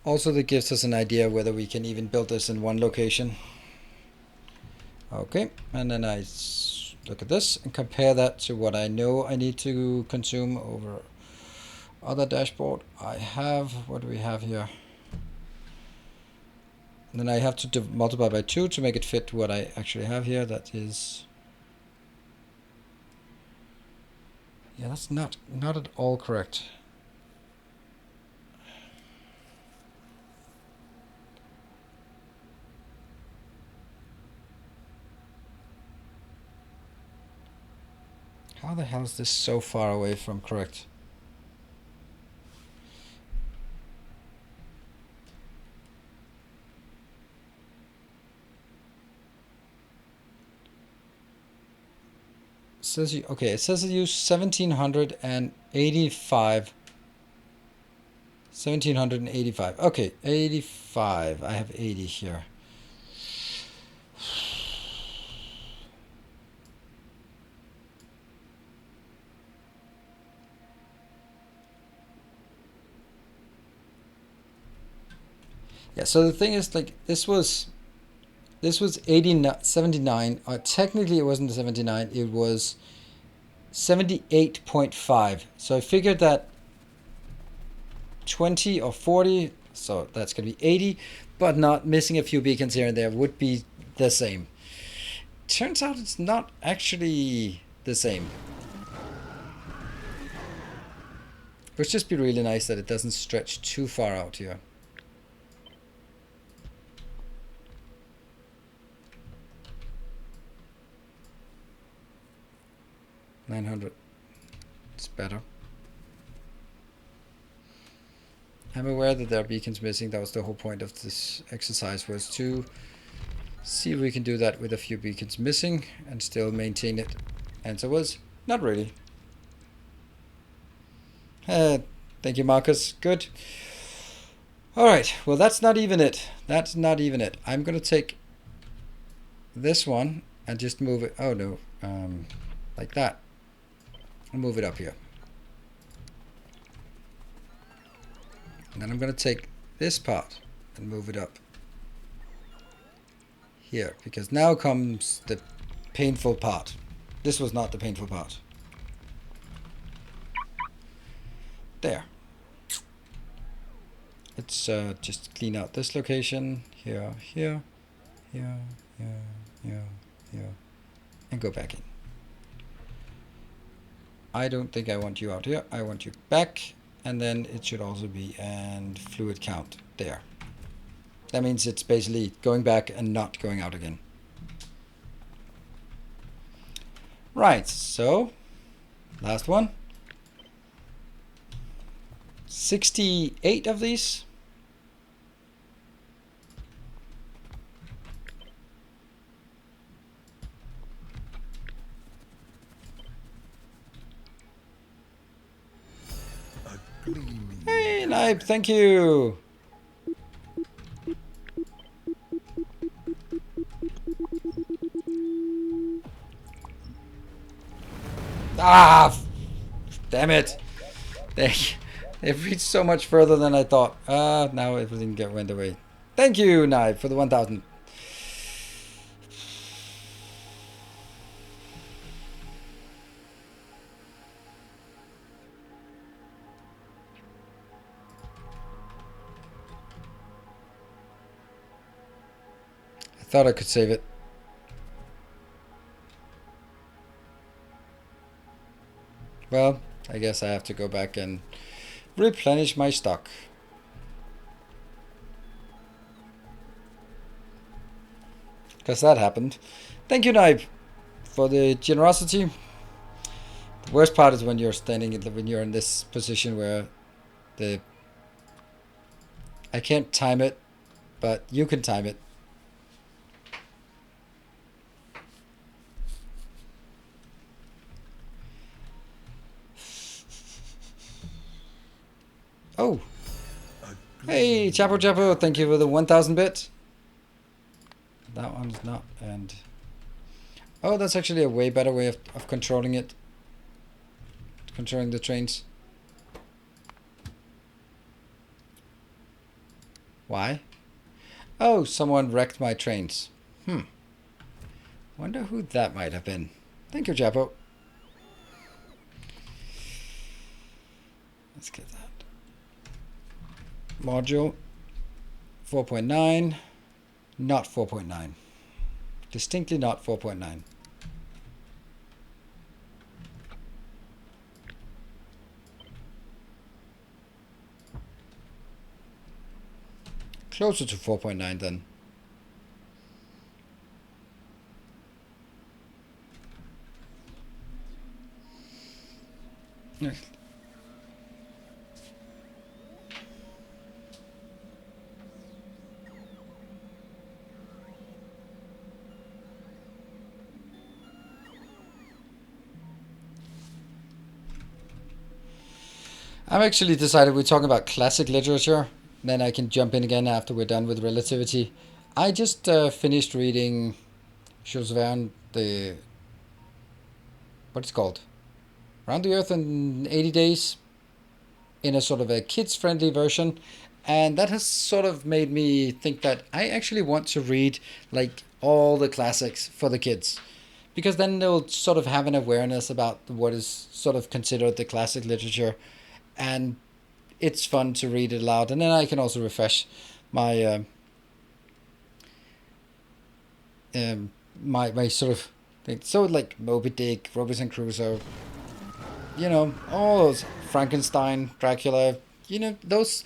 Also, that gives us an idea whether we can even build this in one location. Okay, and then I look at this and compare that to what I know I need to consume over other dashboard. I have, what do we have here? And then I have to multiply by 2 to make it fit what I actually have here. That is, yeah, that's not at all correct. How the hell is this so far away from correct? It says you, okay, it says you use 1785. 1785. Okay, 85. I have 80 here. Yeah, so the thing is, like, this was 79. Technically, it wasn't 79. It was 78.5. So I figured that 20 or 40, so that's going to be 80, but not missing a few beacons here and there would be the same. Turns out it's not actually the same. It would just be really nice that it doesn't stretch too far out here. $900. It's better. I'm aware that there are beacons missing. That was the whole point of this exercise, was to see if we can do that with a few beacons missing and still maintain it. Answer was, not really. Thank you, Marcus. Good. Alright, well that's not even it. That's not even it. I'm going to take this one and just move it. Oh no, like that. I'll move it up here. And then I'm going to take this part and move it up here, because now comes the painful part. This was not the painful part. There. Let's just clean out this location. Here, here, here, here, here, here. And go back in. I don't think I want you out here. I want you back. And then it should also be and fluid count there. That means it's basically going back and not going out again. Right, so last one. 68 of these. Hey, Nibe, thank you. Ah, damn it. They've reached so much further than I thought. Now everything went away. Thank you, Nibe, for the 1,000. I thought I could save it. Well, I guess I have to go back and replenish my stock. Because that happened. Thank you, Nibe, for the generosity. The worst part is when you're when you're in this position where I can't time it, but you can time it. Oh. Hey, Chapo, thank you for the 1,000 bit. That one's not, and... Oh, that's actually a way better way of controlling it. Controlling the trains. Why? Oh, someone wrecked my trains. Wonder who that might have been. Thank you, Chapo. Let's get that. Module 4.9. Not 4.9. Distinctly not 4.9. Closer to 4.9 then. I'm actually decided we're talking about classic literature. Then I can jump in again after we're done with relativity. I just finished reading Jules Verne, what's it called? Around the Earth in 80 Days, in a sort of a kids-friendly version. And that has sort of made me think that I actually want to read like all the classics for the kids, because then they'll sort of have an awareness about what is sort of considered the classic literature, and it's fun to read it aloud. And then I can also refresh my my sort of thing. So like Moby Dick, Robinson Crusoe, you know, all those Frankenstein, Dracula, you know, those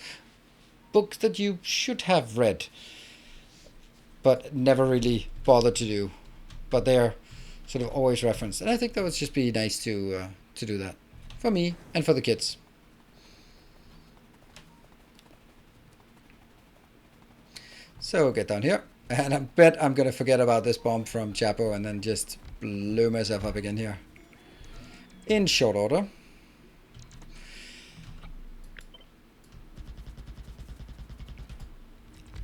books that you should have read, but never really bothered to do. But they're sort of always referenced, and I think that would just be nice to do that for me and for the kids. So get down here, and I bet I'm gonna forget about this bomb from Chapo and then just blow myself up again here. In short order.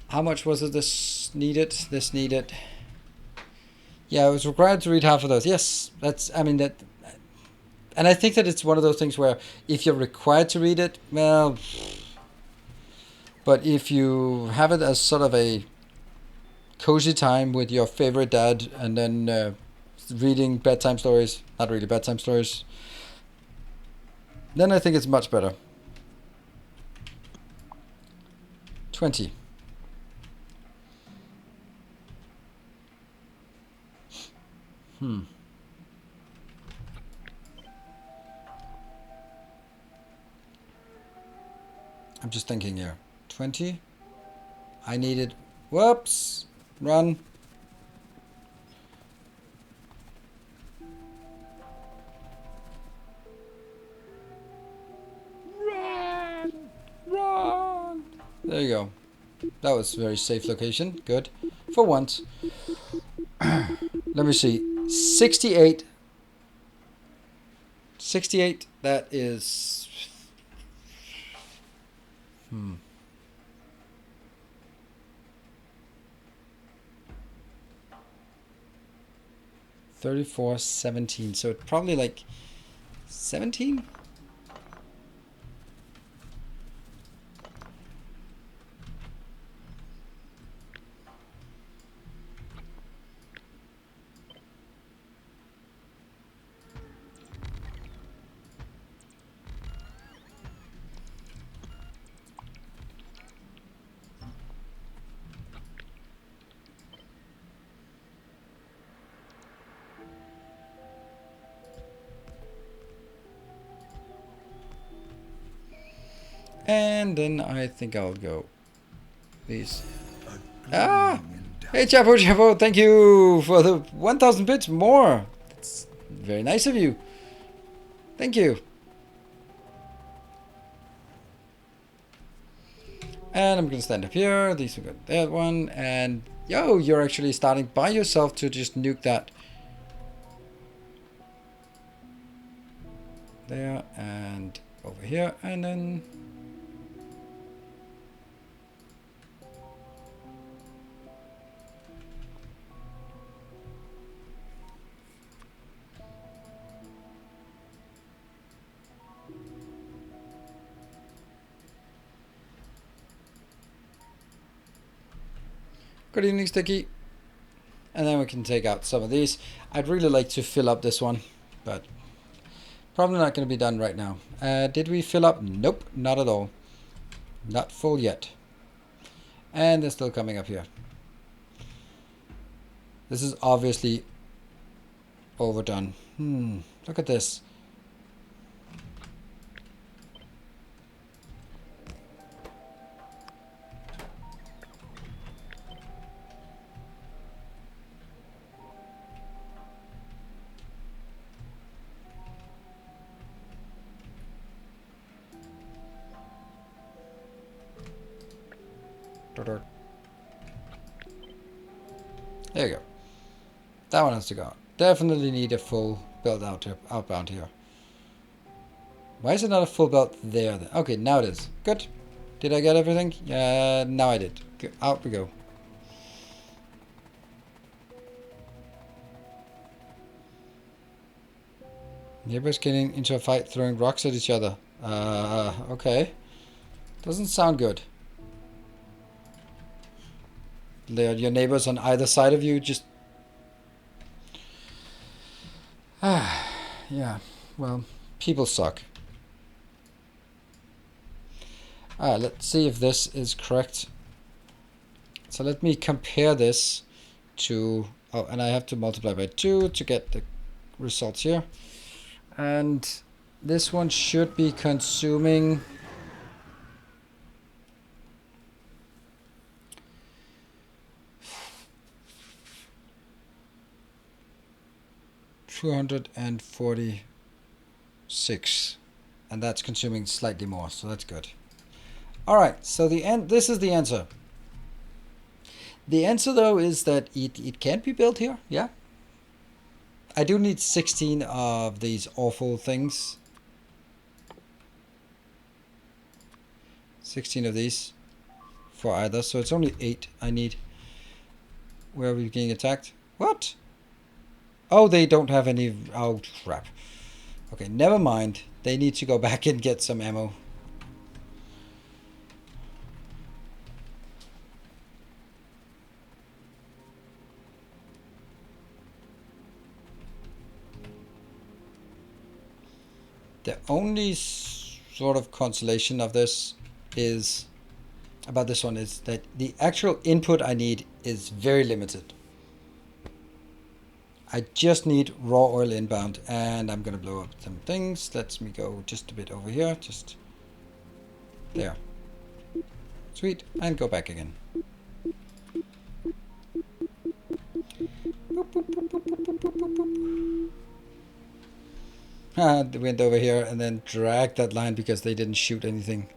How much was it this needed? This needed... Yeah, I was required to read half of those. Yes, that's... I mean, that... And I think that it's one of those things where if you're required to read it, well... But if you have it as sort of a cozy time with your favorite dad and then reading bedtime stories, not really bedtime stories, then I think it's much better. 20. I'm just thinking here. 20. I needed... Whoops! Run. Run! Run! There you go. That was a very safe location. Good. For once. Let me see. 68. 68. That is... 34, 17. So it's probably like 17? And then I think I'll go these. Ah! Hey, Chapo, Chapo, thank you for the 1,000 bits more. That's very nice of you. Thank you. And I'm going to stand up here. These will go that one. And, yo, you're actually starting by yourself to just nuke that. There and over here. And then... Good evening, Sticky. And then we can take out some of these. I'd really like to fill up this one, but probably not going to be done right now. Did we fill up? Nope, not at all. Not full yet. And they're still coming up here. This is obviously overdone. Look at this. There you go. That one has to go. Definitely need a full belt outbound here. Why is it not a full belt there then? Okay, now it is. Good. Did I get everything? Yeah, now I did. Out we go. Neighbors getting into a fight throwing rocks at each other. Okay. Doesn't sound good. your neighbors on either side of you just... yeah, well, people suck. Let's see if this is correct. So let me compare this to... oh, and I have to multiply by 2 to get the results here. And this one should be consuming... 246, and that's consuming slightly more, so that's good. All right, so this is the answer. The answer though is that it can be built here. Yeah, I do need 16 of these awful things. 16 of these for either, so it's only 8 I need. Where are we getting attacked? What? Oh, they don't have any... oh, crap. Okay, never mind. They need to go back and get some ammo. The only sort of consolation of this is... about this one is that the actual input I need is very limited. I just need raw oil inbound, and I'm gonna blow up some things. Let me go just a bit over here, just there. Sweet, and go back again. Boop, boop, boop, boop, boop, boop, boop, boop. They went over here and then dragged that line because they didn't shoot anything.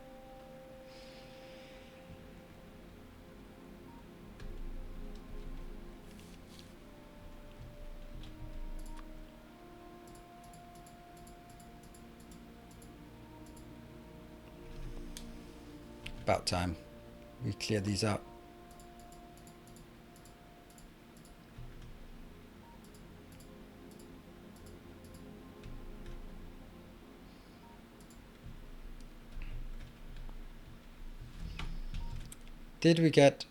About time we clear these out. Did we get...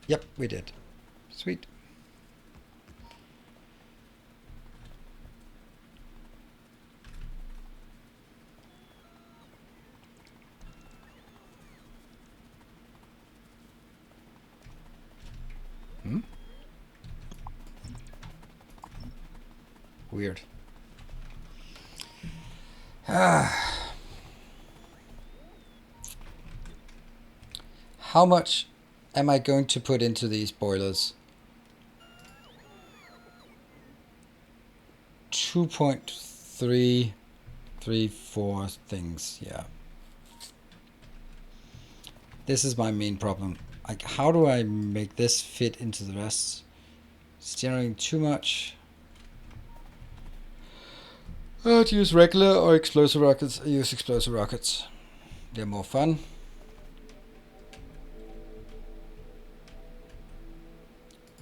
yep, we did. Sweet. Weird. How much am I going to put into these boilers? 2.334 things, yeah. This is my main problem. Like, how do I make this fit into the rest? It's generating too much. To use regular or explosive rockets, I use explosive rockets. They're more fun.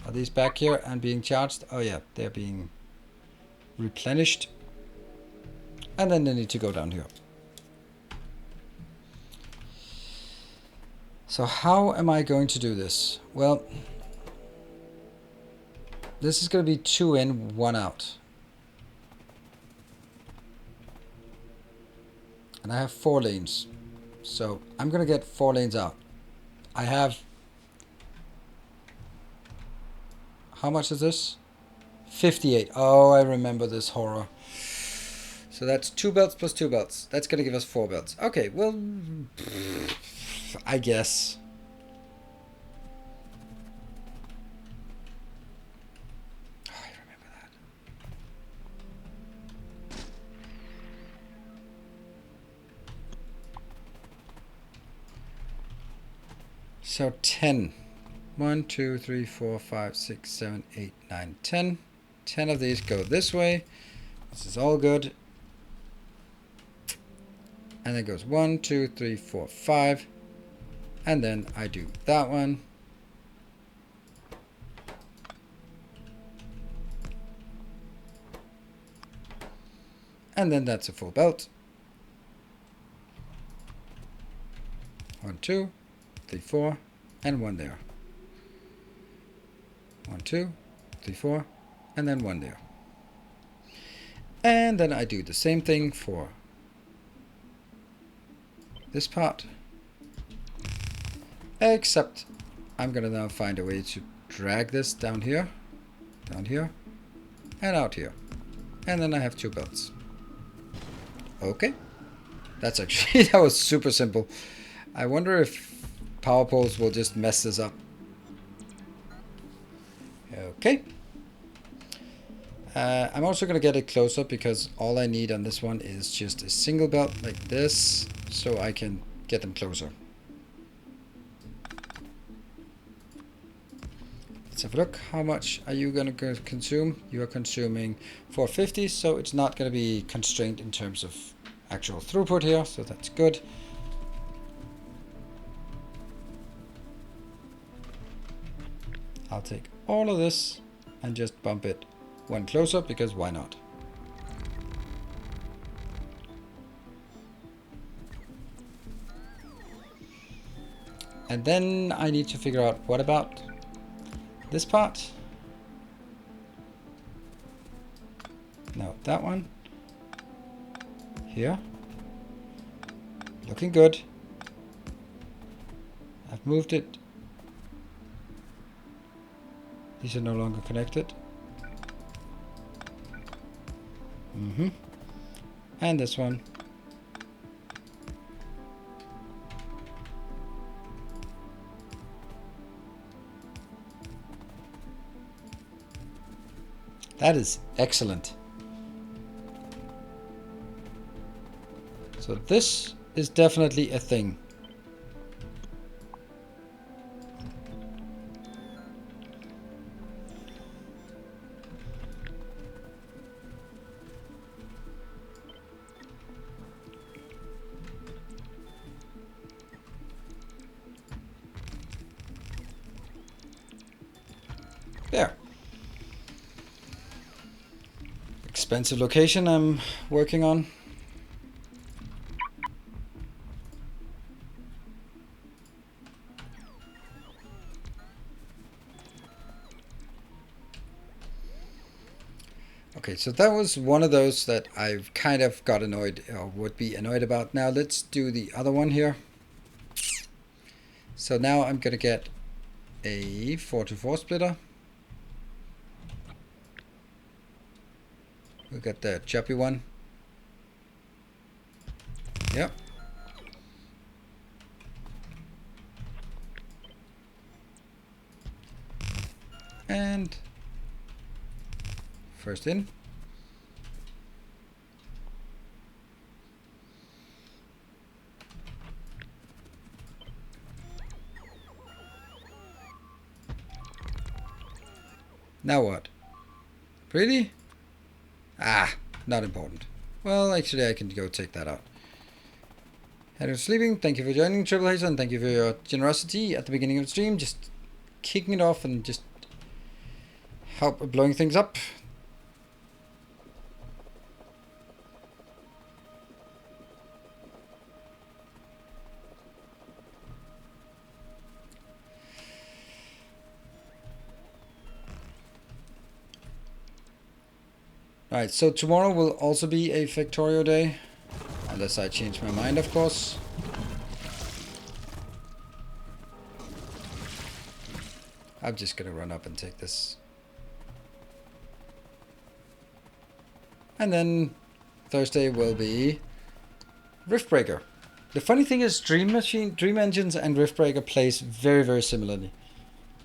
Are these back here and being charged? Oh yeah, they're being replenished. And then they need to go down here. So how am I going to do this? Well, this is going to be 2 in, 1 out. And I have 4 lanes. So I'm going to get 4 lanes out. I have... how much is this? 58. Oh, I remember this horror. So that's 2 belts plus 2 belts. That's going to give us 4 belts. Okay, well... I guess. Oh, I remember that. So 10. 1, 2, 3, 4, 5, 6, 7, 8, 9, 10. 10 of these go this way. This is all good. And then goes 1, 2, 3, 4, 5. And then I do that one. And then that's a full belt. 1, 2, 3, 4. and one there. 1, 2, 3, 4, and then one there. And then I do the same thing for this part, except I'm gonna now find a way to drag this down here, and out here. And then I have 2 belts. Okay. That's actually, that was super simple. I wonder if power poles will just mess this up. Okay. I'm also going to get it closer because all I need on this one is just a single belt like this, so I can get them closer. Let's have a look. How much are you going to consume? You are consuming 450, so it's not going to be constrained in terms of actual throughput here, so that's good. I'll take all of this and just bump it one closer, because why not? And then I need to figure out, what about this part? No, that one. Here. Looking good. I've moved it. These are no longer connected. And this one. That is excellent. So this is definitely a thing. There. Expensive location I'm working on. Okay, so that was one of those that I've kind of got annoyed, or would be annoyed about. Now let's do the other one here. So now I'm gonna get a 4-to-4 splitter. We'll get the choppy one. Yep. And first in. Now what? Really? Ah, not important. Well, actually I can go take that out. Hello sleeping, thank you for joining Triple Hazer, and thank you for your generosity at the beginning of the stream. Just kicking it off and just help blowing things up. Alright, so tomorrow will also be a Factorio day. Unless I change my mind, of course. I'm just gonna run up and take this. And then Thursday will be Riftbreaker. The funny thing is Dream Engines and Riftbreaker plays very, very similarly.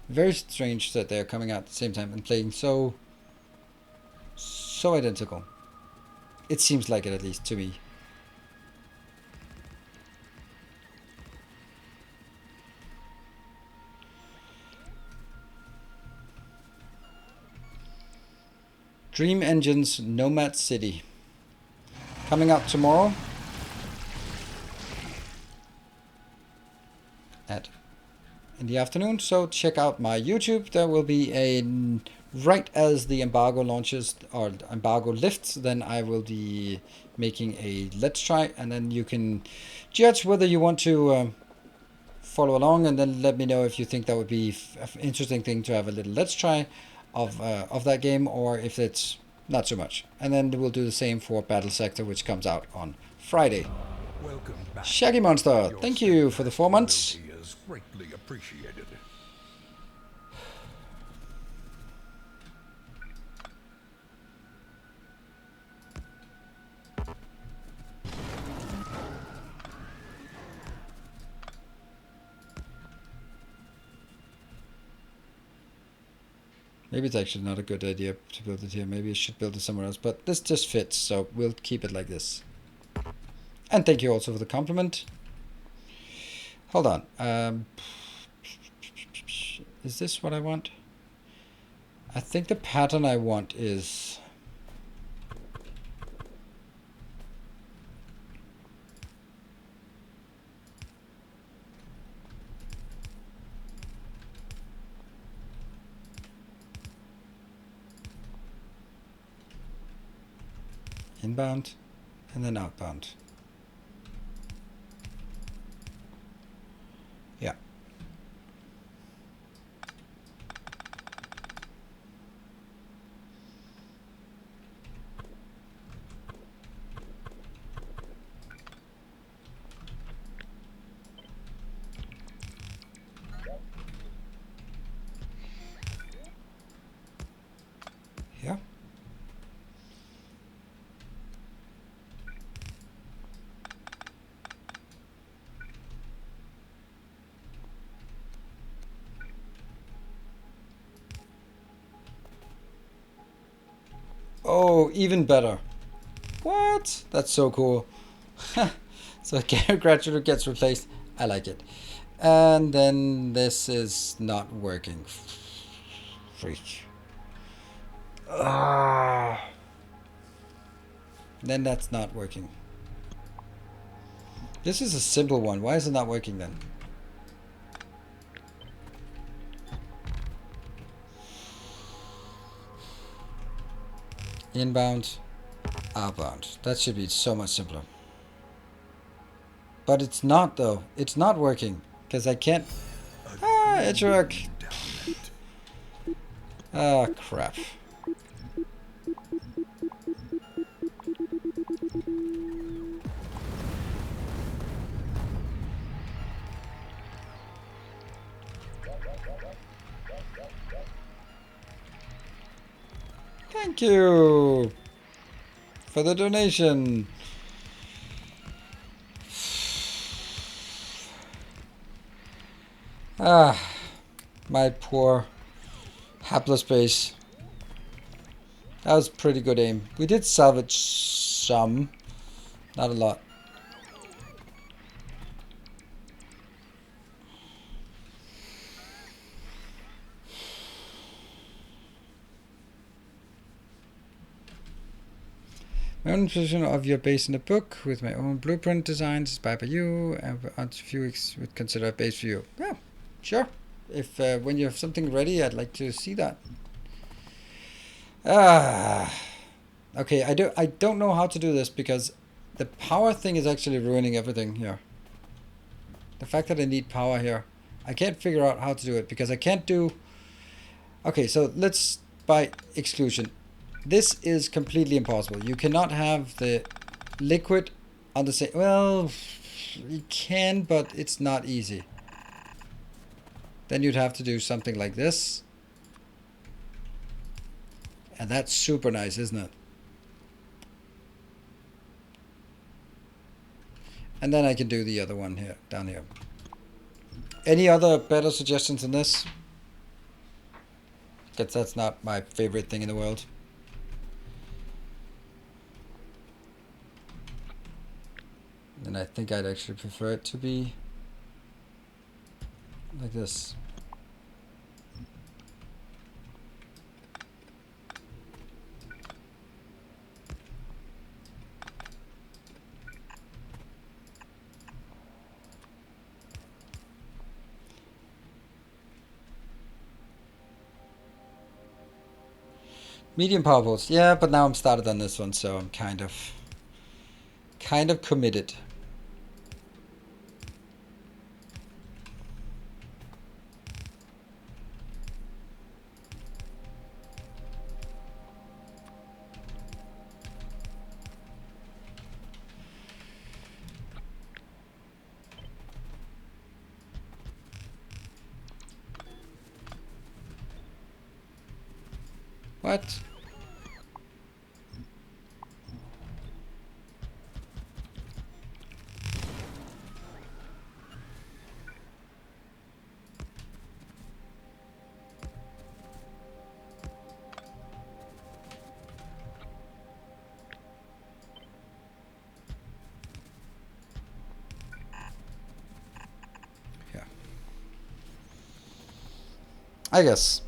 Very strange that they're coming out at the same time and playing so identical. It seems like it, at least to me. Dream Engines Nomad City. Coming out tomorrow. In the afternoon, so check out my YouTube. There will be a, right as the embargo launches or embargo lifts, then I will be making a let's try, and then you can judge whether you want to follow along, and then let me know if you think that would be an interesting thing to have a little let's try of that game, or if it's not so much. And then we'll do the same for Battle Sector, which comes out on Friday. Welcome back. Shaggy Monster, Your thank you for the 4 months. loyalty is greatly appreciated. Maybe it's actually not a good idea to build it here. Maybe I should build it somewhere else. But this just fits, so we'll keep it like this. And thank you also for the compliment. Hold on. Is this what I want? I think the pattern I want is... inbound and then outbound. Yeah. Yeah. Oh, even better. What? That's so cool. So gradually gets replaced. I like it. And then this is not working. Freak. Ah. Then that's not working. This is a simple one. Why is it not working then? Inbound, outbound. That should be so much simpler. But it's not though. It's not working. Because I can't... Ah, edge work. Ah, crap. Thank you for the donation. Ah, my poor hapless base. That was pretty good aim. We did salvage some, not a lot. My own position of your base in the book with my own blueprint designs inspired by you, and a few weeks would consider a base for you. Yeah, sure. If when you have something ready, I'd like to see that. Okay. I don't know how to do this because the power thing is actually ruining everything here. The fact that I need power here, I can't figure out how to do it because I can't do. Okay, so let's by exclusion. This is completely impossible. You cannot have the liquid on the same... Well, you can, but it's not easy. Then you'd have to do something like this. And that's super nice, isn't it? And then I can do the other one here, down here. Any other better suggestions than this? Because that's not my favorite thing in the world. And I think I'd actually prefer it to be like this. Medium power pulse. Yeah, but now I'm started on this one, so I'm kind of committed. What? Yeah. I guess.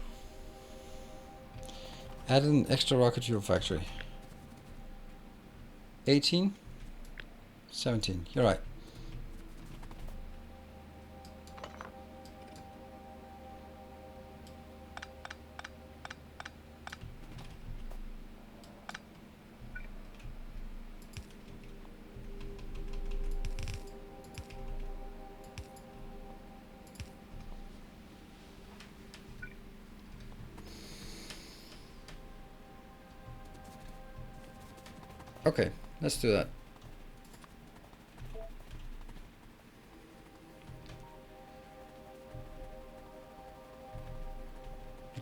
Add an extra rocket to your factory. 18? 17. You're right. Okay, let's do that.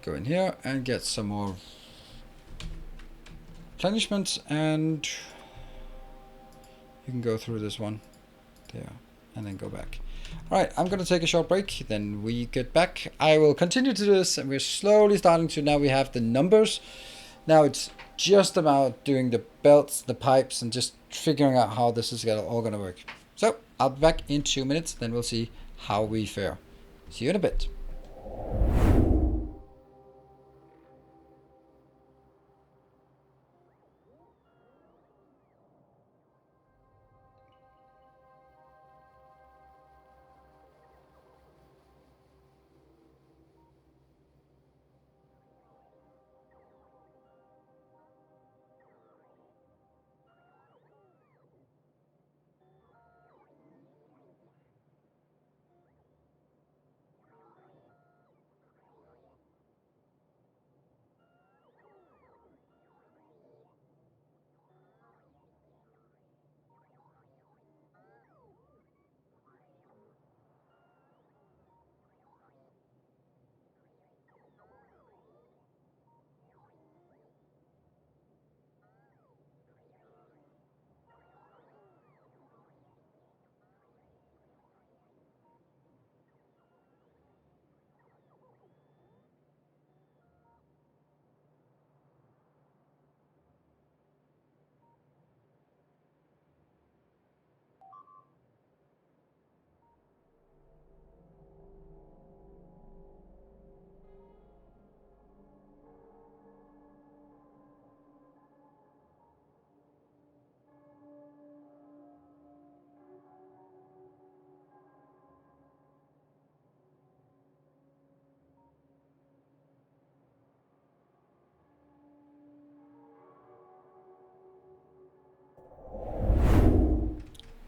Go in here and get some more replenishments, and you can go through this one there and then go back. All right, I'm gonna take a short break, then we get back. I will continue to do this, and we're slowly starting to, now we have the numbers. Now it's just about doing the belts, the pipes, and just figuring out how this is all gonna work. So I'll be back in 2 minutes, then we'll see how we fare. See you in a bit.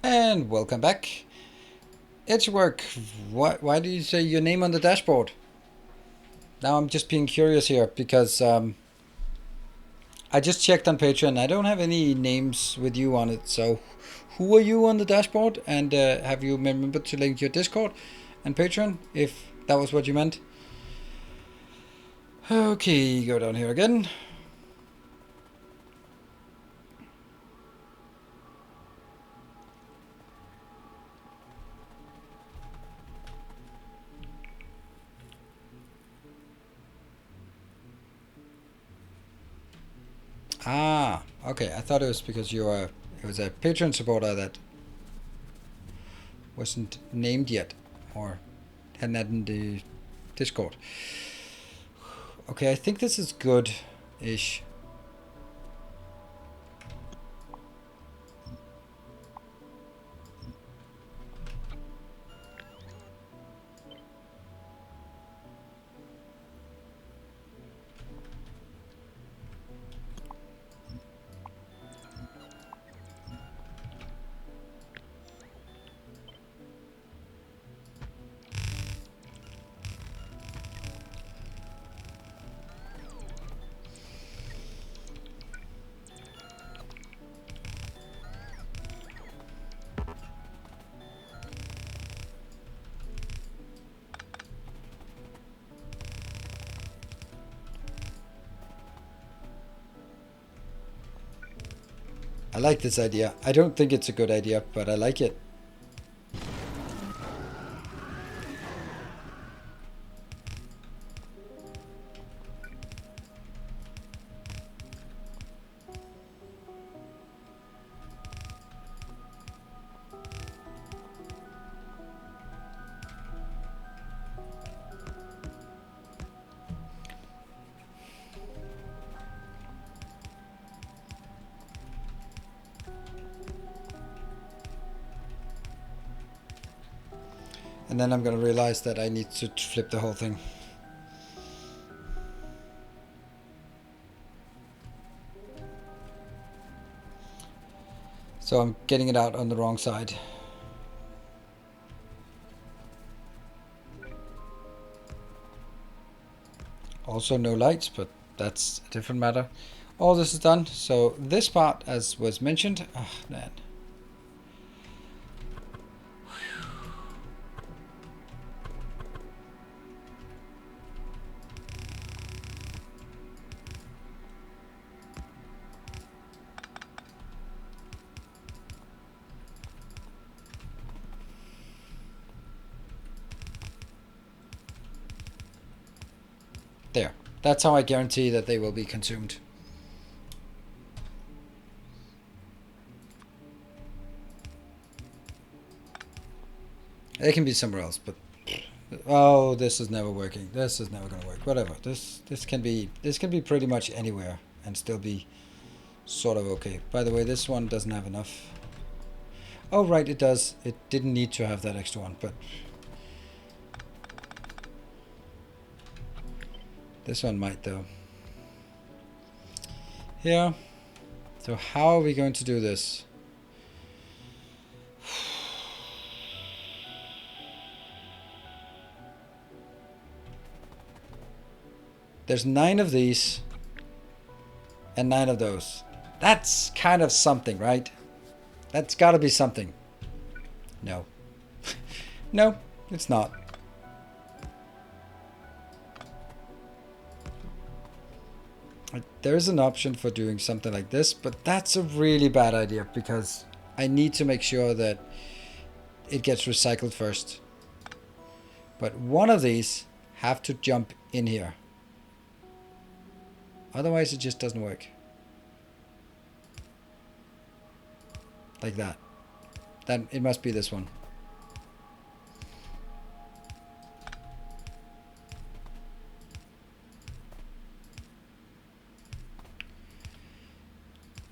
And welcome back. It's work. Why do you say your name on the dashboard? Now I'm just being curious here because I just checked on Patreon. I don't have any names with you on it. So who are you on the dashboard? And have you remembered to link your Discord and Patreon if that was what you meant? Okay, go down here again. Ah, okay. I thought it was because you were, it was a Patreon supporter that wasn't named yet or hadn't added the Discord. Okay, I think this is good-ish. I like this idea. I don't think it's a good idea, but I like it. And then I'm going to realize that I need to flip the whole thing. So I'm getting it out on the wrong side. Also no lights, but that's a different matter. All this is done. So this part, as was mentioned, man. There. That's how I guarantee that they will be consumed. They can be somewhere else, but oh, this is never working. This is never gonna work. Whatever. This can be pretty much anywhere and still be sort of okay. By the way, this one doesn't have enough. Oh right, it does. It didn't need to have that extra one, but this one might though. Yeah. So how are we going to do this? There's 9 of these and 9 of those. That's kind of something, right? That's got to be something. No. No, it's not. There's an option for doing something like this, but that's a really bad idea because I need to make sure that it gets recycled first. But one of these have to jump in here. Otherwise it just doesn't work. Like that. Then it must be this one.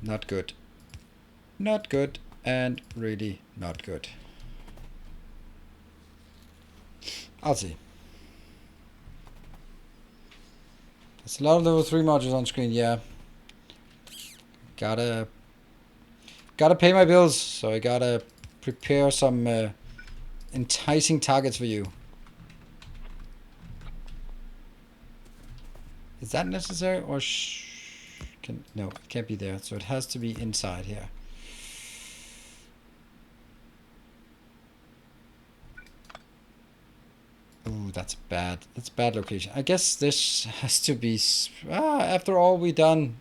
Not good. Not good, and really not good. I'll see. There's a lot of level 3 modules on screen, yeah. Gotta pay my bills, so I gotta prepare some enticing targets for you. Is that necessary, or no, it can't be there, so it has to be inside here. Ooh, that's bad. That's a bad location. I guess this has to be... after all we done.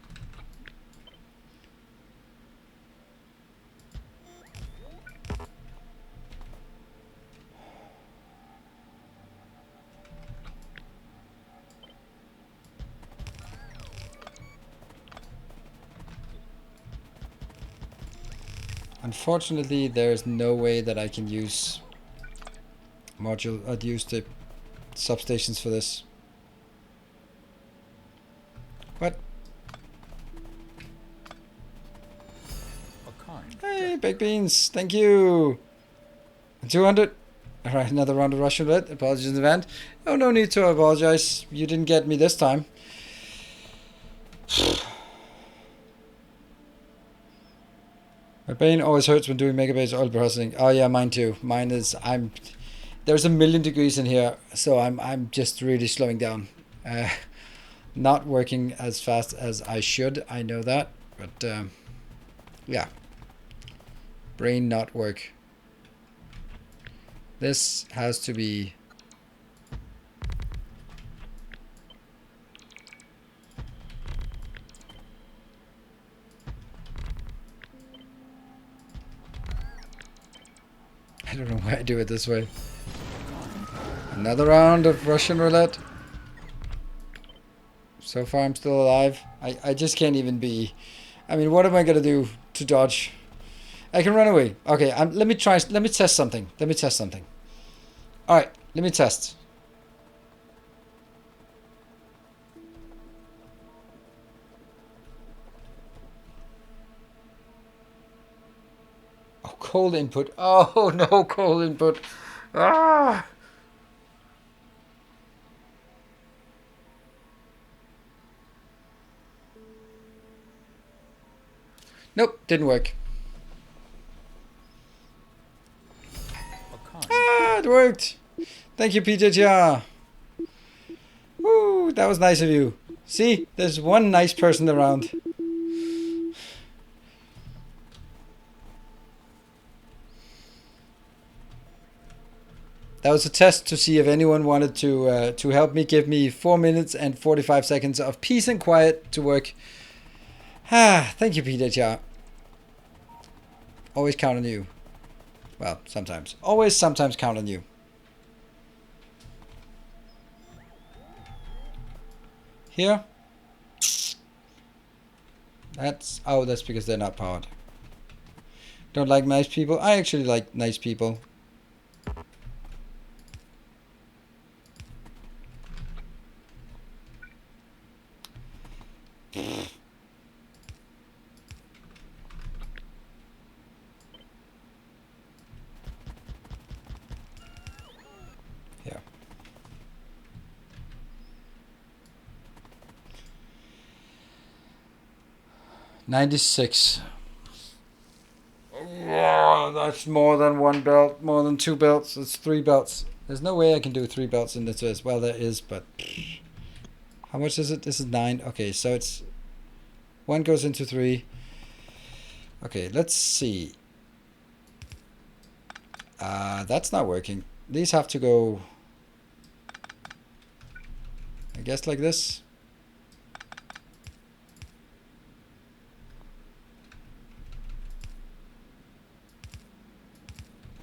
Unfortunately, there's no way that I can use use the substations for this. What? Hey, baked beans, thank you. 200. All right, another round of Russian roulette. Apologies in advance. Oh, no need to apologize. You didn't get me this time. My brain always hurts when doing megabase oil processing. Oh yeah, mine too. Mine is there's 1,000,000 degrees in here, so I'm just really slowing down. Not working as fast as I should. I know that, but yeah. Brain not work. This has to be I don't know why I do it this way. Another round of Russian roulette. So far I'm still alive. I just can't even be... I mean, what am I gonna do to dodge? I can run away. Okay, let me test something. Alright, let me test. Oh, cold input. Oh no, cold input. Ah! Nope, didn't work. Ah, it worked. Thank you, PJTR. Woo, that was nice of you. See, there's one nice person around. That was a test to see if anyone wanted to help me. Give me 4 minutes and 45 seconds of peace and quiet to work. Ah, thank you, PJTR. Always count on you. Well, sometimes. Always, sometimes count on you. Here. That's... Oh, that's because they're not powered. Don't like nice people? I actually like nice people. Yeah. $96. Oh, that's more than one belt, more than 2 belts. It's 3 belts. There's no way I can do 3 belts in this as well. There is, but how much is it? This is 9. Okay, so it's 1 goes into 3. Okay, let's see. That's not working. These have to go, I guess, like this.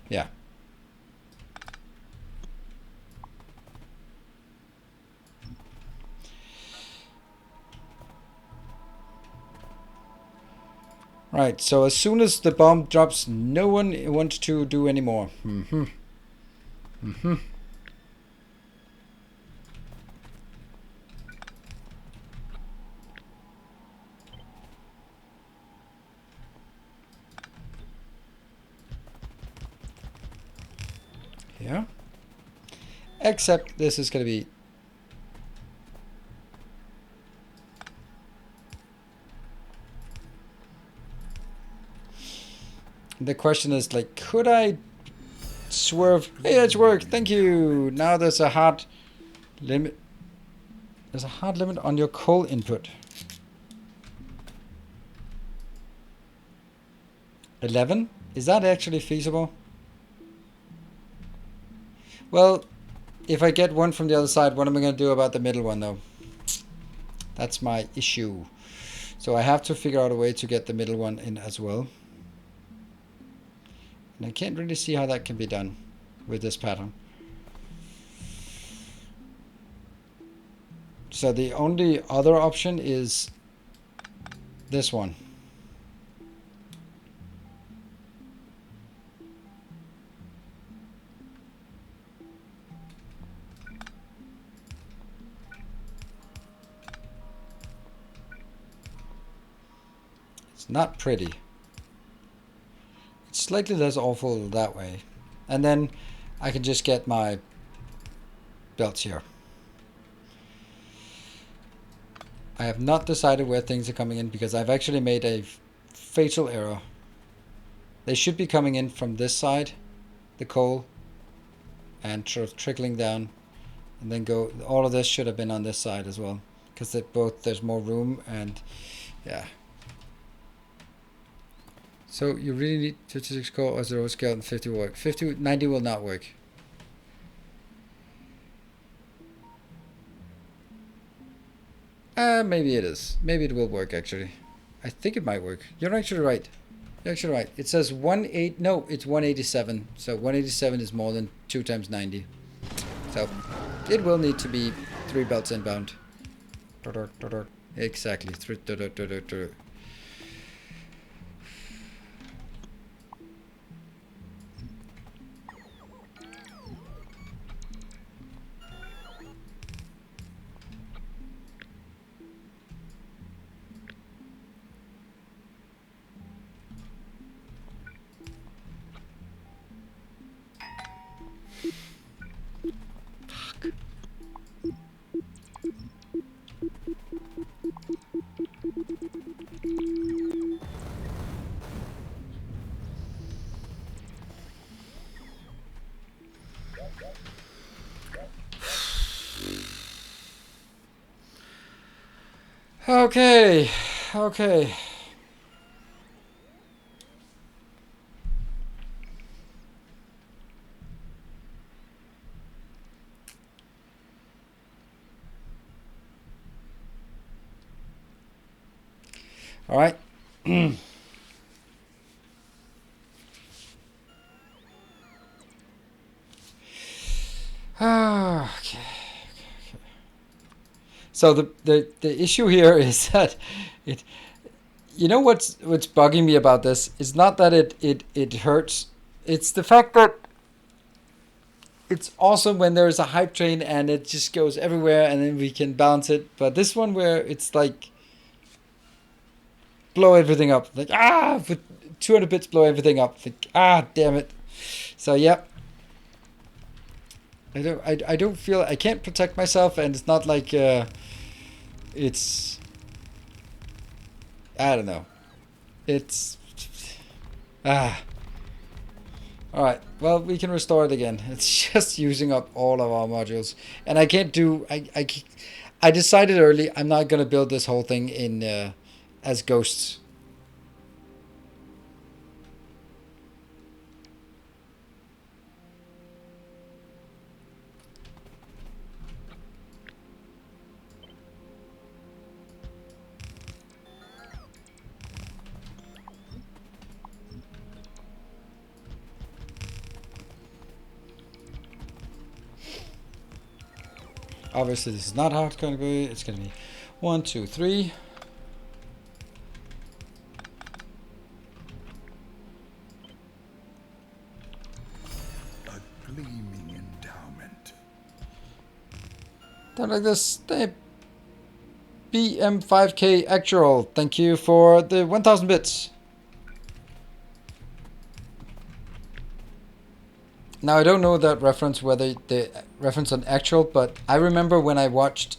Yeah. Right, so as soon as the bomb drops, no one wants to do any more. Yeah. Except this is going to be... The question is, like, could I swerve? Hey, it's worked. Thank you. Now there's a hard limit. There's a hard limit on your coal input. 11? Is that actually feasible? Well, if I get one from the other side, what am I going to do about the middle one, though? That's my issue. So I have to figure out a way to get the middle one in as well. And I can't really see how that can be done with this pattern. So the only other option is this one. It's not pretty. It's slightly less awful that way. And then I can just get my belts here. I have not decided where things are coming in because I've actually made a fatal error. They should be coming in from this side, the coal, and sort of trickling down, and then go. All of this should have been on this side as well, because there's more room, and yeah. So you really need 56 coal or 0 scale and 50 will work. 90 will not work. Maybe it is. Maybe it will work actually. I think it might work. You're actually right. You're actually right. It says 18. No, it's 187. So 187 is more than 2 times 90. So it will need to be 3 belts inbound. Exactly. Okay. Okay. All right. Okay. So the issue here is that it. You know what's bugging me about this is not that it hurts. It's the fact that it's awesome when there's a hype train and it just goes everywhere and then we can balance it. But this one where it's like blow everything up, like with 200 bits blow everything up, like damn it. So yeah, I don't feel I can't protect myself, and it's not like it's I don't know. It's ah. All right. Well, we can restore it again. It's just using up all of our modules, and I can't do. I decided early. I'm not gonna build this whole thing in as ghosts. Obviously, this is not how it's going to be. It's going to be 1, 2, 3. A gleaming endowment. Don't like this. BM5K actual. Thank you for the 1,000 bits. Now I don't know that reference, whether the reference on actual, but I remember when I watched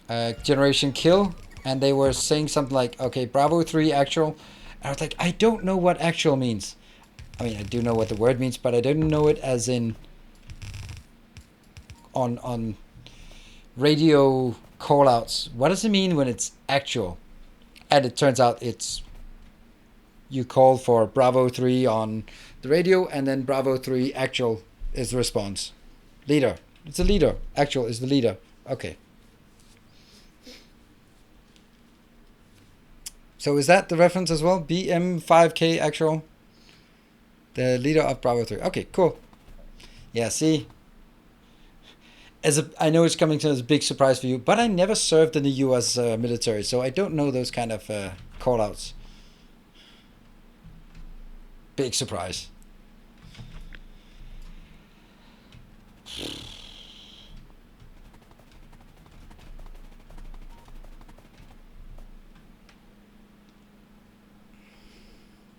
Generation Kill, and they were saying something like, okay, Bravo 3 actual. And I was like, I don't know what actual means. I mean, I do know what the word means, but I didn't know it as in on radio callouts. What does it mean when it's actual? And it turns out it's you call for Bravo 3 on the radio, and then Bravo 3 actual is the response. Leader. It's a leader. Actual is the leader. Okay. So is that the reference as well? BM5K actual? The leader of Bravo 3. Okay, cool. Yeah, see? I know it's coming as a big surprise for you, but I never served in the US military, so I don't know those kind of call-outs. Big surprise.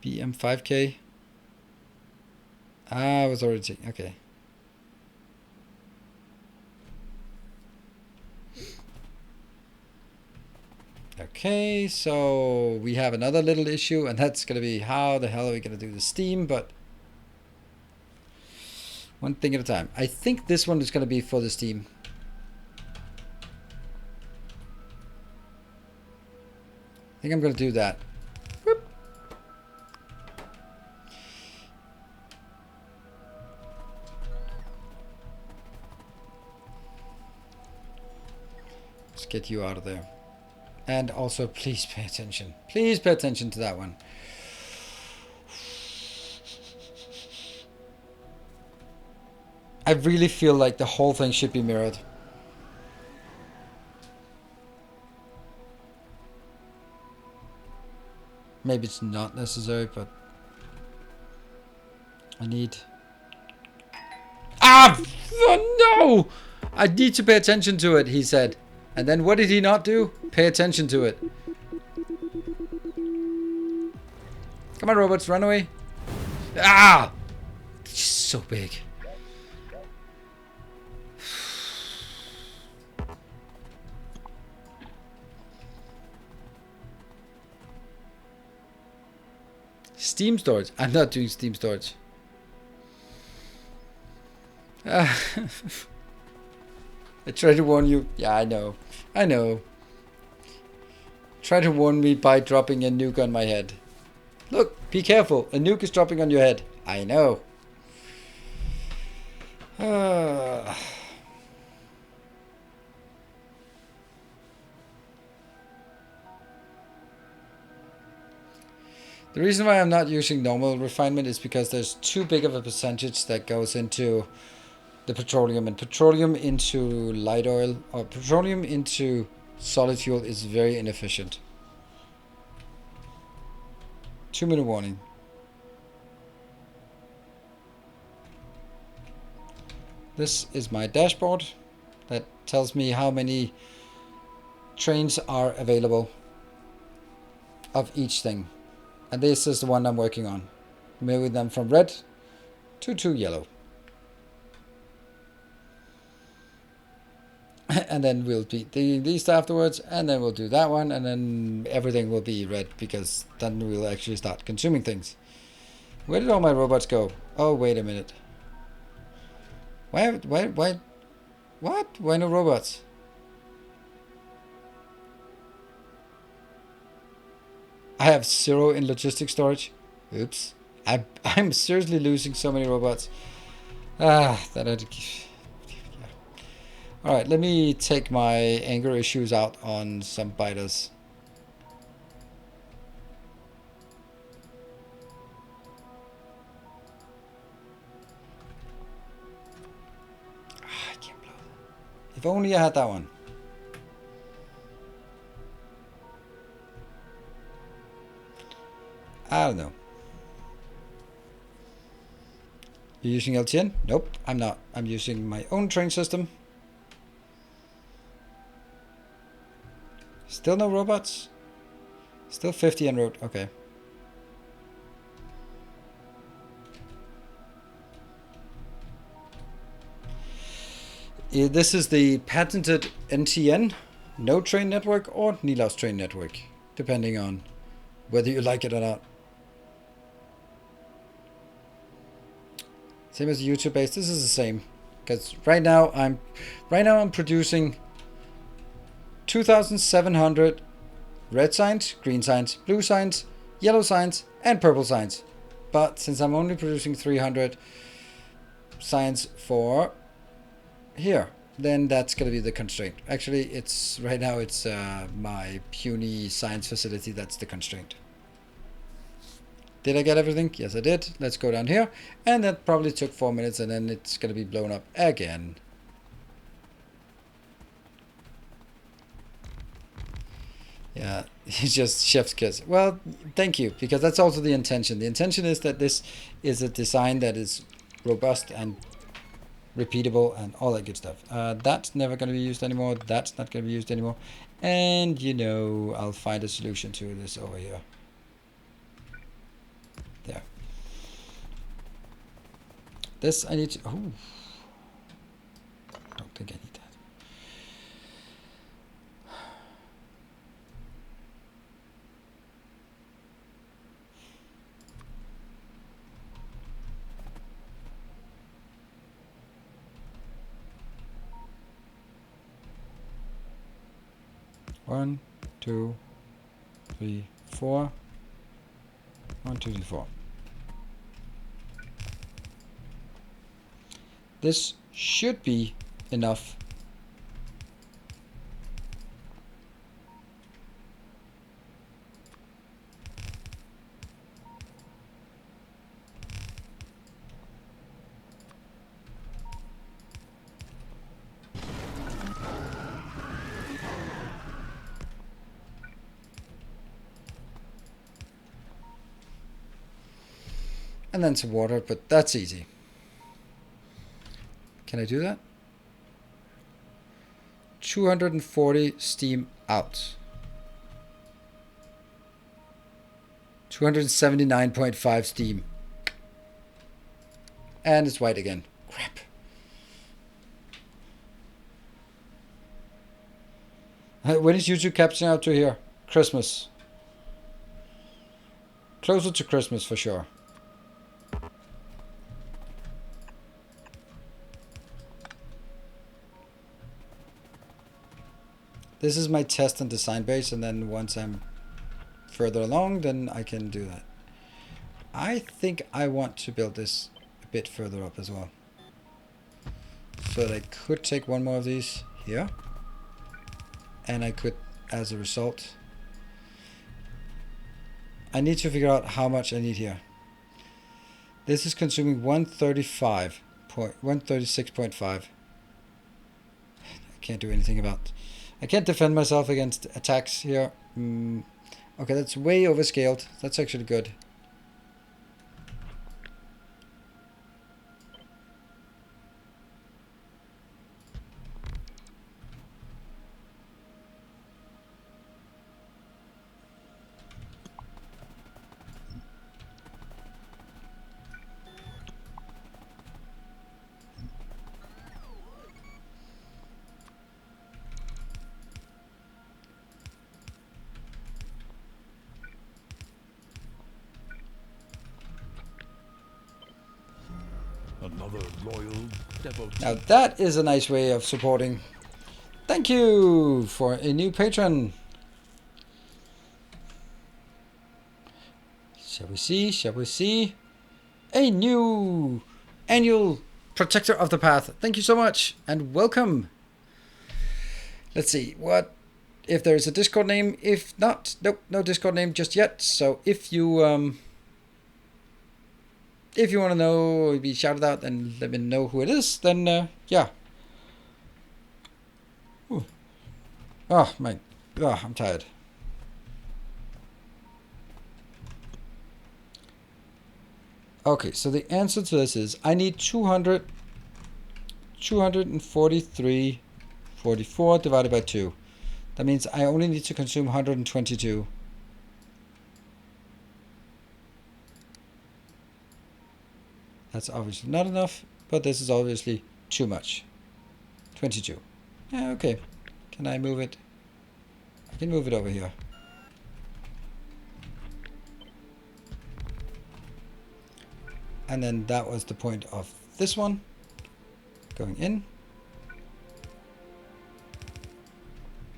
BM5K. I was already okay. Okay, so we have another little issue, and that's gonna be how the hell are we gonna do the Steam, but one thing at a time. I think this one is gonna be for the Steam. I think I'm gonna do that. Whoop. Let's get you out of there. And also, please pay attention. Please pay attention to that one. I really feel like the whole thing should be mirrored. Maybe it's not necessary, but I need... Ah! Oh, no! I need to pay attention to it, he said. And then what did he not do? Pay attention to it. Come on, robots, run away. Ah! It's so big. Steam storage. I'm not doing Steam storage. I try to warn you. Yeah, I know. I know. Try to warn me by dropping a nuke on my head. Look, be careful. A nuke is dropping on your head. I know. The reason why I'm not using normal refinement is because there's too big of a percentage that goes into the petroleum, and petroleum into light oil or petroleum into solid fuel is very inefficient. 2-minute warning. This is my dashboard that tells me how many trains are available of each thing. And this is the one I'm working on. Moving them from red to yellow. And then we'll be doing these afterwards, and then we'll do that one, and then everything will be red, because then we'll actually start consuming things. Where did all my robots go? Oh, wait a minute. Why, what? Why no robots? I have 0 in logistic storage. Oops. I'm seriously losing so many robots. That I... Alright, let me take my anger issues out on some biters. I can't blow that. If only I had that one. I don't know. You're using LTN? Nope, I'm not. I'm using my own train system. Still no robots? Still 50 en route, okay. This is the patented NTN, no train network, or Nilaus train network, depending on whether you like it or not. Same as YouTube based, this is the same. Because right now I'm producing 2,700 red signs, green signs, blue signs, yellow signs, and purple signs. But since I'm only producing 300 signs for here, then that's going to be the constraint. Actually, it's right now it's my puny science facility that's the constraint. Did I get everything? Yes, I did. Let's go down here. And that probably took 4 minutes, and then it's going to be blown up again. Yeah, it's just chef's kiss. Well, thank you, because that's also the intention. The intention is that this is a design that is robust and repeatable and all that good stuff. That's never going to be used anymore. That's not going to be used anymore. And, you know, I'll find a solution to this over here. There. This I need to... Oh. I don't think I need that. One, two, three, four. 1, 2, 3, 4. This should be enough. And then some water, but that's easy. Can I do that? 240 steam out. 279.5 steam. And it's white again. Crap. When is YouTube capturing out to here? Christmas. Closer to Christmas for sure. This is my test and design base, and then once I'm further along, then I can do that. I think I want to build this a bit further up as well. So that I could take one more of these here. And I could, as a result, I need to figure out how much I need here. This is consuming 136.5. I can't do anything about. I can't defend myself against attacks here. Okay, that's way overscaled. That's actually good. Another loyal devotee. Now that is a nice way of supporting. Thank you for a new patron. Shall we see? Shall we see? A new annual protector of the path. Thank you so much and welcome. Let's see what if there is a Discord name. If not, nope, no Discord name just yet. So if you want to know, be shouted out and let me know who it is, then yeah. Ooh. Oh my, I'm tired. Okay, so the answer to this is I need 243.44 divided by 2. That means I only need to consume 122. That's obviously not enough, but this is obviously too much. 22. Yeah, okay. Can I move it? I can move it over here. And then that was the point of this one. Going in.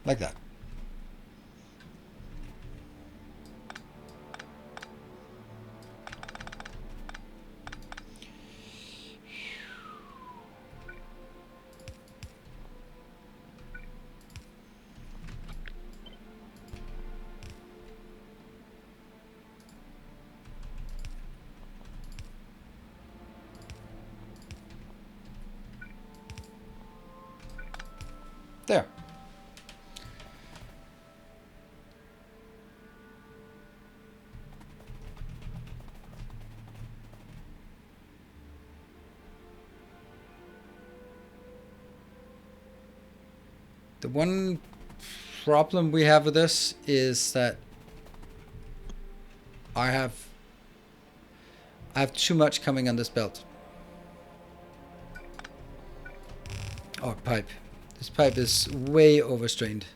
Like that. There. The one problem we have with this is that I have too much coming on this belt. Oh, pipe. This pipe is way overstrained.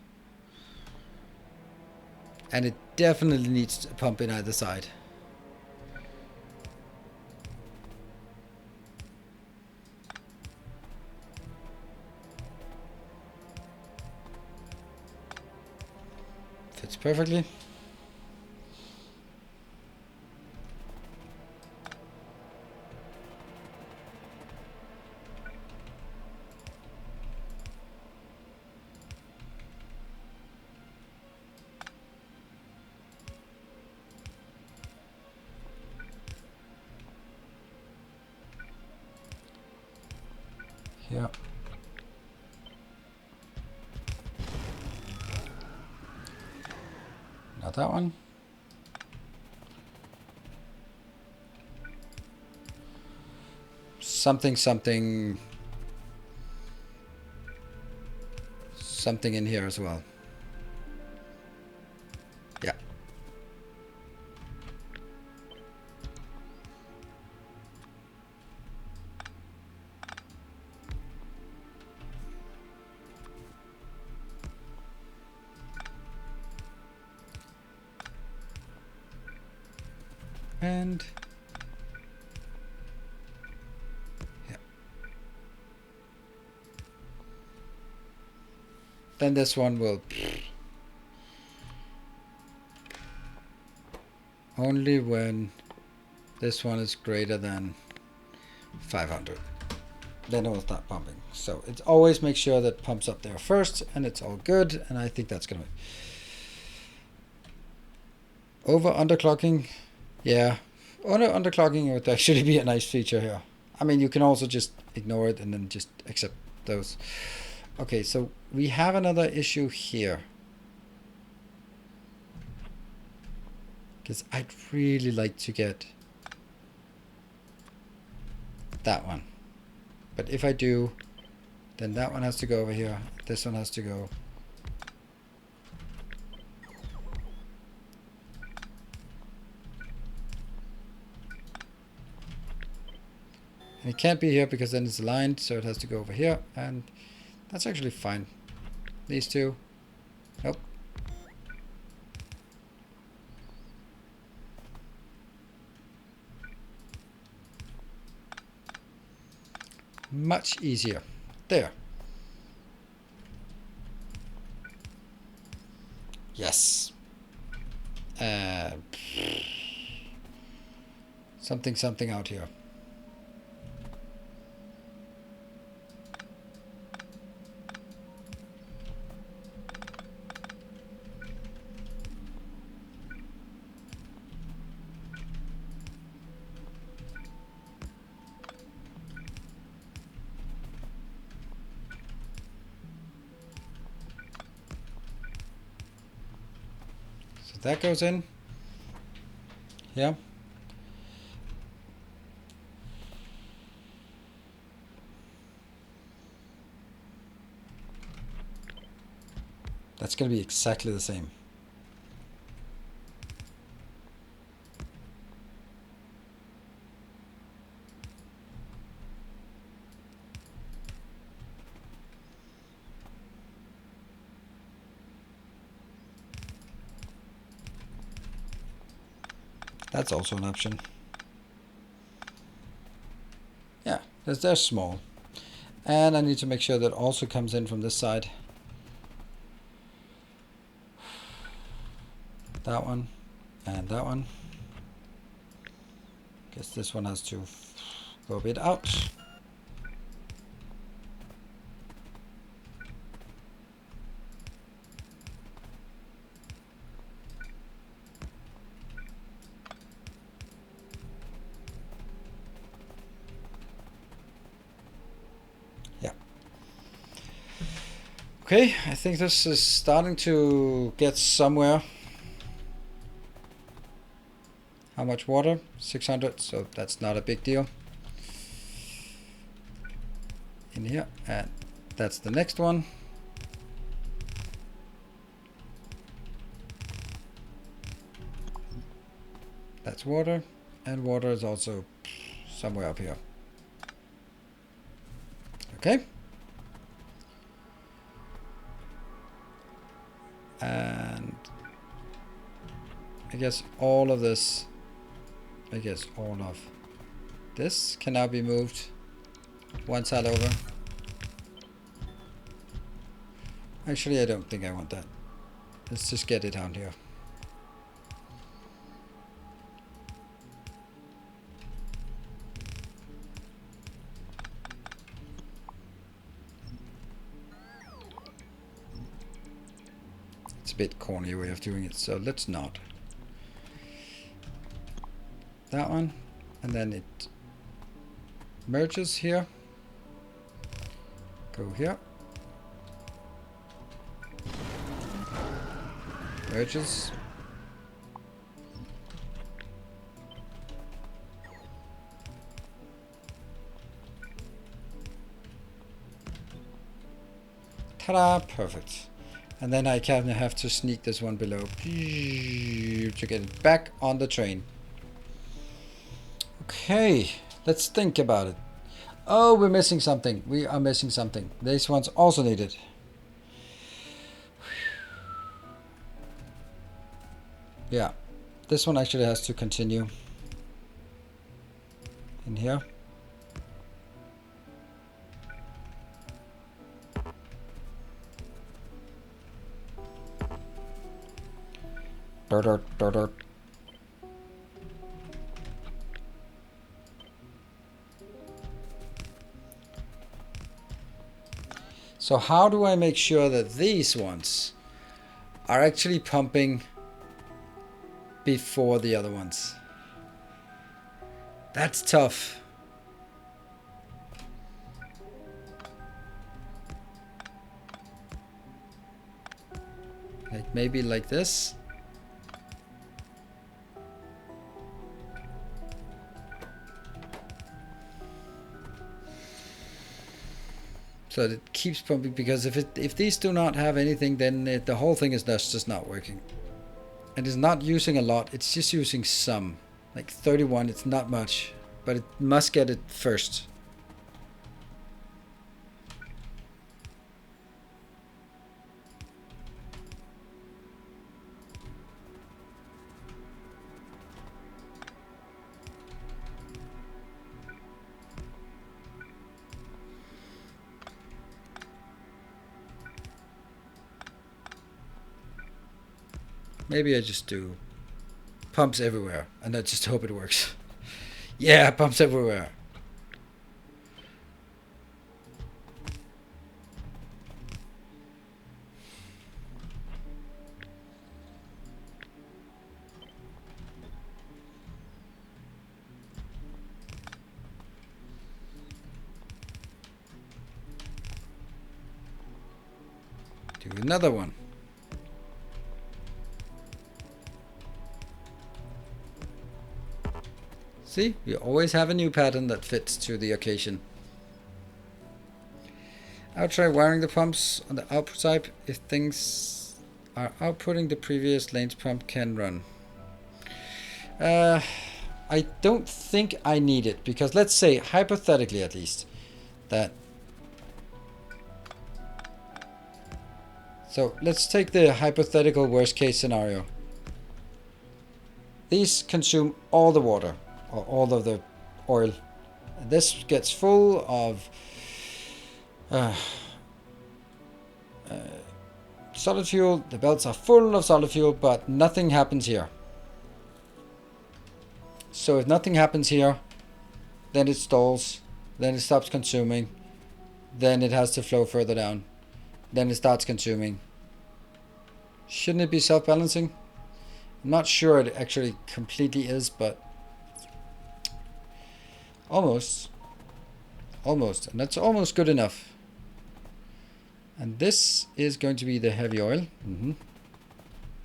And it definitely needs a pump in either side. Fits perfectly. Yeah. Not that one. something in here as well. Yeah. And yeah. Then this one will only when this one is greater than 500. Then it will start pumping. So it's always make sure that pumps up there first, and it's all good. And I think that's gonna be over underclocking. Yeah, underclocking would actually be a nice feature here. I mean, you can also just ignore it and then just accept those. Okay, so we have another issue here. Because I'd really like to get that one. But if I do, then that one has to go over here. This one has to go. And it can't be here because then it's aligned, so it has to go over here, and that's actually fine. These two, nope. Much easier. There. Yes. Something out here. That goes in. Yeah. That's going to be exactly the same. That's also an option. Yeah, they're small. And I need to make sure that also comes in from this side. That one and that one. Guess this one has to go a bit out. Okay, I think this is starting to get somewhere. How much water? 600, so that's not a big deal. In here, and that's the next one. That's water, and water is also somewhere up here. Okay. And I guess all of this, can now be moved one side over. Actually, I don't think I want that. Let's just get it down here. It's a bit corny way of doing it, so let's not. That one, and then it merges here. Go here. Merges. Ta-da! Perfect. And then I kind of have to sneak this one below to get it back on the train. Okay, let's think about it. Oh, we're missing something. We are missing something. These ones also needed. Yeah, this one actually has to continue in here. Dirt, dirt, dirt. So how do I make sure that these ones are actually pumping before the other ones? That's tough. Like maybe like this. So that it keeps pumping, because if these do not have anything, then the whole thing is just not working. And it's not using a lot, it's just using some. Like 31, it's not much, but it must get it first. Maybe I just do pumps everywhere and I just hope it works. Yeah, pumps everywhere. Do another one. See, we always have a new pattern that fits to the occasion. I'll try wiring the pumps on the output side. If things are outputting, the previous lane's pump can run. I don't think I need it, because let's say, hypothetically at least, that... So let's take the hypothetical worst case scenario. These consume all the water, or all of the oil. This gets full of solid fuel. The belts are full of solid fuel, but nothing happens here. So if nothing happens here, then it stalls, then it stops consuming, then it has to flow further down, then it starts consuming. Shouldn't it be self-balancing? I'm not sure it actually completely is, but almost. Almost. And that's almost good enough. And this is going to be the heavy oil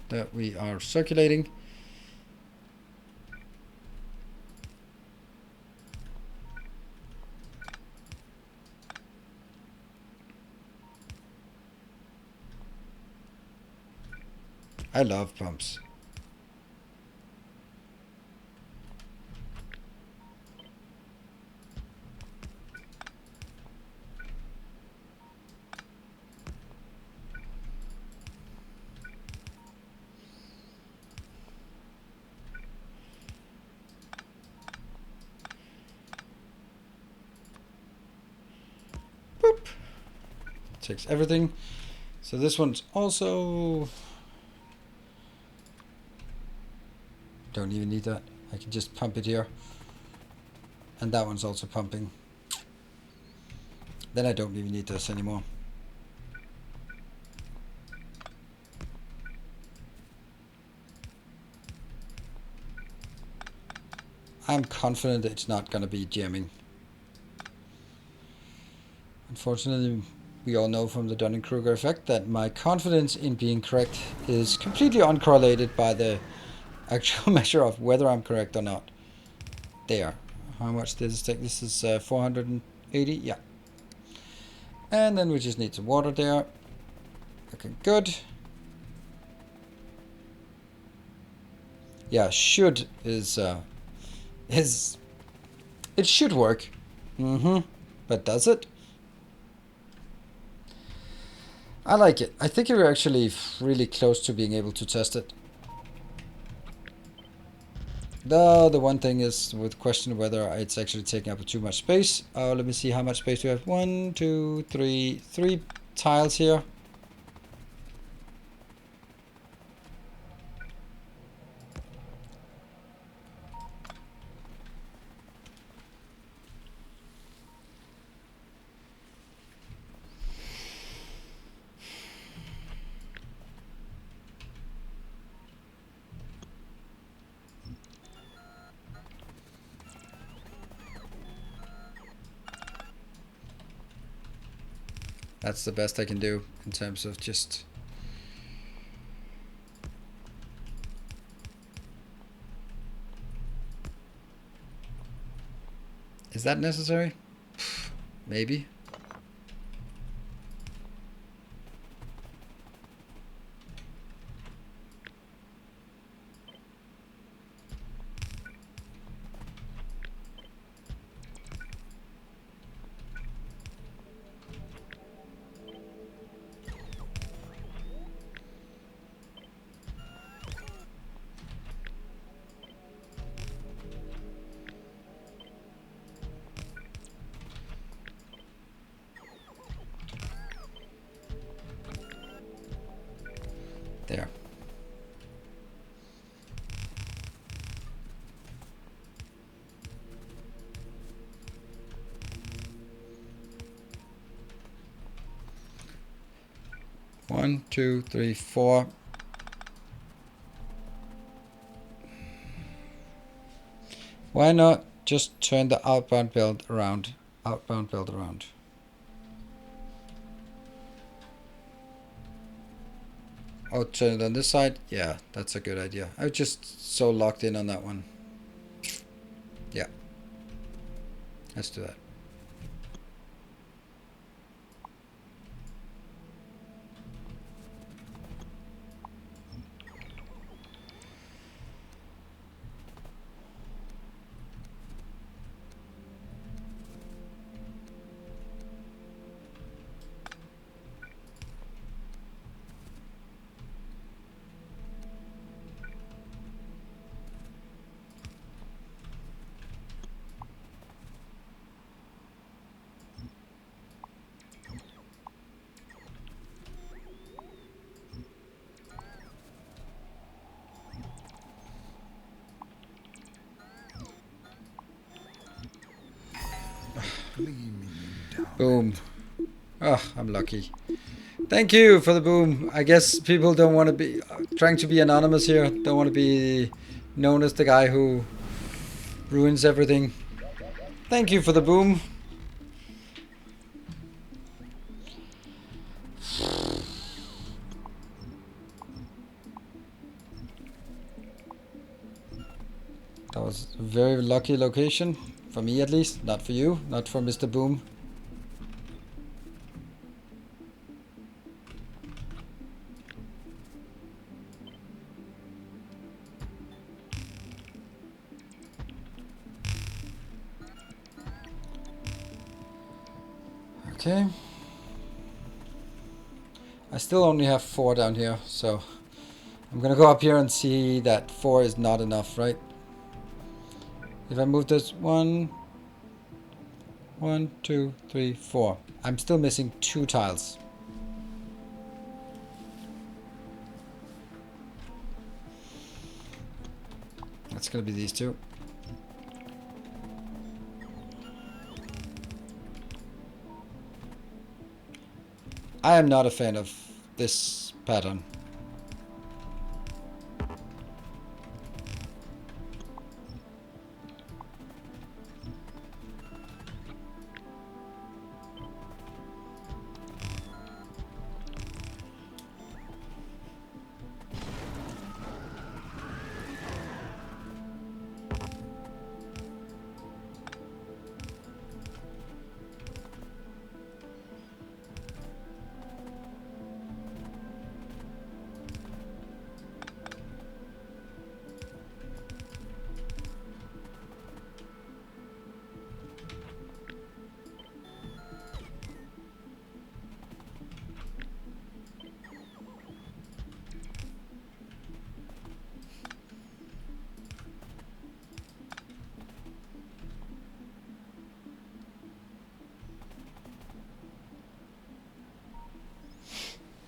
that we are circulating. I love pumps. Boop. Takes everything. So this one's also... Don't even need that. I can just pump it here. And that one's also pumping. Then I don't even need this anymore. I'm confident it's not going to be jamming. Unfortunately, we all know from the Dunning-Kruger effect that my confidence in being correct is completely uncorrelated by the actual measure of whether I'm correct or not. There. How much does this take? This is 480, yeah. And then we just need some water there. Looking good. Yeah, should is it should work. But does it? I like it. I think we're actually really close to being able to test it. The one thing is with question whether it's actually taking up too much space. Let me see how much space we have. 1, 2, 3, 3 tiles here. That's the best I can do in terms of just... Is that necessary? Maybe. There. One, two, three, four. Why not just turn the outbound build around? Outbound build around. Oh, turn it on this side? Yeah, that's a good idea. I was just so locked in on that one. Yeah. Let's do that. Boom. Oh, I'm lucky. Thank you for the boom. I guess people don't want to be trying to be anonymous here. Don't want to be known as the guy who ruins everything. Thank you for the boom. That was a very lucky location. For me at least. Not for you. Not for Mr. Boom. Okay. I still only have 4 down here, so I'm gonna go up here and see that 4 is not enough, right? If I move this 1, 2, 3, 4. I'm still missing 2 tiles. That's gonna be these 2. I am not a fan of this pattern.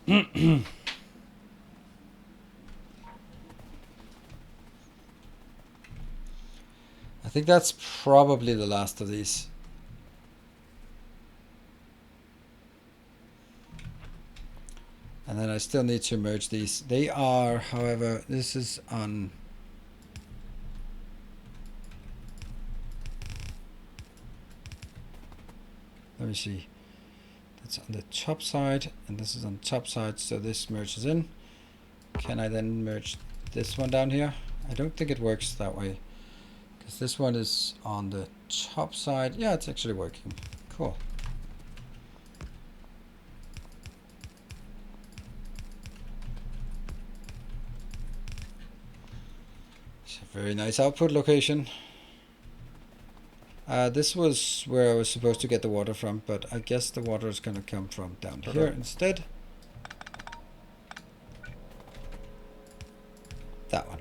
I think that's probably the last of these. And then I still need to merge these. They are, however, this is on... Let me see. That's on the top side, and this is on the top side, so this merges in. Can I then merge this one down here? I don't think it works that way, because this one is on the top side. Yeah, it's actually working. Cool. It's a very nice output location. This was where I was supposed to get the water from, but I guess the water is going to come from down here instead. That one.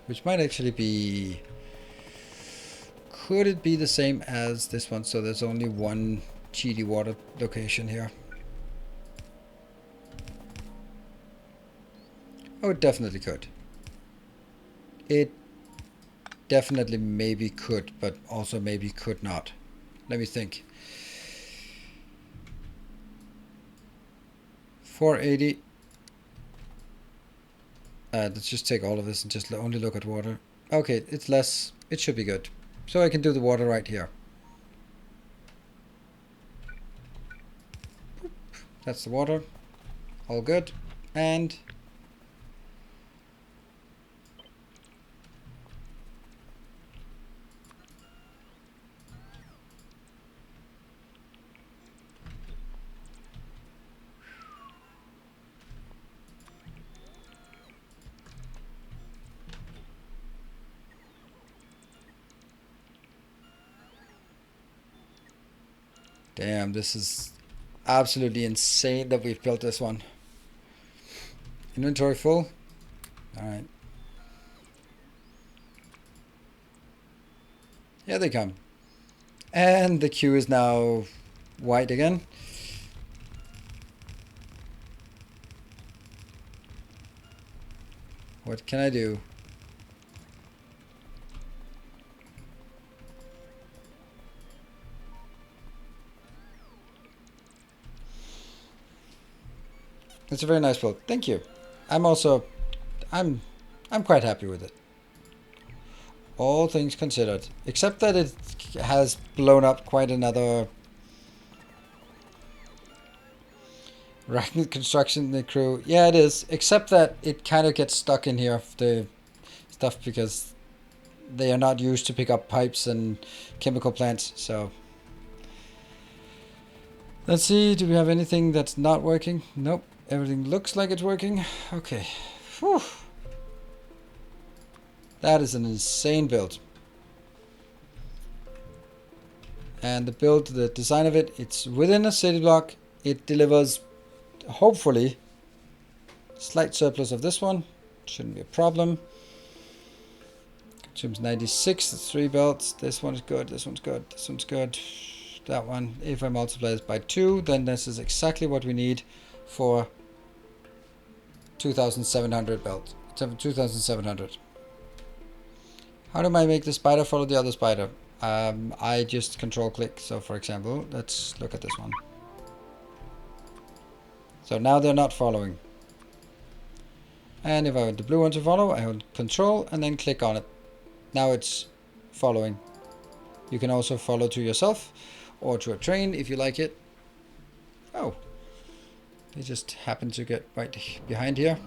Which might actually be... Could it be the same as this one? So there's only one GD water location here. Oh, it definitely could. It definitely maybe could, but also maybe could not. Let me think. 480. Let's just take all of this and just only look at water. Okay, it's less. It should be good. So I can do the water right here. That's the water. All good. And damn, this is absolutely insane that we've built this one. Inventory full. All right. Here they come. And the queue is now white again. What can I do? It's a very nice build. Thank you. I'm quite happy with it. All things considered. Except that it has blown up quite another Arachnid construction in the crew. Yeah, it is. Except that it kind of gets stuck in here, the stuff, because they are not used to pick up pipes and chemical plants. So let's see. Do we have anything that's not working? Nope. Everything looks like it's working. Okay. Whew. That is an insane build. And the build, the design of it, it's within a city block. It delivers, hopefully, slight surplus of this one. Shouldn't be a problem. Consumes 96, it's 3 belts. This one's good, this one's good, this one's good. That one, if I multiply this by 2, then this is exactly what we need for 2,700 belts. 2,700. How do I make the spider follow the other spider? I just control click. So for example, let's look at this one. So now they're not following. And if I want the blue one to follow, I hold control and then click on it. Now it's following. You can also follow to yourself or to a train if you like it. Oh, they just happen to get right behind here.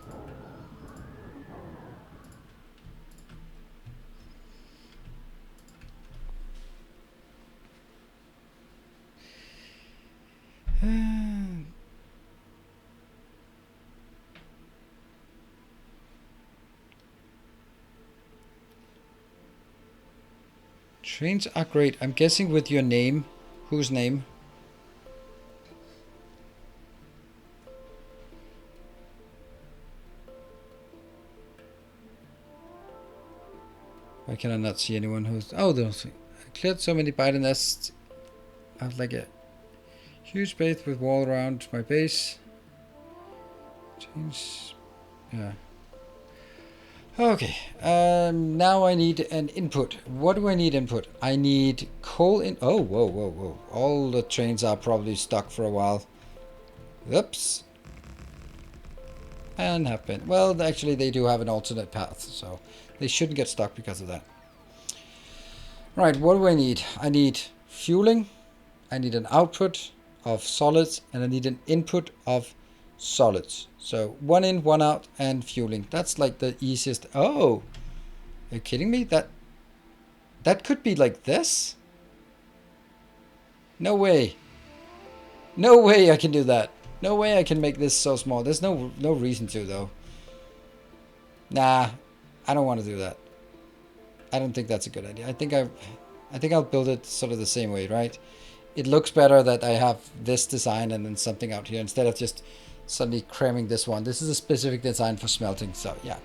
Trains are great. I'm guessing with your name. Whose name? Why can I not see anyone who's... Oh, those... I cleared so many spider nests. I was like, Huge base with wall around my base. Change. Yeah. Okay. Now I need an input. What do I need input? I need coal in. Oh, whoa, whoa, whoa! All the trains are probably stuck for a while. Oops. And have been. Well, actually, they do have an alternate path, so they shouldn't get stuck because of that. Right. What do I need? I need fueling. I need an output of solids, and I need an input of solids. So 1 in, 1 out, and fueling. That's like the easiest. Oh, are you kidding me? That could be like this? No way. No way I can do that. No way I can make this so small. There's no reason to, though. Nah, I don't want to do that. I don't think that's a good idea. I think I'll build it sort of the same way, right? It looks better that I have this design and then something out here instead of just suddenly cramming this one. This is a specific design for smelting, so yeah.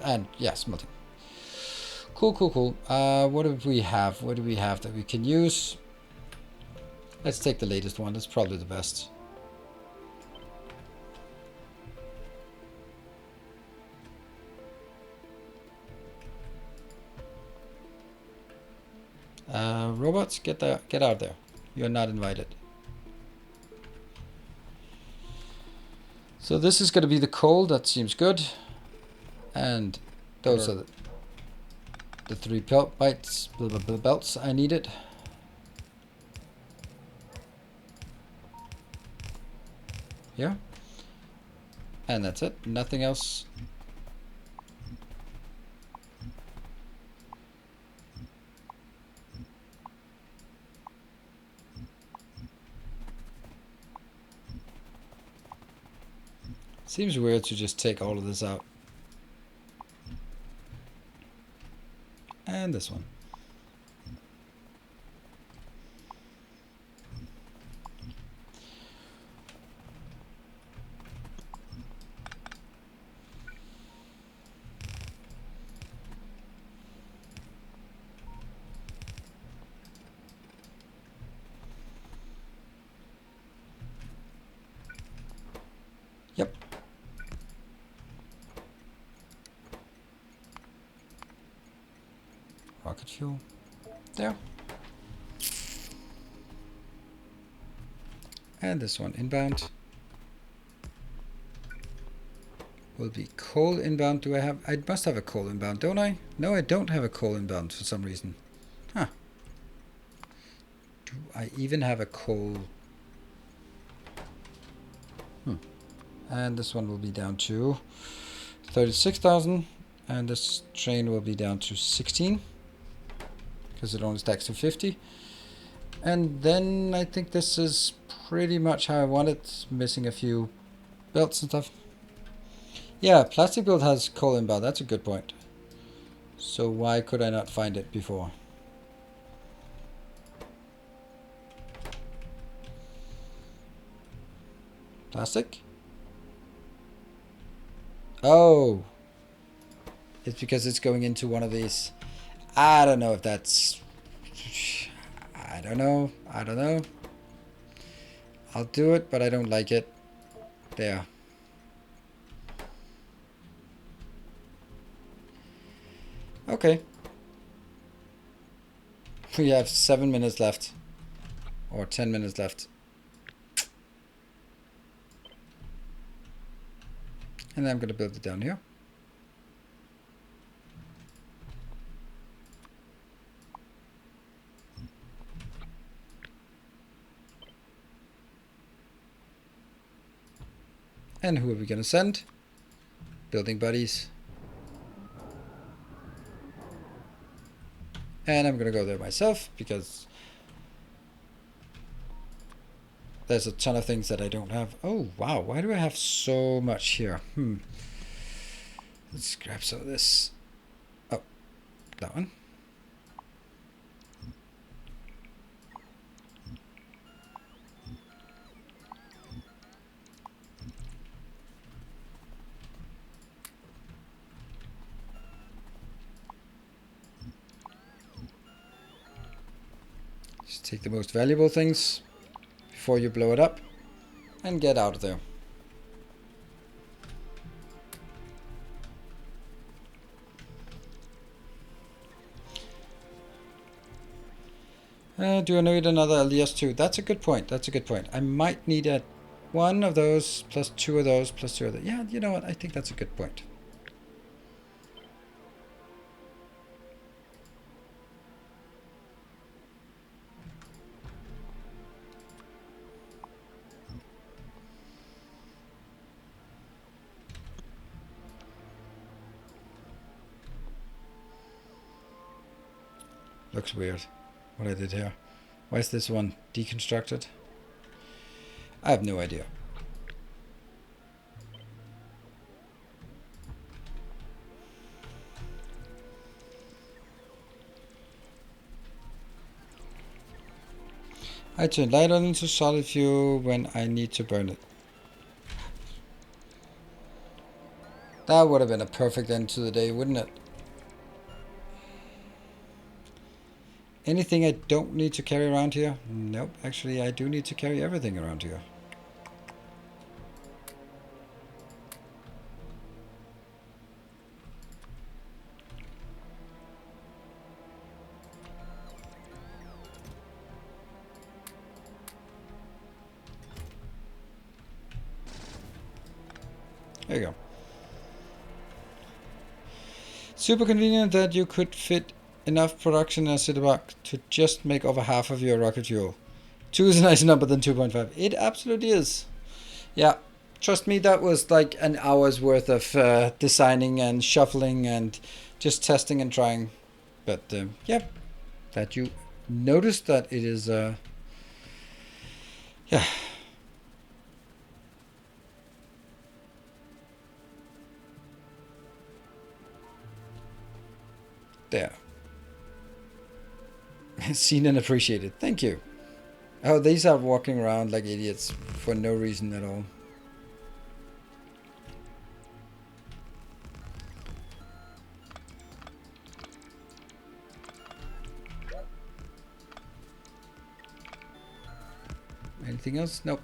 And yeah, smelting. Cool, cool, cool. What do we have? What do we have that we can use? Let's take the latest one. That's probably the best. Robots, get out there. You're not invited. So this is going to be the coal. That seems good. And those are the 3 belts I needed. Here. And that's it. Nothing else. Seems weird to just take all of this out. And this one. Yep. Rocket fuel. There. And this one inbound. Will be coal inbound. Do I have? I must have a coal inbound, don't I? No, I don't have a coal inbound for some reason. Huh. Do I even have a coal? And this one will be down to 36,000. And this train will be down to 16. Because it only stacks to 50. And then I think this is pretty much how I want it. Missing a few belts and stuff. Yeah, plastic build has coal inbound. That's a good point. So why could I not find it before? Plastic? Oh. It's because it's going into one of these. I don't know if that's... I don't know. I don't know. I'll do it, but I don't like it. There. Okay. We have 7 minutes left. Or 10 minutes left. And then I'm going to build it down here. And who are we going to send? Building buddies. And I'm going to go there myself because there's a ton of things that I don't have. Oh, wow. Why do I have so much here? Let's grab some of this. Oh, that one. Just take the most valuable things before you blow it up and get out of there. Do I need another LDS2? That's a good point. That's a good point. I might need a one of those plus two of those plus two of those. Yeah, you know what? I think that's a good point. Looks weird what I did here. Why is this one deconstructed? I have no idea. I turn light on into solid fuel when I need to burn it. That would have been a perfect end to the day, wouldn't it? Anything I don't need to carry around here? Nope, actually I do need to carry everything around here. There you go. Super convenient that you could fit enough production in a city block to just make over half of your rocket fuel. 2 is a nicer number than 2.5. It absolutely is. Yeah, trust me, that was like an hour's worth of designing and shuffling and just testing and trying. But yeah, that you noticed that it is, yeah. There. Seen and appreciated. Thank you. Oh, these are walking around like idiots for no reason at all. Anything else? Nope.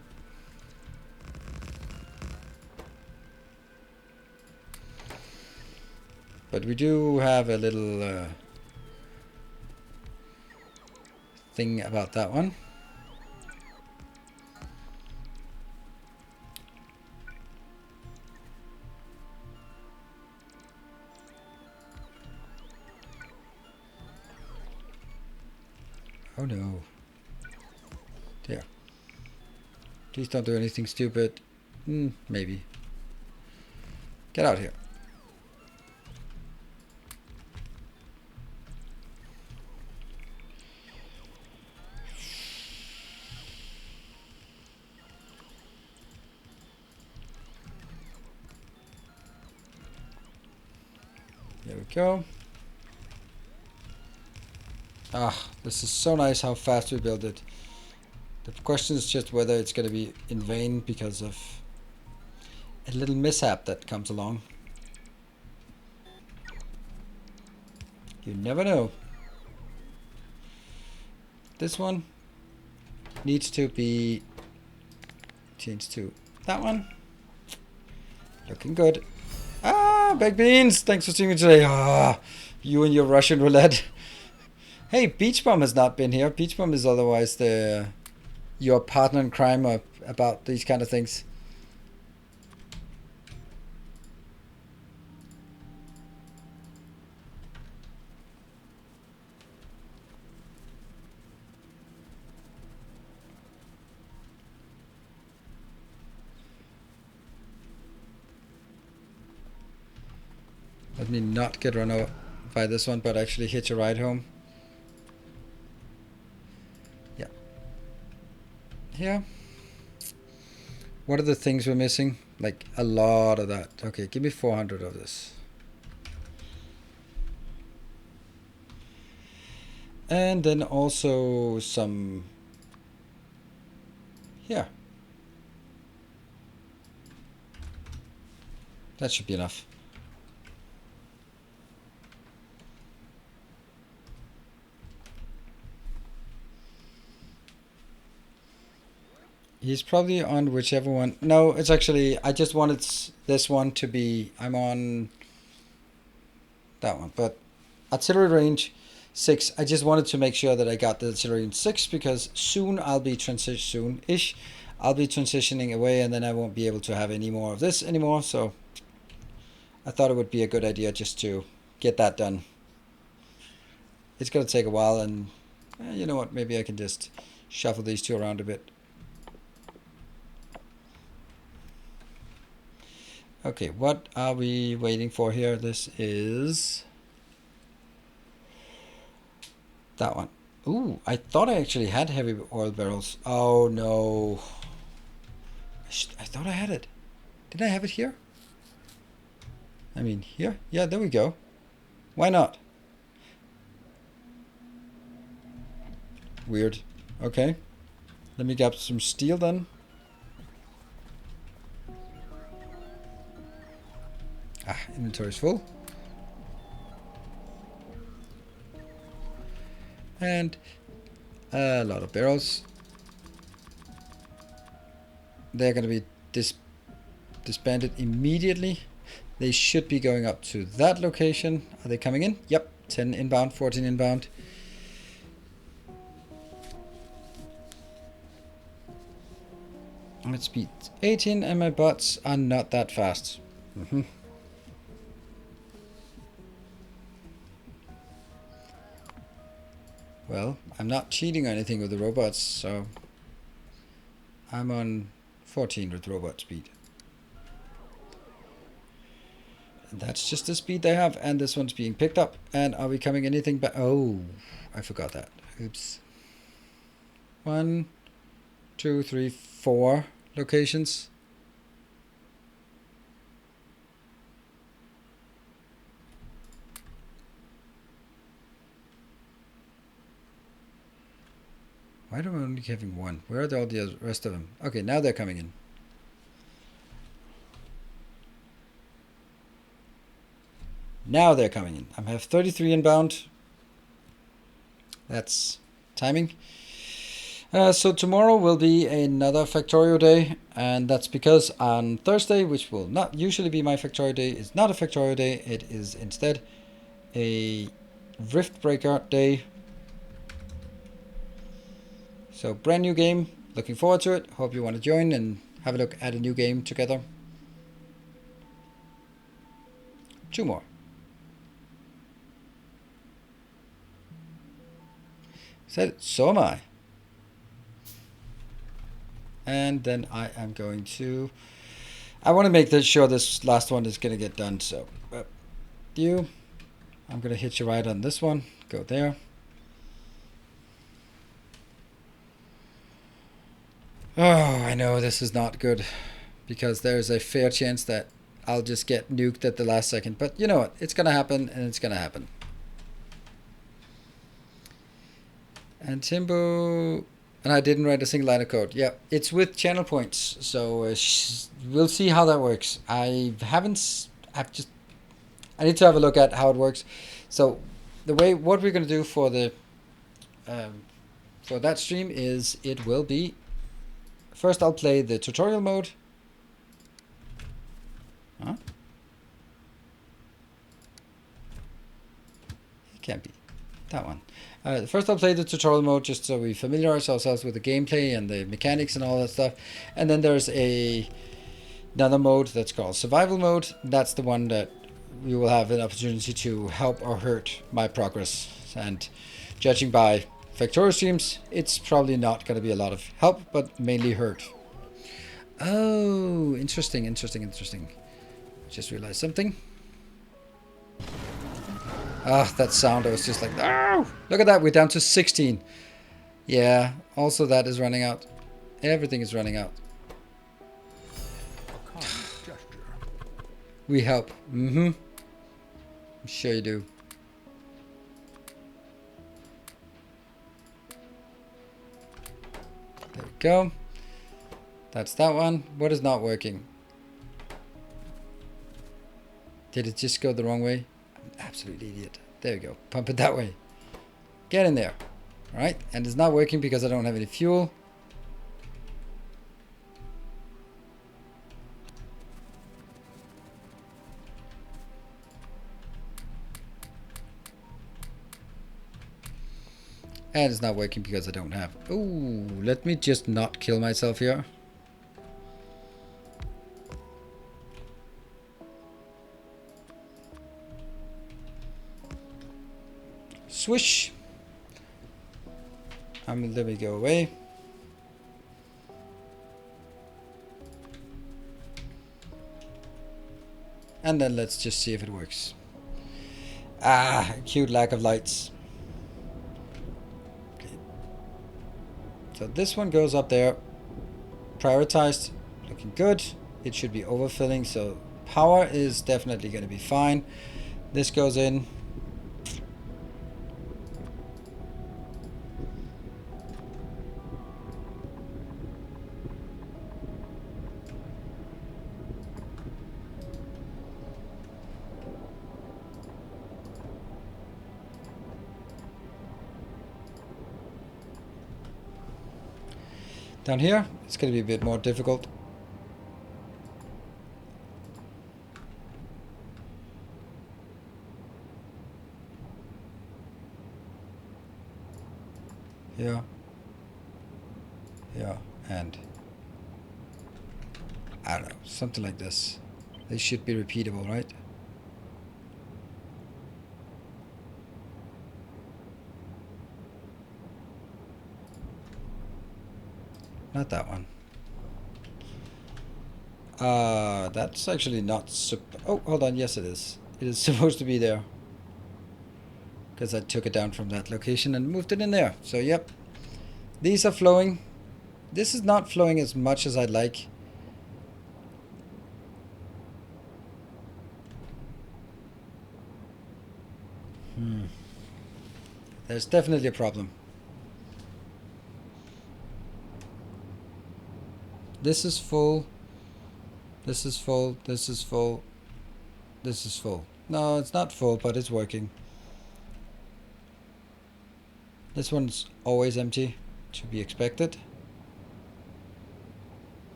But we do have a little thing about that one. Oh no. There. Please don't do anything stupid. Maybe. Get out here. There we go. Ah, this is so nice how fast we build it. The question is just whether it's going to be in vain because of a little mishap that comes along. You never know. This one needs to be changed to that one. Looking good. Ah, baked beans! Thanks for seeing me today. Ah, you and your Russian roulette. Hey, Beach Bum has not been here. Beach Bum is otherwise your partner in crime about these kind of things. Let me not get run over by this one, but actually hitch a ride home. Yeah. Yeah. What are the things we're missing? Like a lot of that. Okay, give me 400 of this. And then also some here. That should be enough. He's probably on whichever one. No, it's actually, I just wanted this one to be, I'm on that one. But artillery range 6, I just wanted to make sure that I got the artillery range 6 because soon I'll be soon-ish. I'll be transitioning away and then I won't be able to have any more of this anymore. So I thought it would be a good idea just to get that done. It's going to take a while and you know what, maybe I can just shuffle these two around a bit. Okay, what are we waiting for here? This is that one. Ooh, I thought I actually had heavy oil barrels. Oh no. I thought I had it. Did I have it here? I mean, here? Yeah, there we go. Why not? Weird. Okay. Let me grab some steel then. Ah, inventory's full. And a lot of barrels. They're going to be disbanded immediately. They should be going up to that location. Are they coming in? Yep. 10 inbound, 14 inbound. Let's speed 18 and my bots are not that fast. Well, I'm not cheating or anything with the robots, so I'm on 14 with robot speed. And that's just the speed they have, and this one's being picked up. And are we coming anything back? Oh, I forgot that. Oops. 1, 2, 3, 4 locations. Why am I only having 1? Where are all the rest of them? Okay, now they're coming in. Now they're coming in. I have 33 inbound. That's timing. So tomorrow will be another Factorio day, and that's because on Thursday, which will not usually be my Factorio day, is not a Factorio day. It is instead a Rift Breaker day. So brand new game. Looking forward to it. Hope you want to join and have a look at a new game together. 2 more. So am I. And then I am going to... I want to make sure this last one is going to get done. So, I'm going to hit you right on this one. Go there. Oh, I know this is not good. Because there's a fair chance that I'll just get nuked at the last second. But you know what? It's going to happen, and it's going to happen. And Timbo... And I didn't write a single line of code. Yeah, it's with channel points. So we'll see how that works. I need to have a look at how it works. So what we're going to do for that stream is it will be, first I'll play the tutorial mode. Huh? It can't be. That one. First I'll play the tutorial mode just so we familiarize ourselves with the gameplay and the mechanics and all that stuff. And then there's another mode that's called survival mode. That's the one that we will have an opportunity to help or hurt my progress. And judging by Factorio streams, it's probably not going to be a lot of help, but mainly hurt. Oh, interesting. Just realized something. Ah, that sound, I was just like, oh, look at that, we're down to 16. Yeah, also that is running out. Everything is running out. We help. I'm sure you do. There we go. That's that one. What is not working? Did it just go the wrong way? Absolute idiot. There we go. Pump it that way. Get in there. All right. And it's not working because I don't have any fuel. And it's not working because I don't have... Ooh, let me just not kill myself here. Swish. Let me go away. And then let's just see if it works. Ah, cute lack of lights. Okay. So this one goes up there. Prioritized. Looking good. It should be overfilling, so power is definitely going to be fine. This goes in. Down here, it's going to be a bit more difficult. Here. Here. And I don't know, something like this. They should be repeatable, right? Not that one. That's actually not oh, hold on. Yes, it is. It is supposed to be there. Because I took it down from that location and moved it in there. So, yep. These are flowing. This is not flowing as much as I'd like. There's definitely a problem. This is full. This is full. This is full. This is full. No, it's not full, but it's working. This one's always empty, to be expected.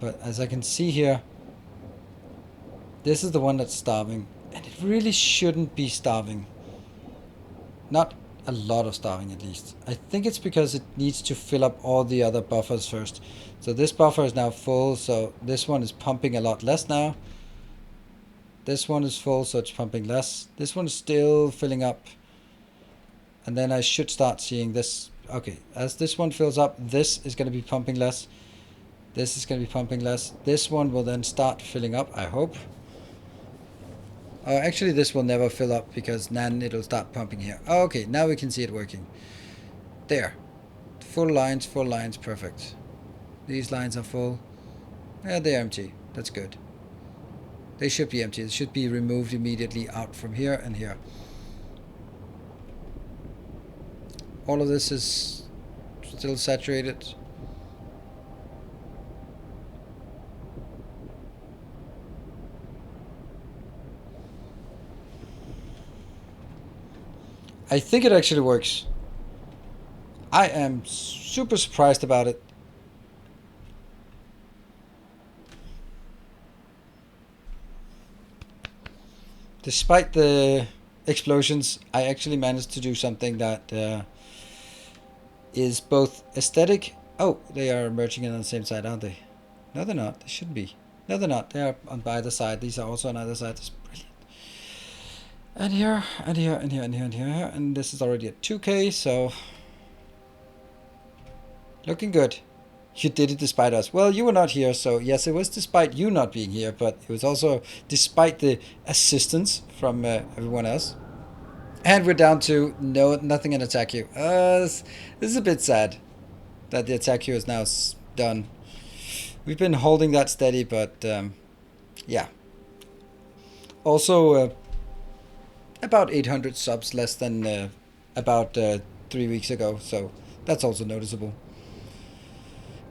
But as I can see here, this is the one that's starving. And it really shouldn't be starving. Not a lot of starving, at least. I think it's because it needs to fill up all the other buffers first. So this buffer is now full, so this one is pumping a lot less now. This one is full, so it's pumping less. This one is still filling up. And then I should start seeing this. Okay, as this one fills up, this is going to be pumping less. This is going to be pumping less. This one will then start filling up, I hope. Actually, this will never fill up because then it'll start pumping here. Okay, now we can see it working. There. Full lines, perfect. These lines are full. Yeah, they're empty. That's good. They should be empty. It should be removed immediately out from here and here. All of this is still saturated. I think it actually works. I am super surprised about it. Despite the explosions, I actually managed to do something that is both aesthetic. Oh, they are merging in on the same side, aren't they? No, they're not. They shouldn't be. No, they're not. They are on either side. These are also on either side. That's brilliant. And here, and here, and here, and here, and here. And this is already at 2K, so... looking good. You did it despite us. Well, you were not here, so yes, it was despite you not being here, but it was also despite the assistance from everyone else. And we're down to nothing in attack you. This is a bit sad that the attack you is now done. We've been holding that steady, but yeah. Also, about 800 subs less than about 3 weeks ago, so that's also noticeable.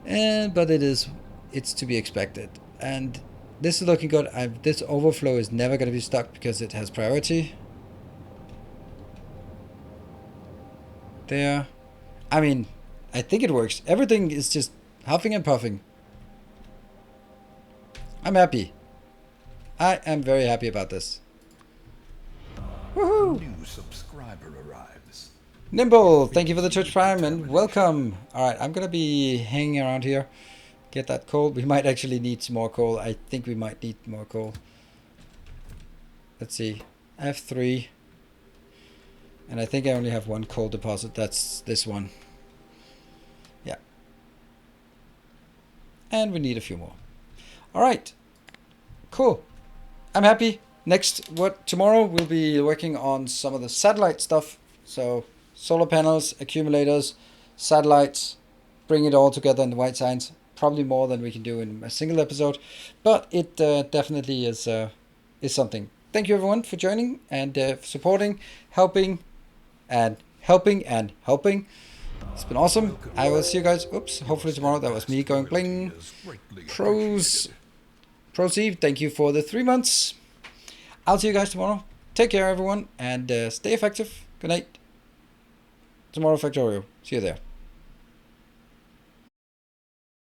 But it's to be expected. And this is looking good. This overflow is never going to be stuck because it has priority. There. I mean, I think it works. Everything is just huffing and puffing. I'm happy. I am very happy about this. Woohoo! New subscriber arrives. Nimble, thank you for the Twitch Prime and welcome. Alright, I'm gonna be hanging around here. Get that coal. We might actually need some more coal. I think we might need more coal. Let's see. I have 3. And I think I only have 1 coal deposit. That's this one. Yeah. And we need a few more. Alright. Cool. I'm happy. Tomorrow we'll be working on some of the satellite stuff. So solar panels, accumulators, satellites, bring it all together in the white science. Probably more than we can do in a single episode, but it definitely is something. Thank you everyone for joining and supporting, helping. It's been awesome. I will see you guys. Oops, hopefully tomorrow. That was me going bling. Proceed. Thank you for the 3 months. I'll see you guys tomorrow. Take care, everyone, and stay effective. Good night. Tomorrow, Factorio. See you there.